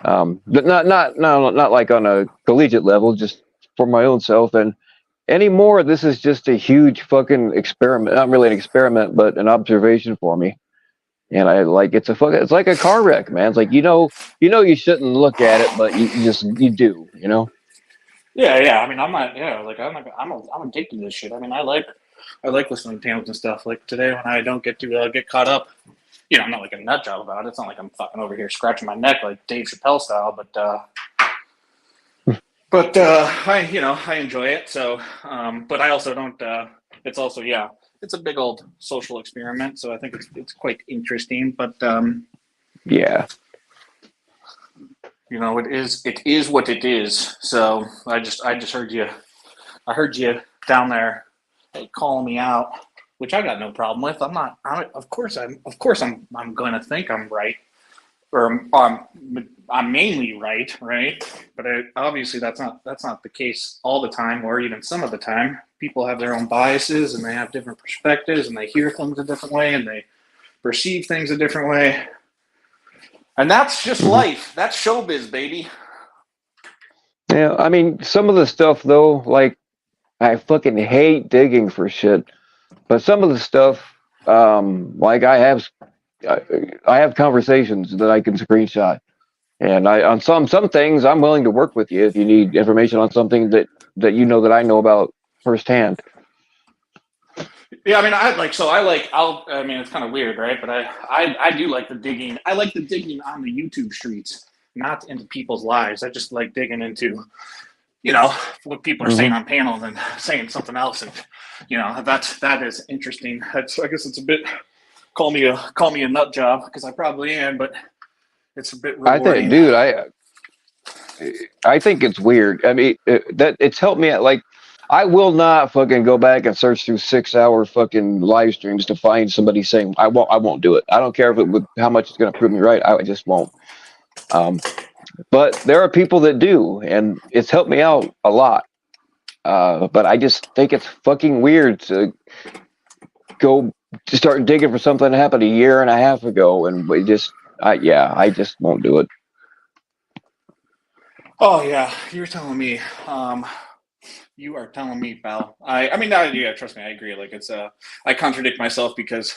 But not like on a collegiate level, just for my own self. And anymore, this is just a huge fucking experiment. Not really an experiment, but an observation for me. And I like it's like a car wreck, man. It's like you know you shouldn't look at it, but you do, you know. Yeah. I mean, I'm addicted to this shit. I mean, I like listening to tales and stuff. Like today, when I don't get to get caught up, you know, I'm not like a nut job about it. It's not like I'm fucking over here scratching my neck like Dave Chappelle style, but I enjoy it. So, but I also don't. It's also it's a big old social experiment. So I think it's quite interesting. But yeah. You know, it is what it is. So I just heard you. I heard you down there calling me out, which I got no problem with. Of course I'm going to think I'm right, or I'm mainly right. But obviously that's not the case all the time, or even some of the time. People have their own biases, and they have different perspectives, and they hear things a different way, and they perceive things a different way. And that's just life. That's showbiz, baby. Yeah, I mean, some of the stuff though, like I fucking hate digging for shit, but some of the stuff, like I have conversations that I can screenshot, and on some things I'm willing to work with you if you need information on something that you know that I know about firsthand. Yeah, I mean, I mean, it's kind of weird, right? But I do like the digging. I like the digging on the YouTube streets, not into people's lives. I just like digging into, you know, what people are saying on panels and saying something else, and you know, that is interesting. I guess it's a bit call me a nut job because I probably am, but it's a bit rewarding. I think, dude, I think it's weird. I mean, that it's helped me. Like, I will not fucking go back and search through 6 hour fucking live streams to find somebody saying I won't. I won't do it. I don't care if it would how much it's going to prove me right. I just won't. Um, but there are people that do, and it's helped me out a lot. But I just think it's fucking weird to go to start digging for something that happened a year and a half ago, and we just, I just won't do it. Oh yeah, you're telling me. You are telling me, pal. I mean, yeah, trust me, I agree. Like it's, I contradict myself because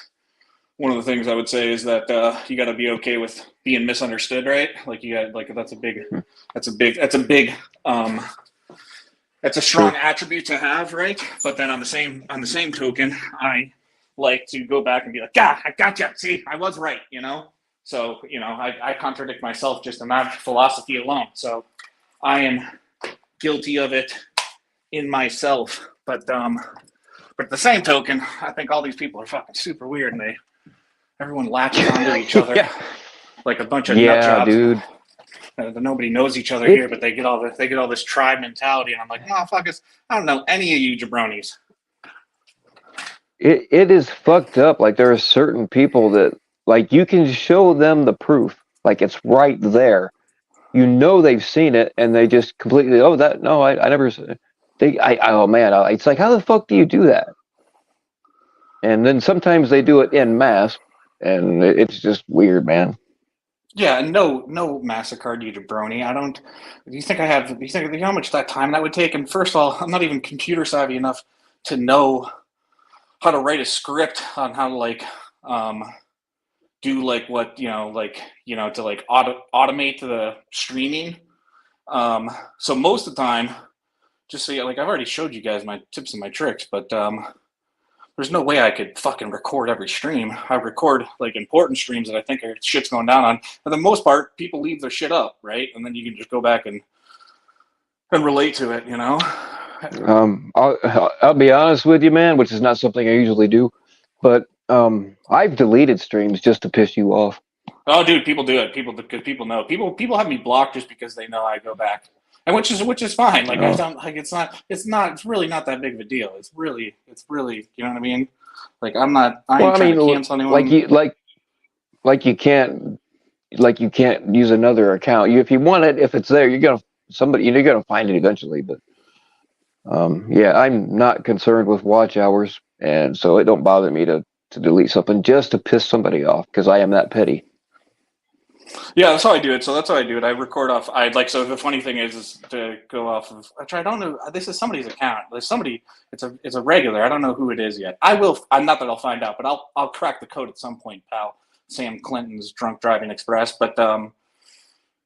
one of the things I would say is that you got to be okay with being misunderstood, right? Like you got, like that's a big, that's a strong attribute to have, right? But then on the same token, I like to go back and be like, yeah, I gotcha. See, I was right, you know. So I contradict myself just in that philosophy alone. So I am guilty of it in myself, but at the same token, I think all these people are fucking super weird, and everyone latches onto each other like a bunch of nut jobs. Dude. Nobody knows each other here, but they get all this tribe mentality, and I'm like, no, fuck us. I don't know any of you jabronis. It is fucked up. Like there are certain people that like you can show them the proof, like it's right there. You know they've seen it, and they just completely I never. Oh man, it's like how the fuck do you do that? And then sometimes they do it en masse, and it's just weird, man. Yeah, no massacre, you jabroni. I don't. Do you think how much that time that would take? And first of all, I'm not even computer savvy enough to know how to write a script on how to like do like what to like automate the streaming. So most of the time, just so like I've already showed you guys my tips and my tricks, but there's no way I could fucking record every stream. I record like important streams that I think shit's going down on. For the most part, people leave their shit up, right? And then you can just go back and relate to it, you know? I'll be honest with you, man, which is not something I usually do, but I've deleted streams just to piss you off. Oh, dude, people do it. People know. People have me blocked just because they know I go back. And which is fine. Like I don't like it's really not that big of a deal. It's really you know what I mean? Like I ain't trying to cancel anyone. Like you can't use another account. If you want it, if it's there, you're gonna find it eventually. But I'm not concerned with watch hours, and so it don't bother me to delete something just to piss somebody off because I am that petty. Yeah, that's how I do it. So that's how I do it. I record off. So the funny thing is to go off of. I don't know. This is somebody's account. There's somebody. It's a regular. I don't know who it is yet. I will. I'm not that I'll find out, but I'll crack the code at some point, pal. Sam Clinton's Drunk Driving Express. But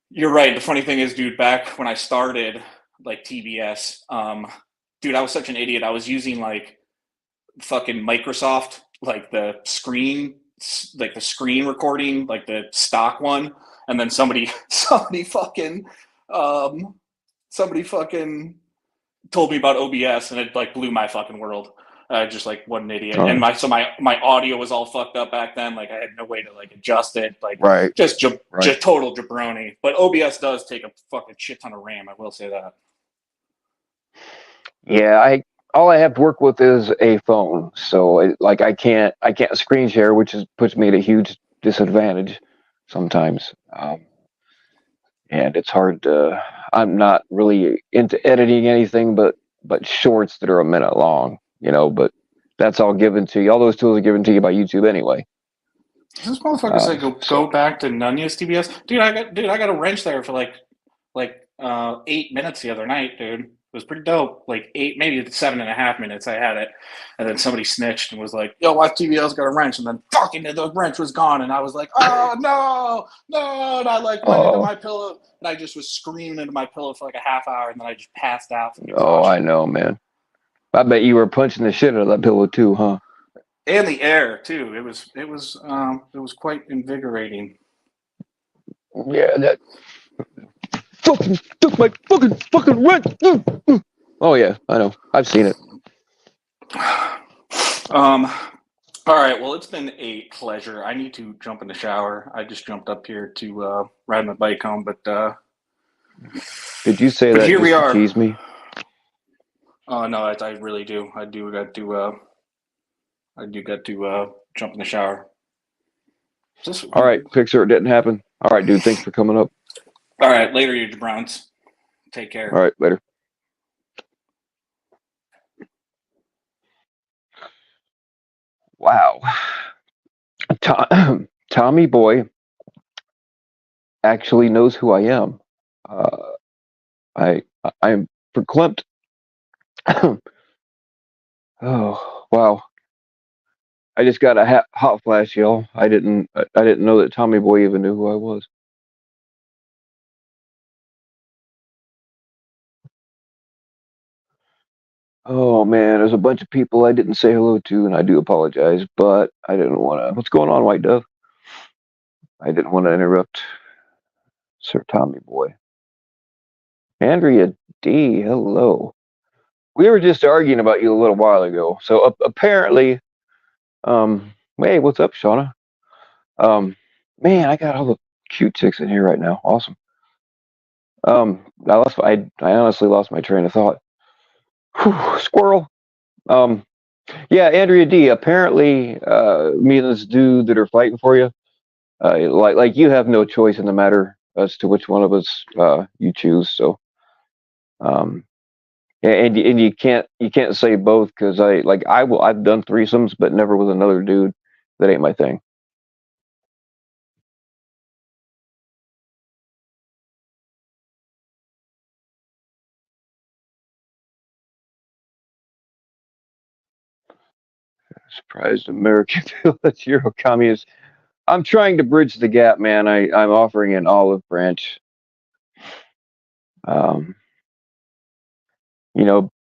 you're right. The funny thing is, dude, back when I started like TBS, dude, I was such an idiot. I was using like fucking Microsoft, like the screen recording, like the stock one, and then somebody fucking told me about OBS, and it like blew my fucking world. I just like what an idiot. And my audio was all fucked up back then. Like I had no way to like adjust it. Like just total jabroni. But OBS does take a fucking shit ton of RAM. I will say that. Yeah, all I have to work with is a phone, so I can't screen share, which puts me at a huge disadvantage sometimes. And it's hard to. I'm not really into editing anything but shorts that are a minute long, But that's all given to you. All those tools are given to you by YouTube anyway. This motherfucker said go back to Nunya's TBS, dude. I got a wrench there for like 8 minutes the other night, dude. It was pretty dope. Like 8, maybe 7.5 minutes I had it. And then somebody snitched and was like, yo, watch TBL's got a wrench. And then fucking the wrench was gone. And I was like, oh, no. And I like went into my pillow. And I just was screaming into my pillow for like a half hour. And then I just passed out. I know, man. I bet you were punching the shit out of that pillow too, huh? And the air too. It was quite invigorating. Yeah, that fucking took my fucking wrench. Oh yeah, I know. I've seen it. All right. Well, it's been a pleasure. I need to jump in the shower. I just jumped up here to ride my bike home, but Did you say But that here just we to are. tease me? Oh no, I really do. I do got to. I do got to jump in the shower. Just All right, Pixar, it didn't happen. All right, dude, thanks for coming up. all right. Later, you Browns. Take care. All right, later. Wow. Tommy Boy actually knows who I am. Uh, I'm verklempt. Oh wow! I just got a hot flash, y'all. I didn't know that Tommy Boy even knew who I was. Oh man, there's a bunch of people I didn't say hello to, and I do apologize, but I didn't want to. What's going on, White Dove? I didn't want to interrupt Sir Tommy Boy. Andrea D, hello. We were just arguing about you a little while ago. So apparently, hey, what's up, Shauna? Um, man, I got all the cute chicks in here right now. Awesome. I honestly lost my train of thought. Whew, squirrel. Um, yeah, Andrea D. Apparently, me and this dude that are fighting for you, like you have no choice in the matter as to which one of us you choose. So, um, and you can't say both because I've done threesomes, but never with another dude. That ain't my thing. Surprised American village Euro communist. I'm trying to bridge the gap, man. I'm offering an olive branch. Um,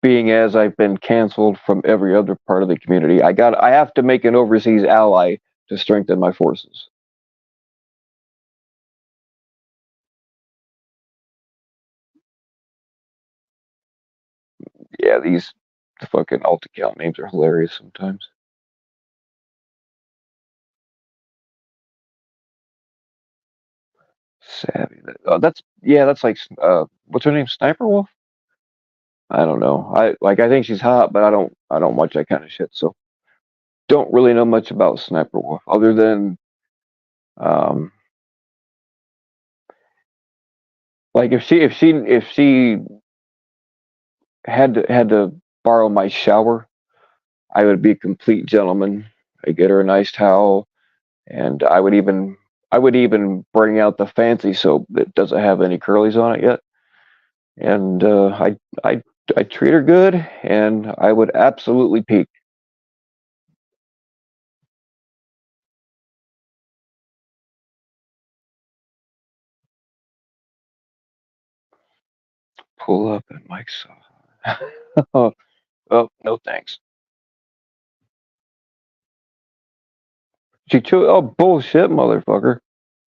being as I've been canceled from every other part of the community, I have to make an overseas ally to strengthen my forces. Yeah, these fucking alt account names are hilarious sometimes. Savvy. That's like what's her name? Sniper Wolf? I don't know. I think she's hot, but I don't watch that kind of shit. So don't really know much about Sniper Wolf other than um like if she had to borrow my shower, I would be a complete gentleman. I get her a nice towel, and I would even bring out the fancy soap that doesn't have any curlies on it yet, and I treat her good, and I would absolutely peak. Pull up and Mike's. Oh, oh, no thanks. Oh, bullshit, motherfucker.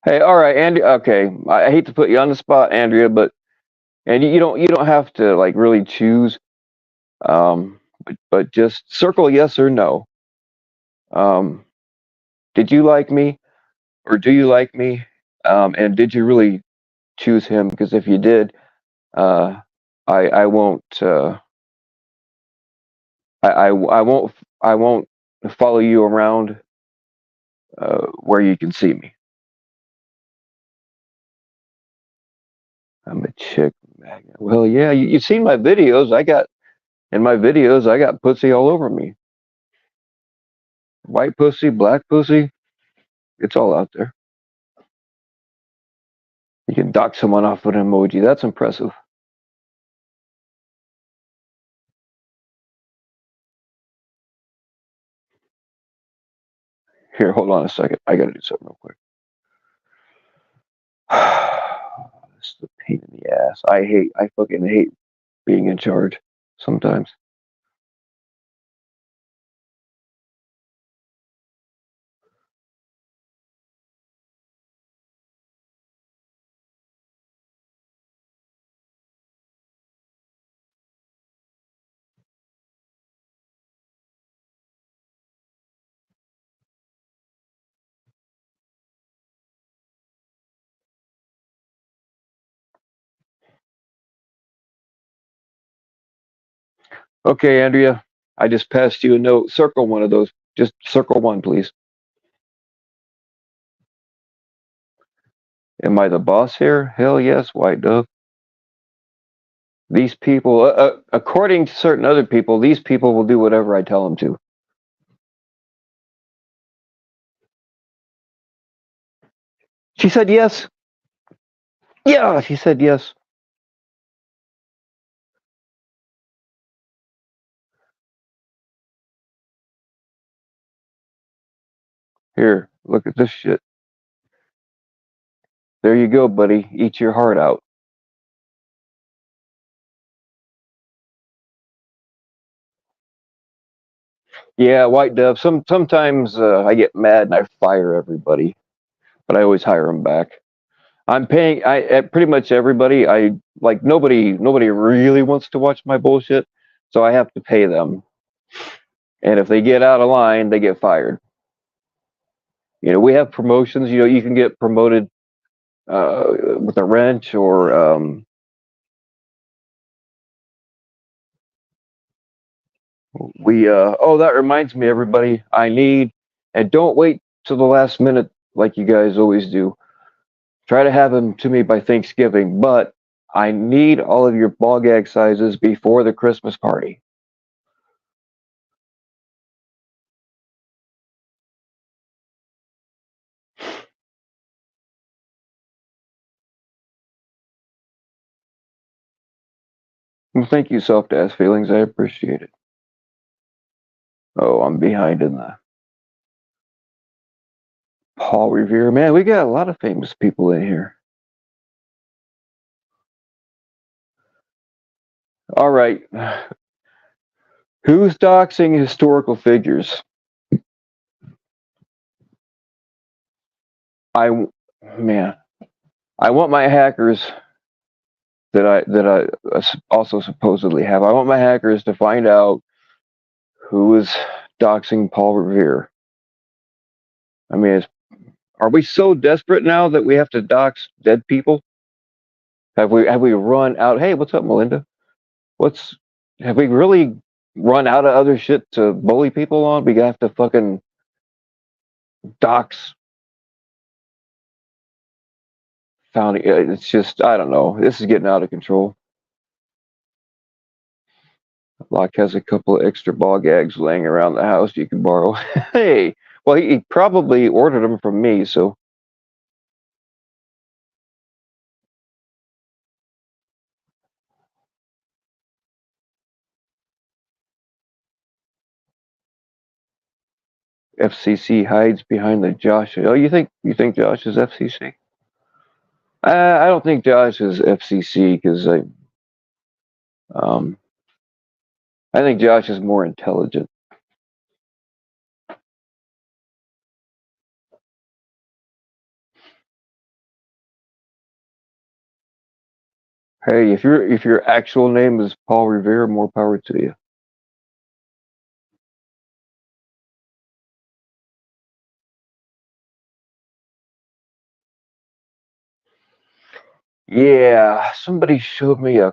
Hey, all right, Andy. Okay, I hate to put you on the spot, Andrea, but and you don't have to like really choose. But just circle yes or no. Um, did you like me or do you like me? And did you really choose him? Because if you did, uh, I won't. I won't follow you around where you can see me. I'm a chick magnet. Well, yeah, you've seen my videos. I got pussy all over me. White pussy, black pussy. It's all out there. You can dock someone off with an emoji. That's impressive. Here, hold on a second. I gotta do something real quick. This is the pain in the ass. I fucking hate being in charge sometimes. Okay, Andrea, I just passed you a note. Circle one of those. Just circle one, please. Am I the boss here? Hell yes, White Dove. These people, according to certain other people, these people will do whatever I tell them to. She said yes. Yeah, she said yes. Here, look at this shit. There you go, buddy. Eat your heart out. Yeah, White Dove. Sometimes I get mad and I fire everybody, but I always hire them back. I'm paying. Pretty much everybody. I like nobody really wants to watch my bullshit, so I have to pay them. And if they get out of line, they get fired. You know, we have promotions. You know, you can get promoted with a wrench or we. Oh, that reminds me, everybody. I need and don't wait till the last minute like you guys always do. Try to have them to me by Thanksgiving, but I need all of your ball gag sizes before the Christmas party. Well, thank you, soft ass feelings. I appreciate it. Oh, I'm behind in the Paul Revere. Man, we got a lot of famous people in here. All right. Who's doxing historical figures? I man, I want my hackers that I also supposedly have. I want my hackers to find out who is doxing Paul Revere. I mean, are we so desperate now that we have to dox dead people? Have we run out? Hey, what's up, Melinda? What's have we really run out of other shit to bully people on? We have to fucking dox found it's just I don't know. This is getting out of control. Locke has a couple of extra ball gags laying around the house you can borrow. Hey, well he probably ordered them from me, so FCC hides behind the Josh. Oh, you think Josh is FCC? I don't think Josh is FCC because um I think Josh is more intelligent. Hey, if your actual name is Paul Revere, more power to you. Yeah, somebody showed me a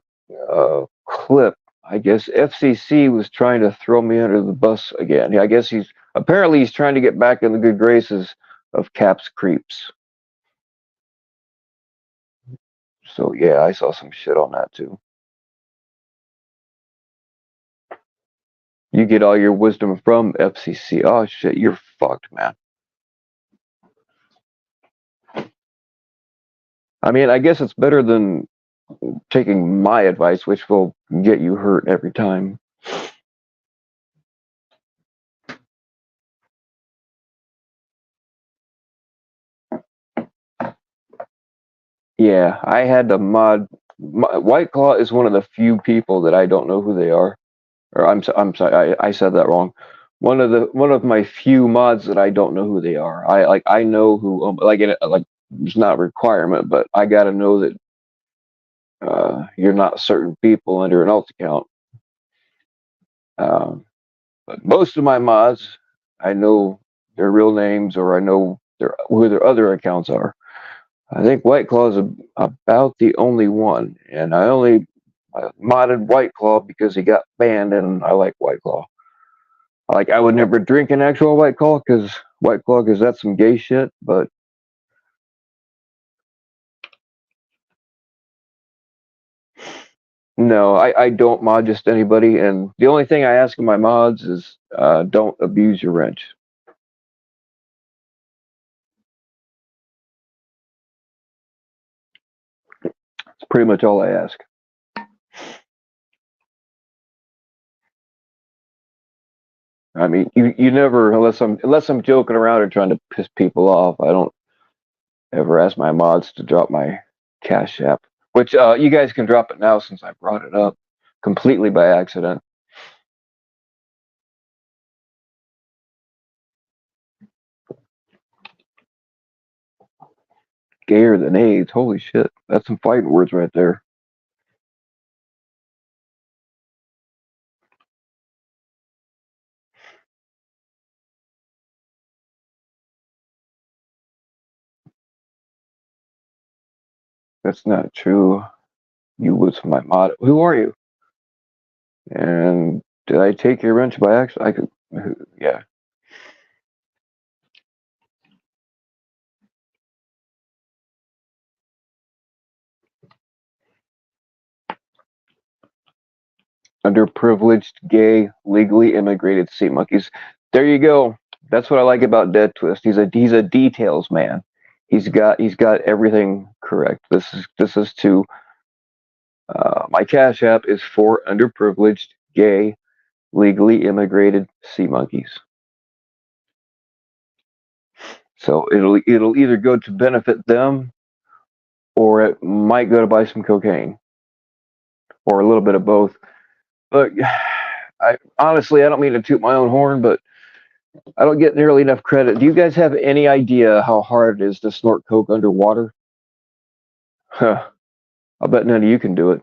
clip. I guess FCC was trying to throw me under the bus again. Yeah, I guess he's trying to get back in the good graces of Cap's creeps. So yeah, I saw some shit on that too. You get all your wisdom from FCC. Oh shit, you're fucked, man. I mean, I guess it's better than taking my advice, which will get you hurt every time. Yeah, I had to mod. White Claw is one of the few people that I don't know who they are. Or I'm sorry, I said that wrong. One of my few mods that I don't know who they are. I know who like it's not a requirement, but I got to know that you're not certain people under an alt account. Um, but most of my mods, I know their real names or I know who their other accounts are. I think White Claw is about the only one, and I only I modded White Claw because he got banned, and I like White Claw. Like, I would never drink an actual White Claw because that's some gay shit. But no, I don't mod just anybody, and the only thing I ask of my mods is don't abuse your wrench. It's pretty much all I ask. I mean, you never, unless I'm joking around or trying to piss people off, I don't ever ask my mods to drop my Cash App, which you guys can drop it now since I brought it up completely by accident. Gayer than AIDS. Holy shit. That's some fighting words right there. That's not true. You was my mod. Who are you? And did I take your wrench by accident? I could, yeah. Underprivileged, gay, legally immigrated sea monkeys. There you go. That's what I like about Dead Twist. He's a details man. He's got everything correct. This is to my Cash App is for underprivileged, gay, legally immigrated sea monkeys. So it'll either go to benefit them, or it might go to buy some cocaine, or a little bit of both. But I honestly, I don't mean to toot my own horn, but I don't get nearly enough credit. Do you guys have any idea how hard it is to snort coke underwater? Huh. I'll bet none of you can do it.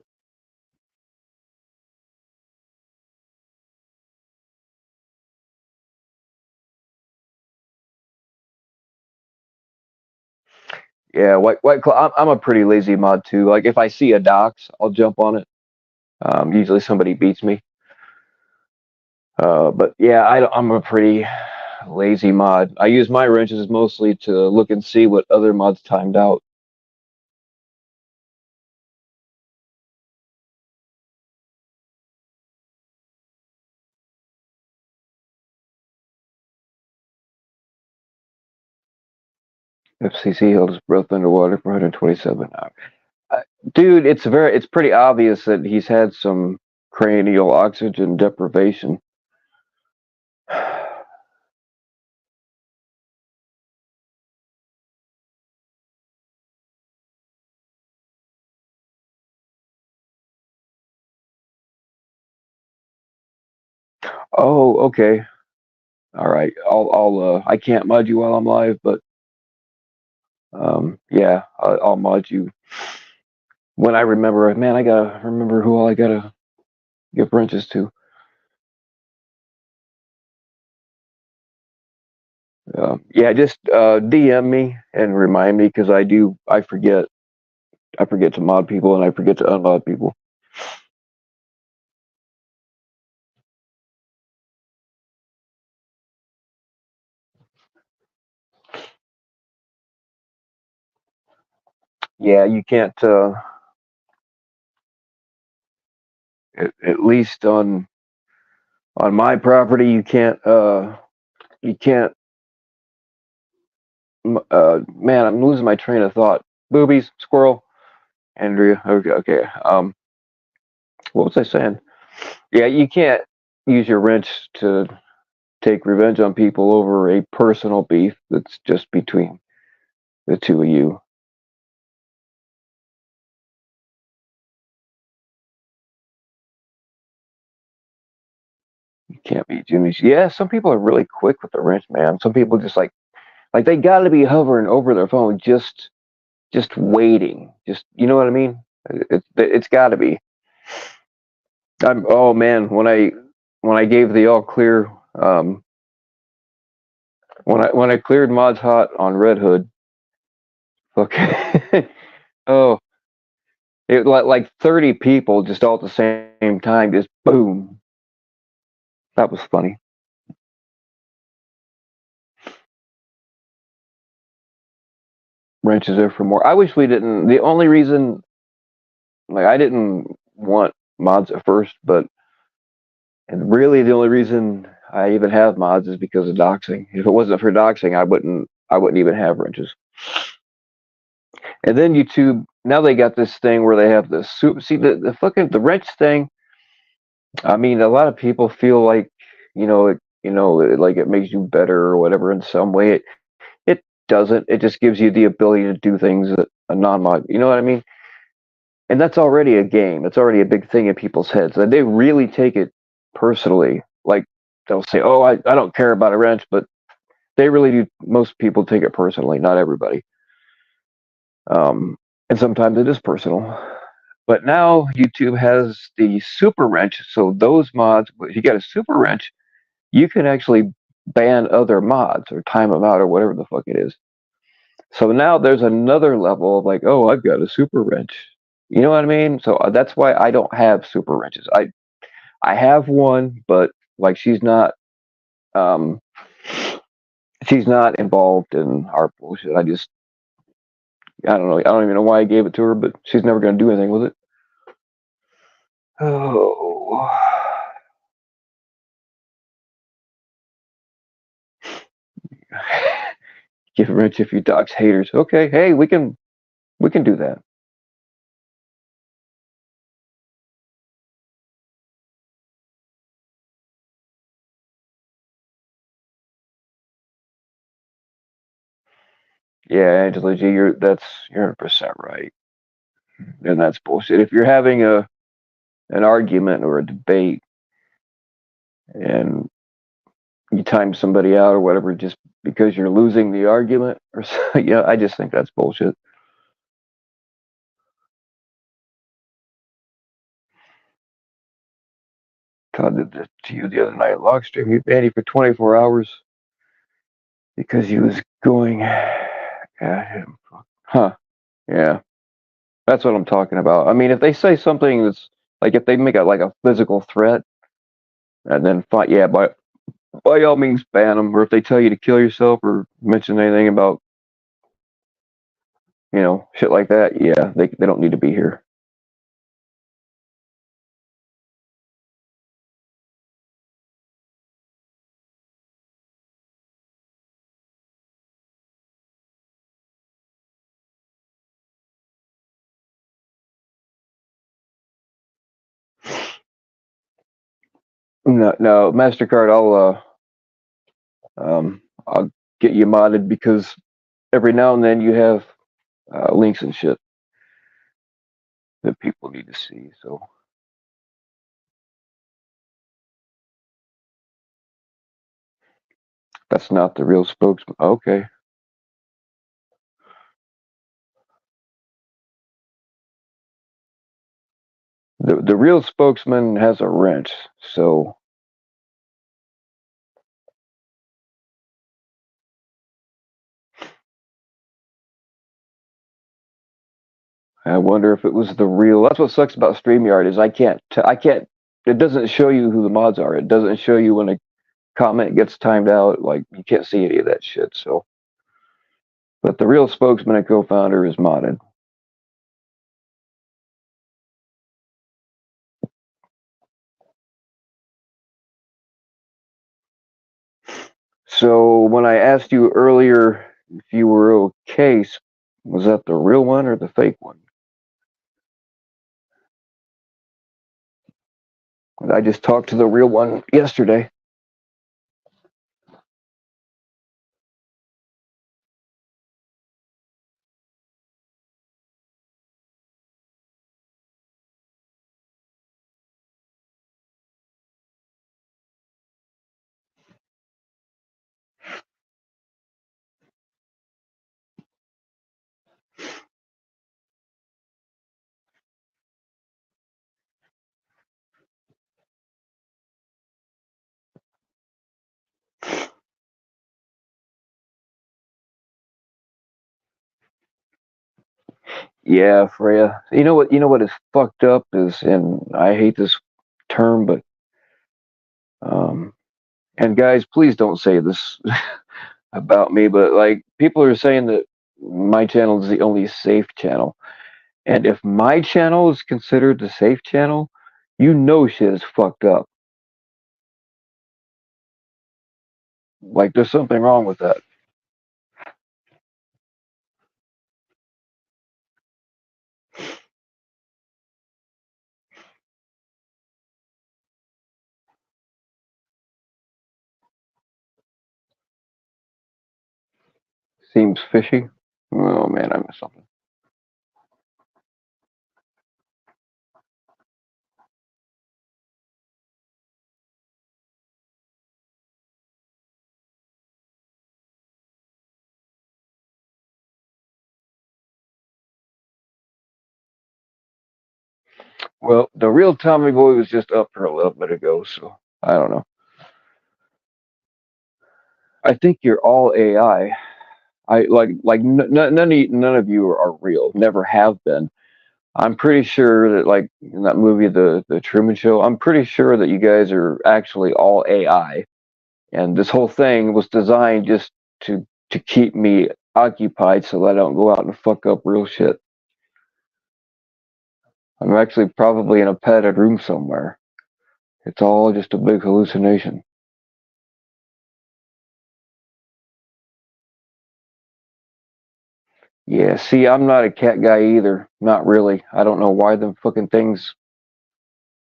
Yeah, White Claw. I'm a pretty lazy mod too. Like, if I see a dox, I'll jump on it. Usually somebody beats me. But yeah, I'm a pretty lazy mod. I use my wrenches mostly to look and see what other mods timed out. FCC held his breath underwater for 127 hours. Dude, it's pretty obvious that he's had some cranial oxygen deprivation. Oh, okay. All right. I can't mod you while I'm live, but yeah, I'll mod you when I remember. Man, I gotta remember who all I gotta give wrenches to. Yeah, just DM me and remind me, because I forget. I forget to mod people and I forget to unmod people. Yeah, you can't. At least on my property, you can't. You can't. Man, I'm losing my train of thought. Boobies, squirrel, Andrea. Okay. What was I saying? Yeah, you can't use your wrench to take revenge on people over a personal beef that's just between the two of you. You can't be Jimmy's. Yeah, some people are really quick with the wrench, man. Some people just like they got to be hovering over their phone, just waiting. Just, you know what I mean? It's got to be. Oh man, when I gave the all clear, when I cleared mods hot on Red Hood, okay. Oh It like 30 people just all at the same time, just boom. That was funny. Wrenches there for more. I wish we didn't. The only reason, like, I didn't want mods at first, but and really the only reason I even have mods is because of doxing. If it wasn't for doxing, I wouldn't even have wrenches. And then YouTube, now they got this thing where they have the see the fucking the wrench thing. I mean, a lot of people feel like, like it makes you better or whatever in some way. It doesn't. It just gives you the ability to do things that a non-mod. You know what I mean? And that's already a game. It's already a big thing in people's heads. And they really take it personally. Like, they'll say, "Oh, I don't care about a wrench," but they really do. Most people take it personally. Not everybody. And sometimes it is personal. But now YouTube has the super wrench. So those mods, if you get a super wrench, you can actually ban other mods or time them out or whatever the fuck it is. So now there's another level of like, oh, I've got a super wrench. You know what I mean? So that's why I don't have super wrenches. I have one, but like um she's not involved in our bullshit. I don't know. I don't even know why I gave it to her, but she's never going to do anything with it. Oh. Give a wrench if you dox haters. Okay, hey, we can do that. Yeah, Angela G, you're 100% right. And that's bullshit. If you're having an argument or a debate and you time somebody out or whatever just because you're losing the argument or yeah, I just think that's bullshit. Todd did this to you the other night. Log stream, he banned you for 24 hours because he was going at him. Huh. Yeah. That's what I'm talking about. I mean, if they say something that's like if they make it like a physical threat, and then fight, yeah, by all means ban them. Or if they tell you to kill yourself or mention anything about shit like that, yeah, they don't need to be here. No, no, Mastercard, I'll get you modded because every now and then you have links and shit that people need to see. So that's not the real spokesman. Okay. The real spokesman has a wrench, so I wonder if it was the real. That's what sucks about StreamYard is I can't. It doesn't show you who the mods are. It doesn't show you when a comment gets timed out. Like you can't see any of that shit. So, but the real spokesman and co-founder is modded. So when I asked you earlier if you were okay, was that the real one or the fake one? I just talked to the real one yesterday. Yeah, Freya. You know what? You know what is fucked up is, and I hate this term, but um, and guys, please don't say this about me, but like people are saying that my channel is the only safe channel, and if my channel is considered the safe channel, you know shit is fucked up. Like there's something wrong with that. Seems fishy. Oh man, I missed something. Well, the real Tommy Boy was just up for a little bit ago, so I don't know. I think you're all AI. None of you are real. Never have been. I'm pretty sure that like in that movie, the Truman Show. I'm pretty sure that you guys are actually all AI, and this whole thing was designed just to keep me occupied so that I don't go out and fuck up real shit. I'm actually probably in a padded room somewhere. It's all just a big hallucination. Yeah, see, I'm not a cat guy either. Not really. I don't know why them fucking things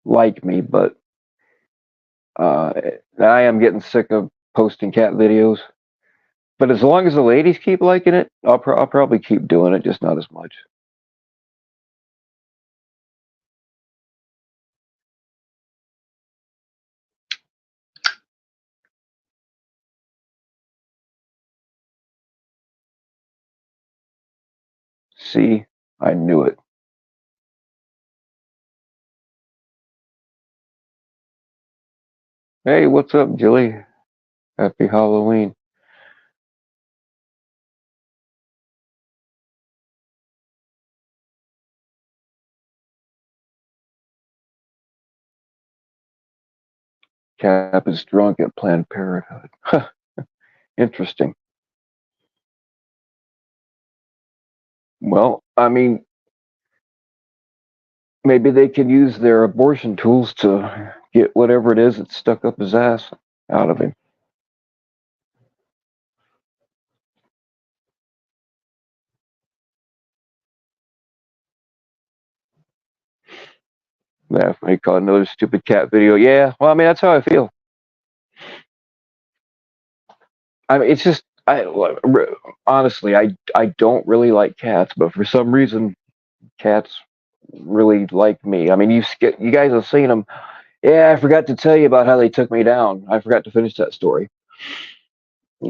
like me, but uh, I am getting sick of posting cat videos. But as long as the ladies keep liking it, I'll probably keep doing it, just not as much. See, I knew it. Hey, what's up, Jilly? Happy Halloween. Cap is drunk at Planned Parenthood. Interesting. Well, I mean, maybe they could use their abortion tools to get whatever it is that's stuck up his ass out of him. Yeah, they call another stupid cat video. Yeah, well, I mean, that's how I feel. I mean, it's just, honestly, I don't really like cats, but for some reason, cats really like me. I mean, you guys have seen them. Yeah, I forgot to tell you about how they took me down. I forgot to finish that story.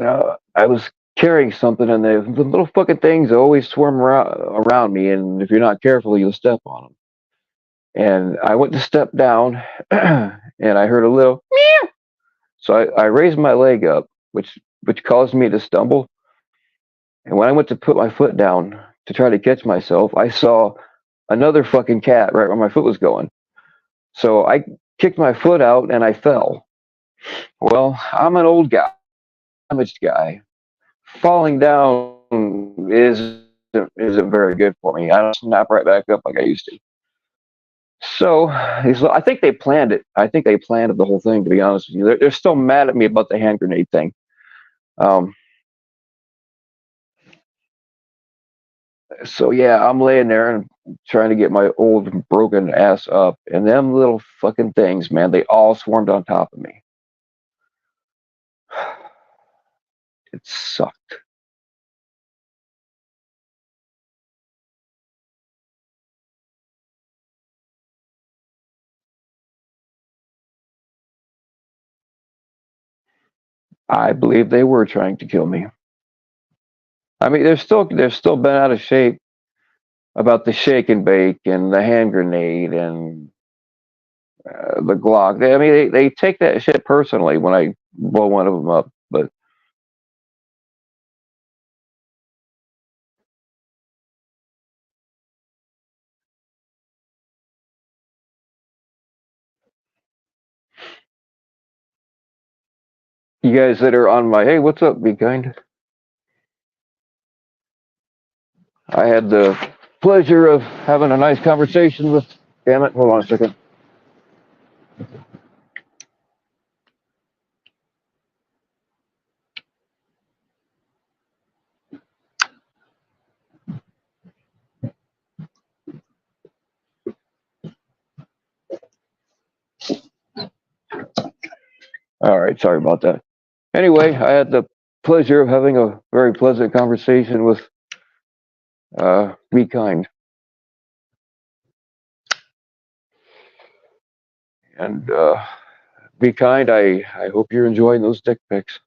I was carrying something, and the little fucking things always swarm around me, and if you're not careful, you'll step on them. And I went to step down, and I heard a little meow. So I raised my leg up, which caused me to stumble. And when I went to put my foot down to try to catch myself, I saw another fucking cat right where my foot was going. So I kicked my foot out and I fell. Well, I'm an old guy, damaged guy. Falling down isn't very good for me. I don't snap right back up like I used to. So I think they planned it. I think they planned the whole thing. To be honest with you, they're still mad at me about the hand grenade thing. Um, so yeah, I'm laying there and trying to get my old broken ass up, and them little fucking things, man, they all swarmed on top of me. It sucked. I believe they were trying to kill me. I mean, they're still bent out of shape about the shake and bake and the hand grenade and the Glock. I mean, they take that shit personally when I blow one of them up. But You guys that are on my, hey, what's up, be kind. I had the pleasure of having a nice conversation with, damn it, hold on a second. All right, sorry about that. Anyway, I had the pleasure of having a very pleasant conversation with Be Kind. And Be Kind, I hope you're enjoying those dick pics.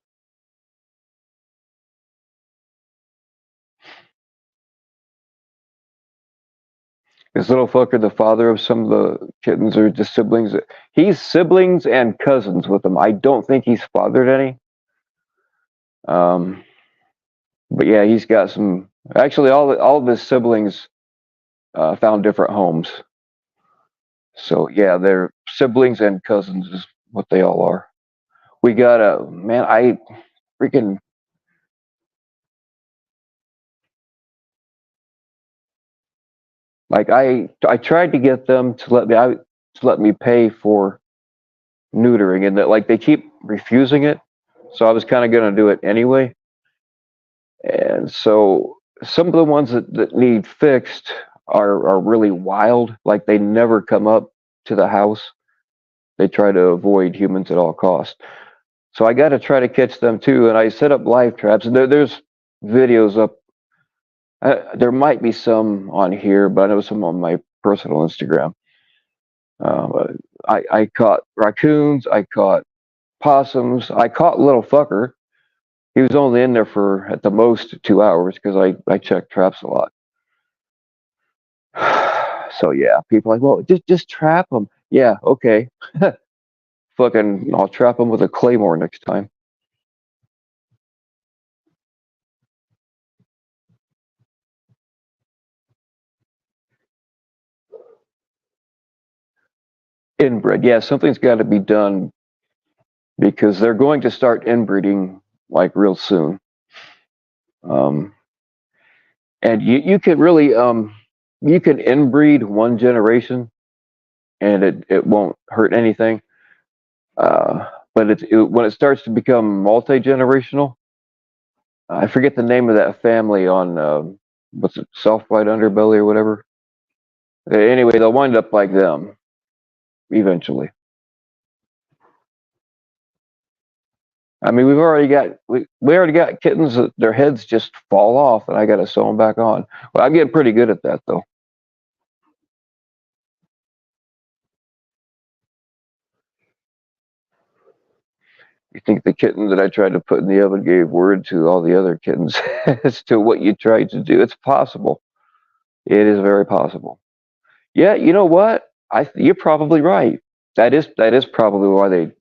This little fucker, the father of some of the kittens, are just siblings. He's siblings and cousins with them. I don't think he's fathered any. But yeah, he's got some. Actually, all of his siblings found different homes. So yeah, they're siblings and cousins is what they all are. We got a man. I freaking like. I tried to get them to let me pay for neutering, and that like they keep refusing it. So I was kind of going to do it anyway. And so some of the ones that need fixed are really wild. Like they never come up to the house. They try to avoid humans at all costs. So I got to try to catch them too. And I set up live traps. And there's videos up. There might be some on here, but I know some on my personal Instagram. I caught raccoons. I caught possums. I caught little fucker. He was only in there for at the most 2 hours because I check traps a lot. So yeah, people are like, well, just trap them. Yeah, okay. Fucking, I'll trap them with a claymore next time. Inbred, yeah, something's got to be done because they're going to start inbreeding like real soon. Um, and you can really you can inbreed one generation and it won't hurt anything. But when it starts to become multi-generational, I forget the name of that family on what's it, soft white underbelly or whatever. Anyway, they'll wind up like them eventually. I mean, we already got kittens that their heads just fall off, and I got to sew them back on. Well, I'm getting pretty good at that though. You think the kitten that I tried to put in the oven gave word to all the other kittens as to what you tried to do? It's possible. It is very possible. Yeah, you know what? You're probably right. That is probably why they.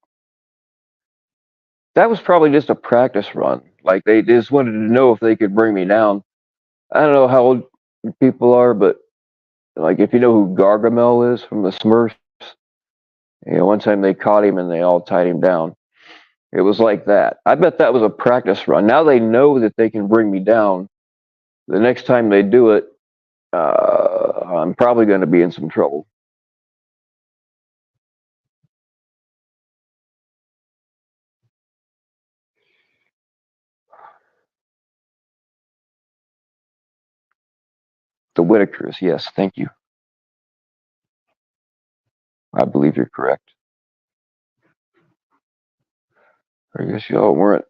That was probably just a practice run. Like they just wanted to know if they could bring me down. I don't know how old people are, but like if you know who Gargamel is from the Smurfs, one time they caught him and they all tied him down. It was like that. I bet that was a practice run. Now they know that they can bring me down. The next time they do it, I'm probably going to be in some trouble. The Whitakers, yes, thank you. I believe you're correct. I guess y'all weren't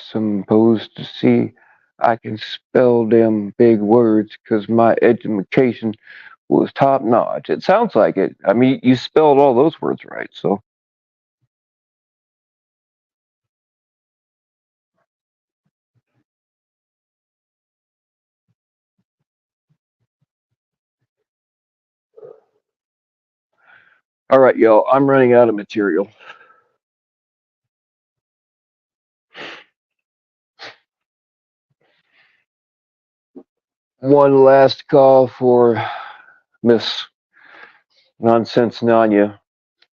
supposed to see. I can spell them big words because my education was top notch. It sounds like it. I mean, you spelled all those words right, so. All right, y'all, I'm running out of material. One last call for Miss Nonsense Nanya.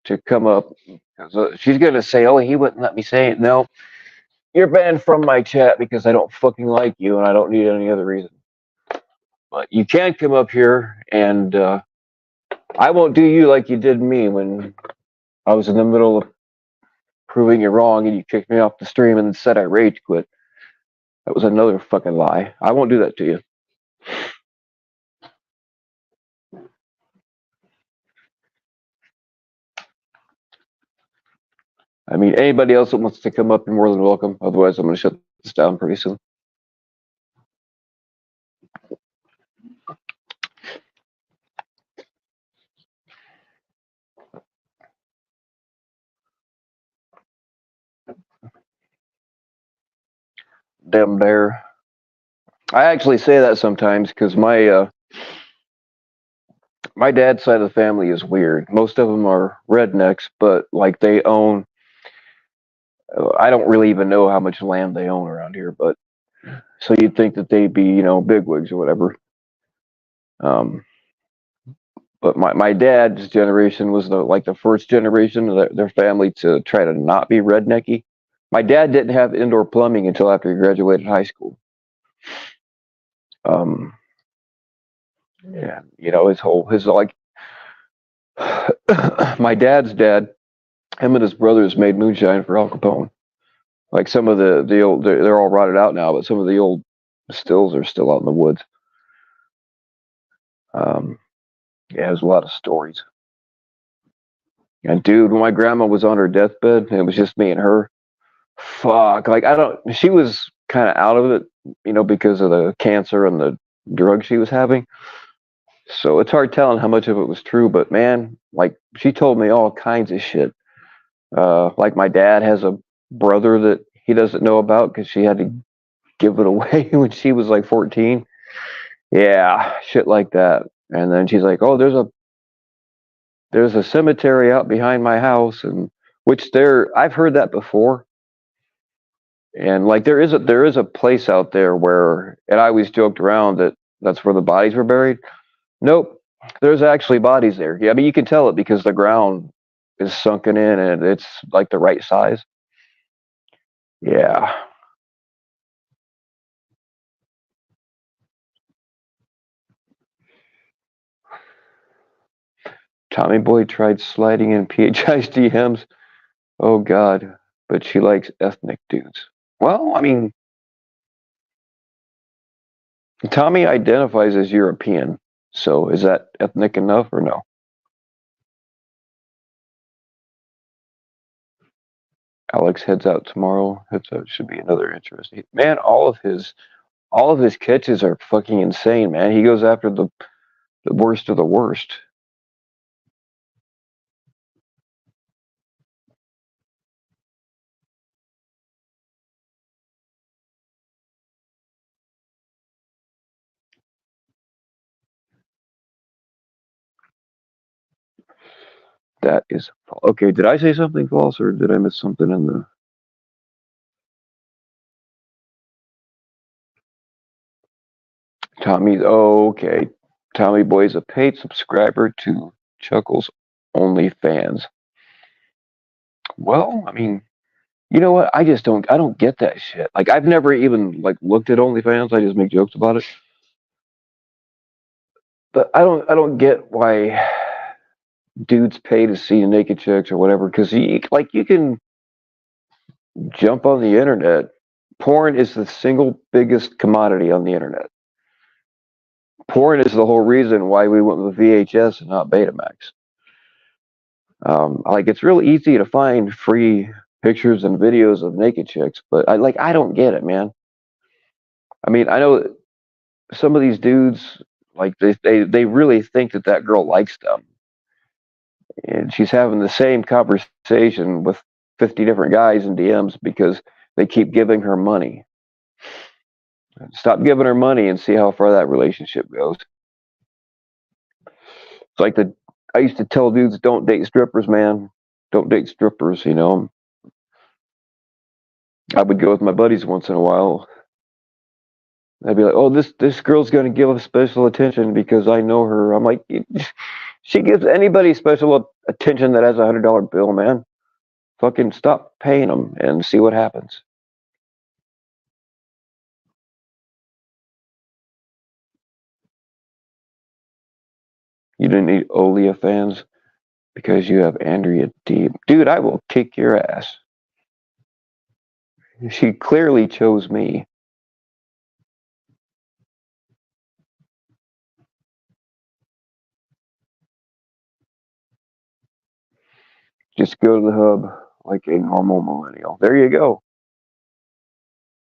to come up. She's going to say, oh, he wouldn't let me say it. No, you're banned from my chat because I don't fucking like you and I don't need any other reason. But you can come up here and I won't do you like you did me when I was in the middle of proving you wrong and you kicked me off the stream and said I rage quit. That was another fucking lie. I won't do that to you. I mean, anybody else that wants to come up, you're more than welcome. Otherwise, I'm going to shut this down pretty soon. Them there. I actually say that sometimes because my dad's side of the family is weird. Most of them are rednecks, but like they own. I don't really even know how much land they own around here, but so you'd think that they'd be, you know, bigwigs or whatever. But my dad's generation was the first generation of their family to try to not be rednecky. My dad didn't have indoor plumbing until after he graduated high school. Yeah, you know, his like my dad's dad, him and his brothers made moonshine for Al Capone. Like some of the old, they're all rotted out now, but some of the old stills are still out in the woods. Yeah, there's a lot of stories. And dude, when my grandma was on her deathbed, and it was just me and her. Fuck, like she was kind of out of it, you know, because of the cancer and the drugs she was having. So it's hard telling how much of it was true, but man, like she told me all kinds of shit. Like my dad has a brother that he doesn't know about because she had to give it away when she was like 14. Yeah, shit like that. And then she's like, "Oh, there's a cemetery out behind my house," and I've heard that before. And like there is a place out there where, and I always joked around that that's where the bodies were buried. Nope, there's actually bodies there. Yeah, I mean you can tell it because the ground is sunken in and it's like the right size. Yeah. Tommy Boy tried sliding in PHI's DMs. Oh God, but she likes ethnic dudes. Well, I mean, Tommy identifies as European, so is that ethnic enough or no? Alex heads out tomorrow. Heads out should be another interesting. Man, all of his catches are fucking insane, man. He goes after the worst of the worst. That is okay. Did I say something false or did I miss something in the? Okay. Tommy Boy's a paid subscriber to Chuckles OnlyFans. Well, I mean, you know what? I don't get that shit. Like I've never even like looked at OnlyFans. I just make jokes about it. But I don't get why dudes pay to see naked chicks or whatever, because you can jump on the internet. Porn is the single biggest commodity on the internet. Porn is the whole reason why we went with VHS and not Betamax. Like it's real easy to find free pictures and videos of naked chicks, but I don't get it, man. I mean, I know some of these dudes like they really think that girl likes them, and she's having the same conversation with 50 different guys in DMs because they keep giving her money. Stop giving her money and see how far that relationship goes. It's like I used to tell dudes, don't date strippers, man. Don't date strippers, you know. I would go with my buddies once in a while. I'd be like, "Oh, this girl's going to give us special attention because I know her." I'm like, she gives anybody special attention that has a $100 bill, man. Fucking stop paying them and see what happens. You didn't need Olia fans because you have Andrea D. Dude, I will kick your ass. She clearly chose me. Just go to the hub like a normal millennial. There you go.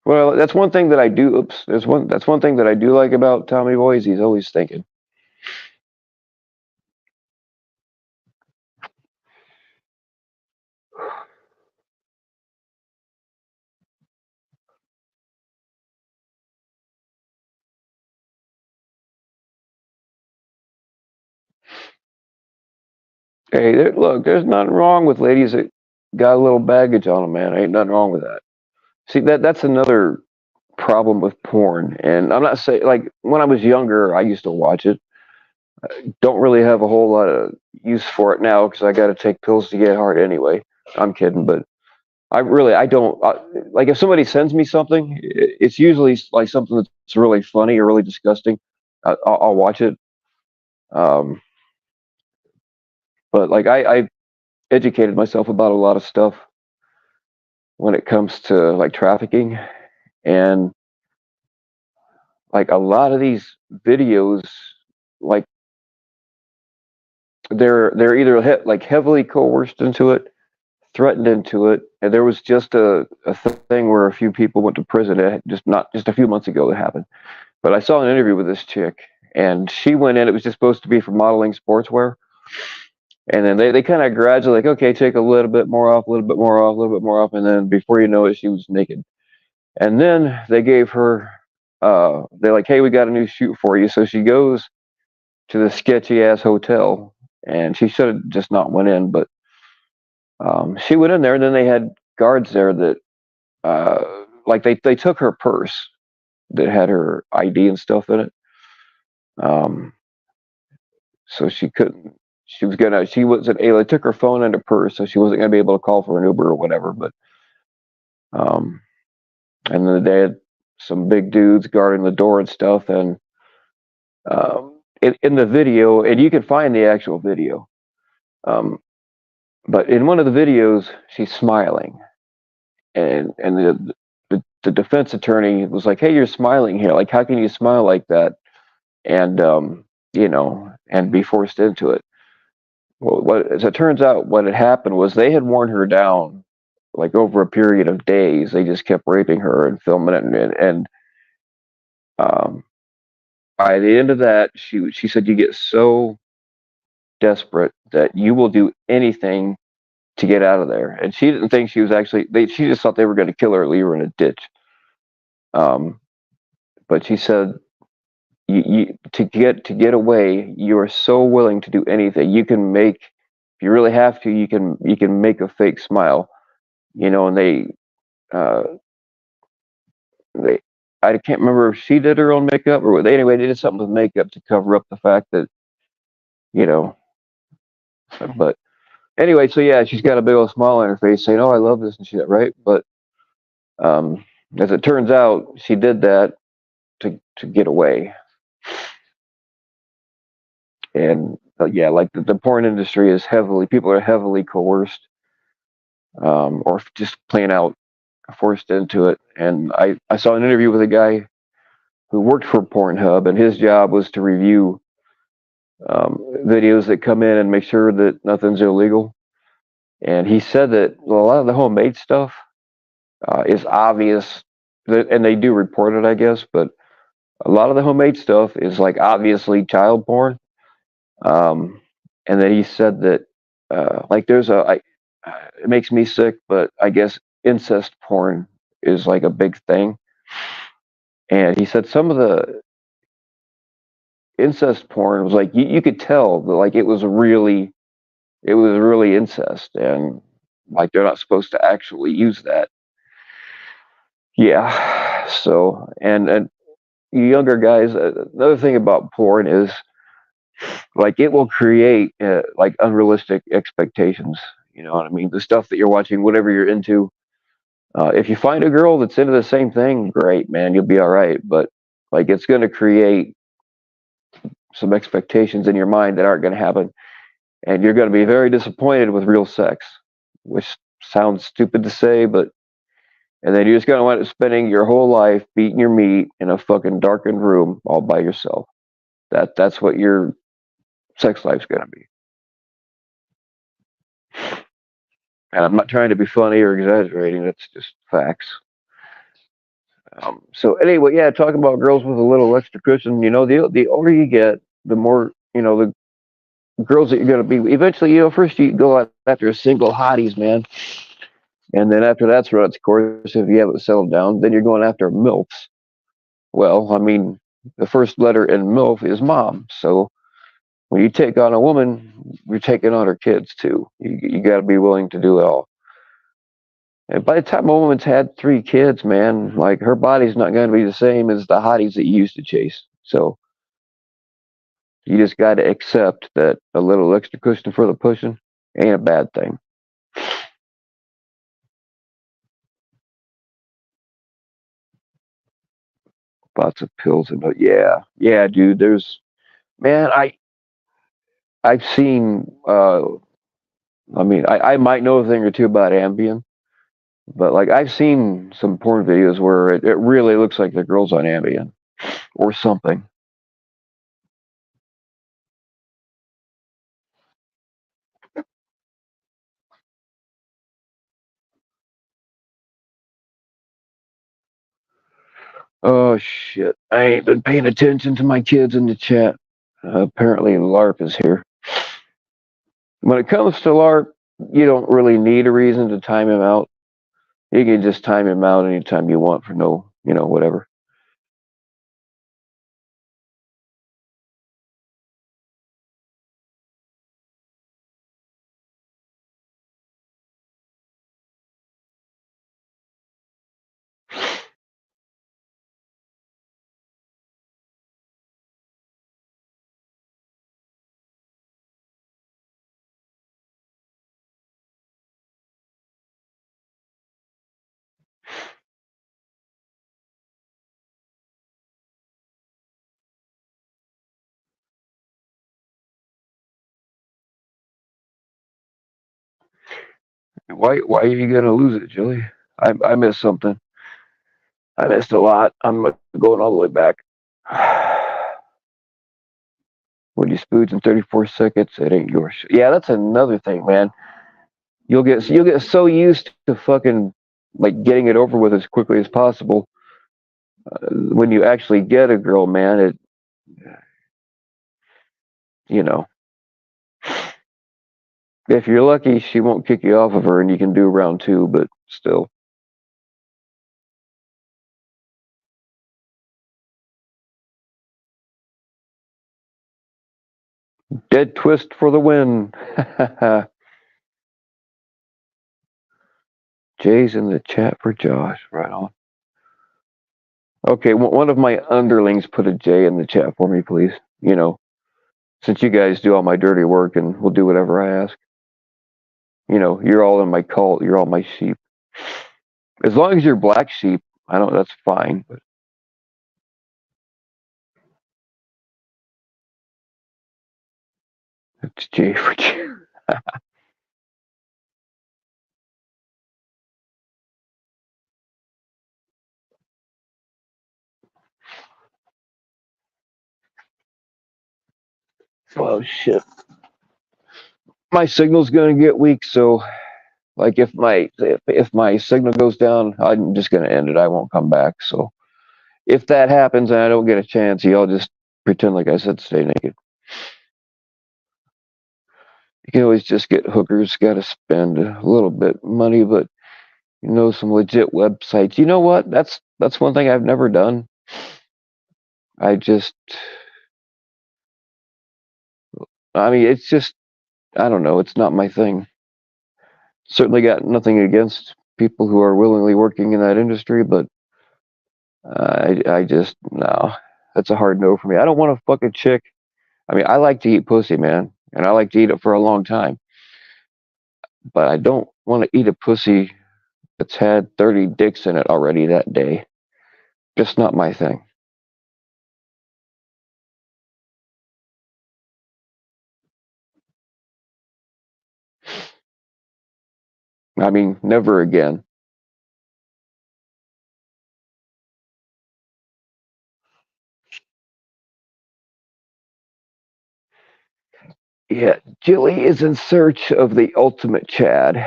Well, that's one thing that I do. Oops, that's one thing that I do like about Tommy Boy is he's always thinking. Hey, look, there's nothing wrong with ladies that got a little baggage on them, man. Ain't nothing wrong with that. See, that's another problem with porn. And I'm not saying, like, when I was younger, I used to watch it. Don't really have a whole lot of use for it now because I got to take pills to get hard anyway. I'm kidding, but I don't like if somebody sends me something. It's usually like something that's really funny or really disgusting. I'll watch it. Um, but like I educated myself about a lot of stuff when it comes to like trafficking, and like a lot of these videos, like they're either like heavily coerced into it, threatened into it, and there was just a thing where a few people went to prison. Not just a few months ago that happened, but I saw an interview with this chick, and she went in. It was just supposed to be for modeling sportswear, and then they kind of gradually like, okay, take a little bit more off, a little bit more off, a little bit more off, and then before you know it, she was naked. And then they gave her, they're like, hey, we got a new shoot for you. So she goes to the sketchy ass hotel, and she should have just not went in, but she went in there, and then they had guards there that, like they took her purse that had her ID and stuff in it. So she couldn't. She wasn't able. They took her phone and her purse, so she wasn't gonna be able to call for an Uber or whatever. But um, and then they had some big dudes guarding the door and stuff. And in the video, and you can find the actual video. But in one of the videos, she's smiling, and the defense attorney was like, "Hey, you're smiling here. Like, how can you smile like that?" And and be forced into it. Well, as it turns out, what had happened was they had worn her down, like over a period of days. They just kept raping her and filming it, and by the end of that, she said, "You get so desperate that you will do anything to get out of there." And she didn't think she was actually. She just thought they were going to kill her, or leave her in a ditch. But she said, you to get away, you are so willing to do anything. You can make, if you really have to, you can make a fake smile, and uh, they I can't remember if she did her own makeup or what. Anyway, they did something with makeup to cover up the fact that, you know. But anyway, so yeah, she's got a big old smile on her face, saying, "Oh, I love this and shit," right? But as it turns out, she did that to get away. And yeah, like the porn industry is people are heavily coerced, or just plain out forced into it. And I saw an interview with a guy who worked for Pornhub, and his job was to review videos that come in and make sure that nothing's illegal. And he said that a lot of the homemade stuff is obvious, and they do report it, I guess, but a lot of the homemade stuff is like obviously child porn. And then he said that like it makes me sick, but I guess incest porn is like a big thing. And he said some of the incest porn was like you could tell that like it was really incest, and like they're not supposed to actually use that. Yeah. So and you younger guys, another thing about porn is Like it will create like unrealistic expectations. You know what I mean? The stuff that you're watching, whatever you're into. If you find a girl that's into the same thing, great, man, you'll be all right. But like, it's going to create some expectations in your mind that aren't going to happen, and you're going to be very disappointed with real sex, which sounds stupid to say, but and then you're just going to wind up spending your whole life beating your meat in a fucking darkened room all by yourself. That's what your sex life's going to be. And I'm not trying to be funny or exaggerating. That's just facts. So anyway, yeah, talking about girls with a little extra cushion. You know, the older you get, the more the girls that you're going to be. Eventually, first you go out after single hotties, man, and then after that's run its course, if you haven't settled down, then you're going after milfs. Well, I mean, the first letter in milf is mom. So when you take on a woman, you're taking on her kids too. You got to be willing to do it all. And by the time a woman's had 3 kids, man, like her body's not going to be the same as the hotties that you used to chase. So you just got to accept that a little extra cushion for the pushing ain't a bad thing. Lots of pills and yeah, dude. There's man, I've seen. I mean, I might know a thing or two about Ambien, but like I've seen some porn videos where it really looks like the girl's on Ambien or something. Oh shit! I ain't been paying attention to my kids in the chat. Apparently, LARP is here. When it comes to LARP, you don't really need a reason to time him out. You can just time him out anytime you want for no, whatever. Why are you gonna lose it, Julie? I missed something. I missed a lot. I'm going all the way back. When you spooge in 34 seconds, it ain't yours. Yeah, that's another thing, man. You'll get so used to fucking like getting it over with as quickly as possible. When you actually get a girl, man, you know, if you're lucky, she won't kick you off of her, and you can do round 2. But still, dead twist for the win. Jay's in the chat for Josh. Right on. Okay, one of my underlings put a J in the chat for me, please. Since you guys do all my dirty work and will do whatever I ask. You're all in my cult. You're all my sheep. As long as you're black sheep, I don't. That's fine. But it's J for J. Well, shit. My signal's gonna get weak, so like if my signal goes down, I'm just gonna end it. I won't come back. So if that happens and I don't get a chance, y'all just pretend like I said stay naked. You can always just get hookers. Got to spend a little bit of money, but some legit websites. You know what? That's one thing I've never done. I mean, it's just, I don't know. It's not my thing. Certainly got nothing against people who are willingly working in that industry, but I just, no. That's a hard no for me. I don't want to fuck a chick I mean, I like to eat pussy, man, and I like to eat it for a long time. But I don't want to eat a pussy that's had 30 dicks in it already that day. Just not my thing. I mean, never again. Yeah, Jilly is in search of the ultimate Chad,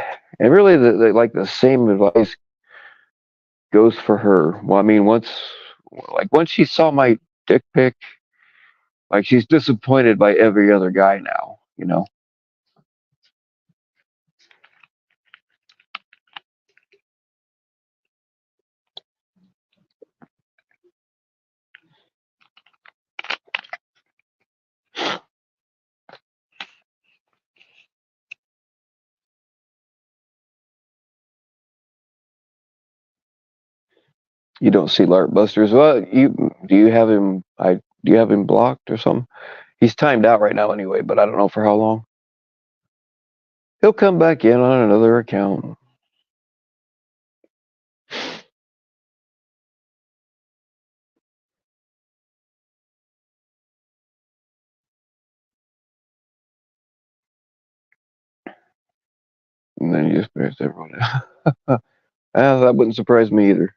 and really, like the same advice goes for her. Well, I mean, once she saw my dick pic, like she's disappointed by every other guy now. You know, you don't see Lark Busters. Well, you have him? Do you have him blocked or something? He's timed out right now anyway, but I don't know for how long. He'll come back in on another account. And then you just press everyone out. That wouldn't surprise me either.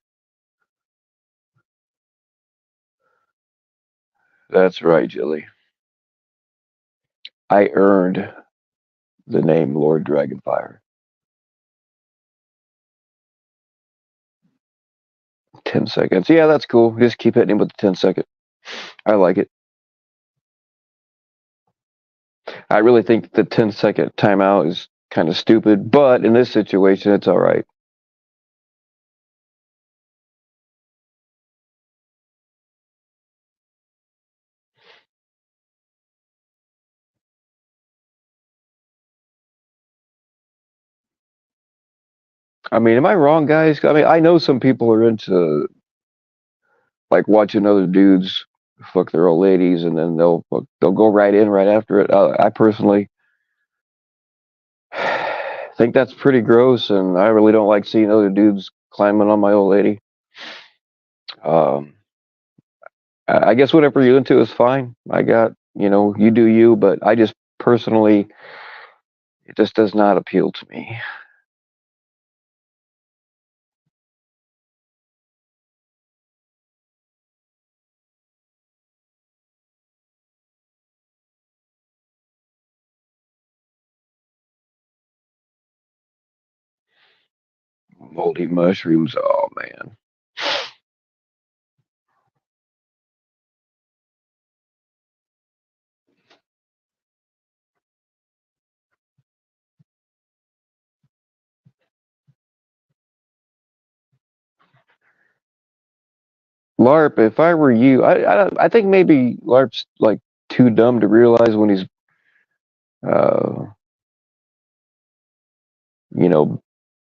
That's right, Jilly. I earned the name Lord Dragonfire. 10 seconds. Yeah, that's cool. Just keep hitting him with the 10-second. I like it. I really think the 10-second timeout is kind of stupid, but in this situation, it's all right. I mean, am I wrong, guys? I mean, I know some people are into like watching other dudes fuck their old ladies, and then they'll go right in right after it. I personally think that's pretty gross, and I really don't like seeing other dudes climbing on my old lady. Um, I guess whatever you're into is fine. I got, you do you, but I just personally, it just does not appeal to me. Moldy mushrooms, oh man. LARP, if I were you, I think maybe LARP's like too dumb to realize when he's, uh, you know,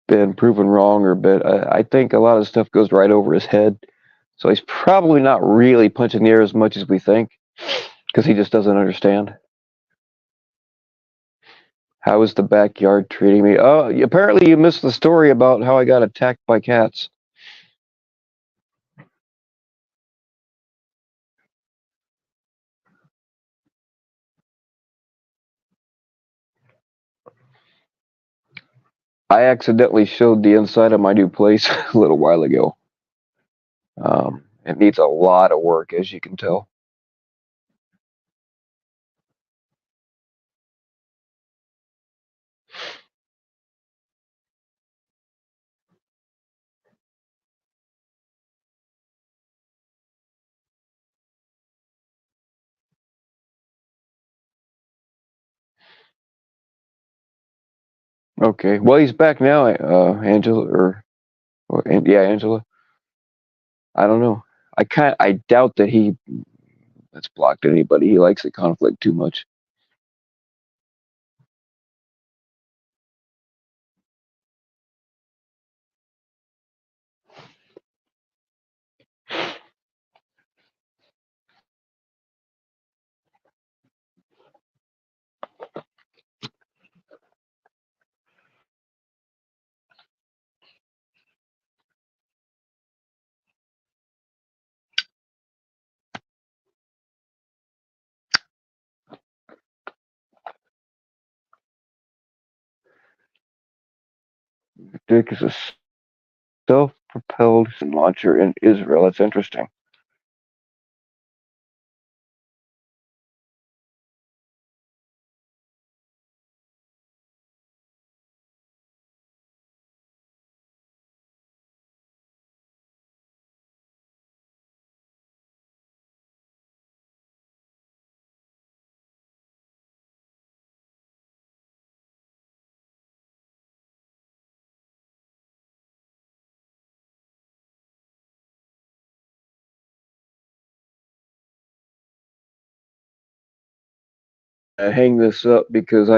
been proven wrong or been. I think a lot of stuff goes right over his head. So he's probably not really punching the air as much as we think because he just doesn't understand. How is the backyard treating me? Oh, apparently you missed the story about how I got attacked by cats. I accidentally showed the inside of my new place a little while ago. It needs a lot of work, as you can tell. Okay, well he's back now, Angela, yeah, Angela. I don't know. I doubt that he has blocked anybody. He likes the conflict too much. Dick is a self-propelled launcher in Israel. That's interesting. I hang this up because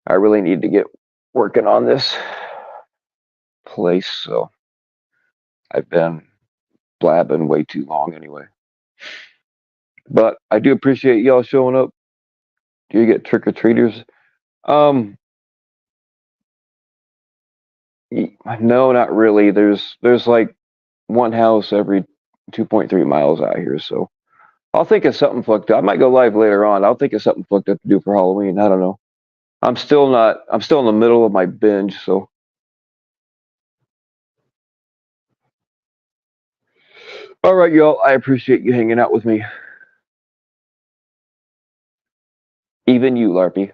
I really need to get working on this place. So I've been blabbing way too long anyway. But I do appreciate y'all showing up. Do you get trick or treaters? Um, no, not really. There's like one house every 2.3 miles out here, so I'll think of something fucked up. I might go live later on. I'll think of something fucked up to do for Halloween. I don't know. I'm still not. I'm still in the middle of my binge, so. All right, y'all. I appreciate you hanging out with me. Even you, Larpy.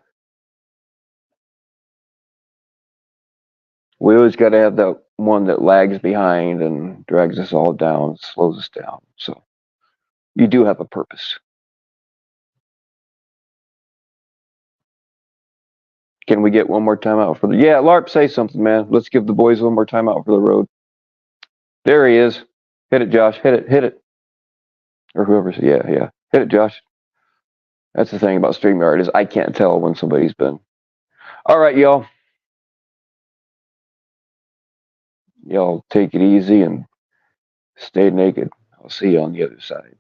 We always got to have that one that lags behind and drags us all down, slows us down. So you do have a purpose. Can we get one more time out for the? Yeah, Larp, say something, man. Let's give the boys one more time out for the road. There he is. Hit it, Josh. Hit it. Or whoever's. Yeah. Hit it, Josh. That's the thing about StreamYard is I can't tell when somebody's been. All right, y'all. Y'all take it easy and stay naked. I'll see you on the other side.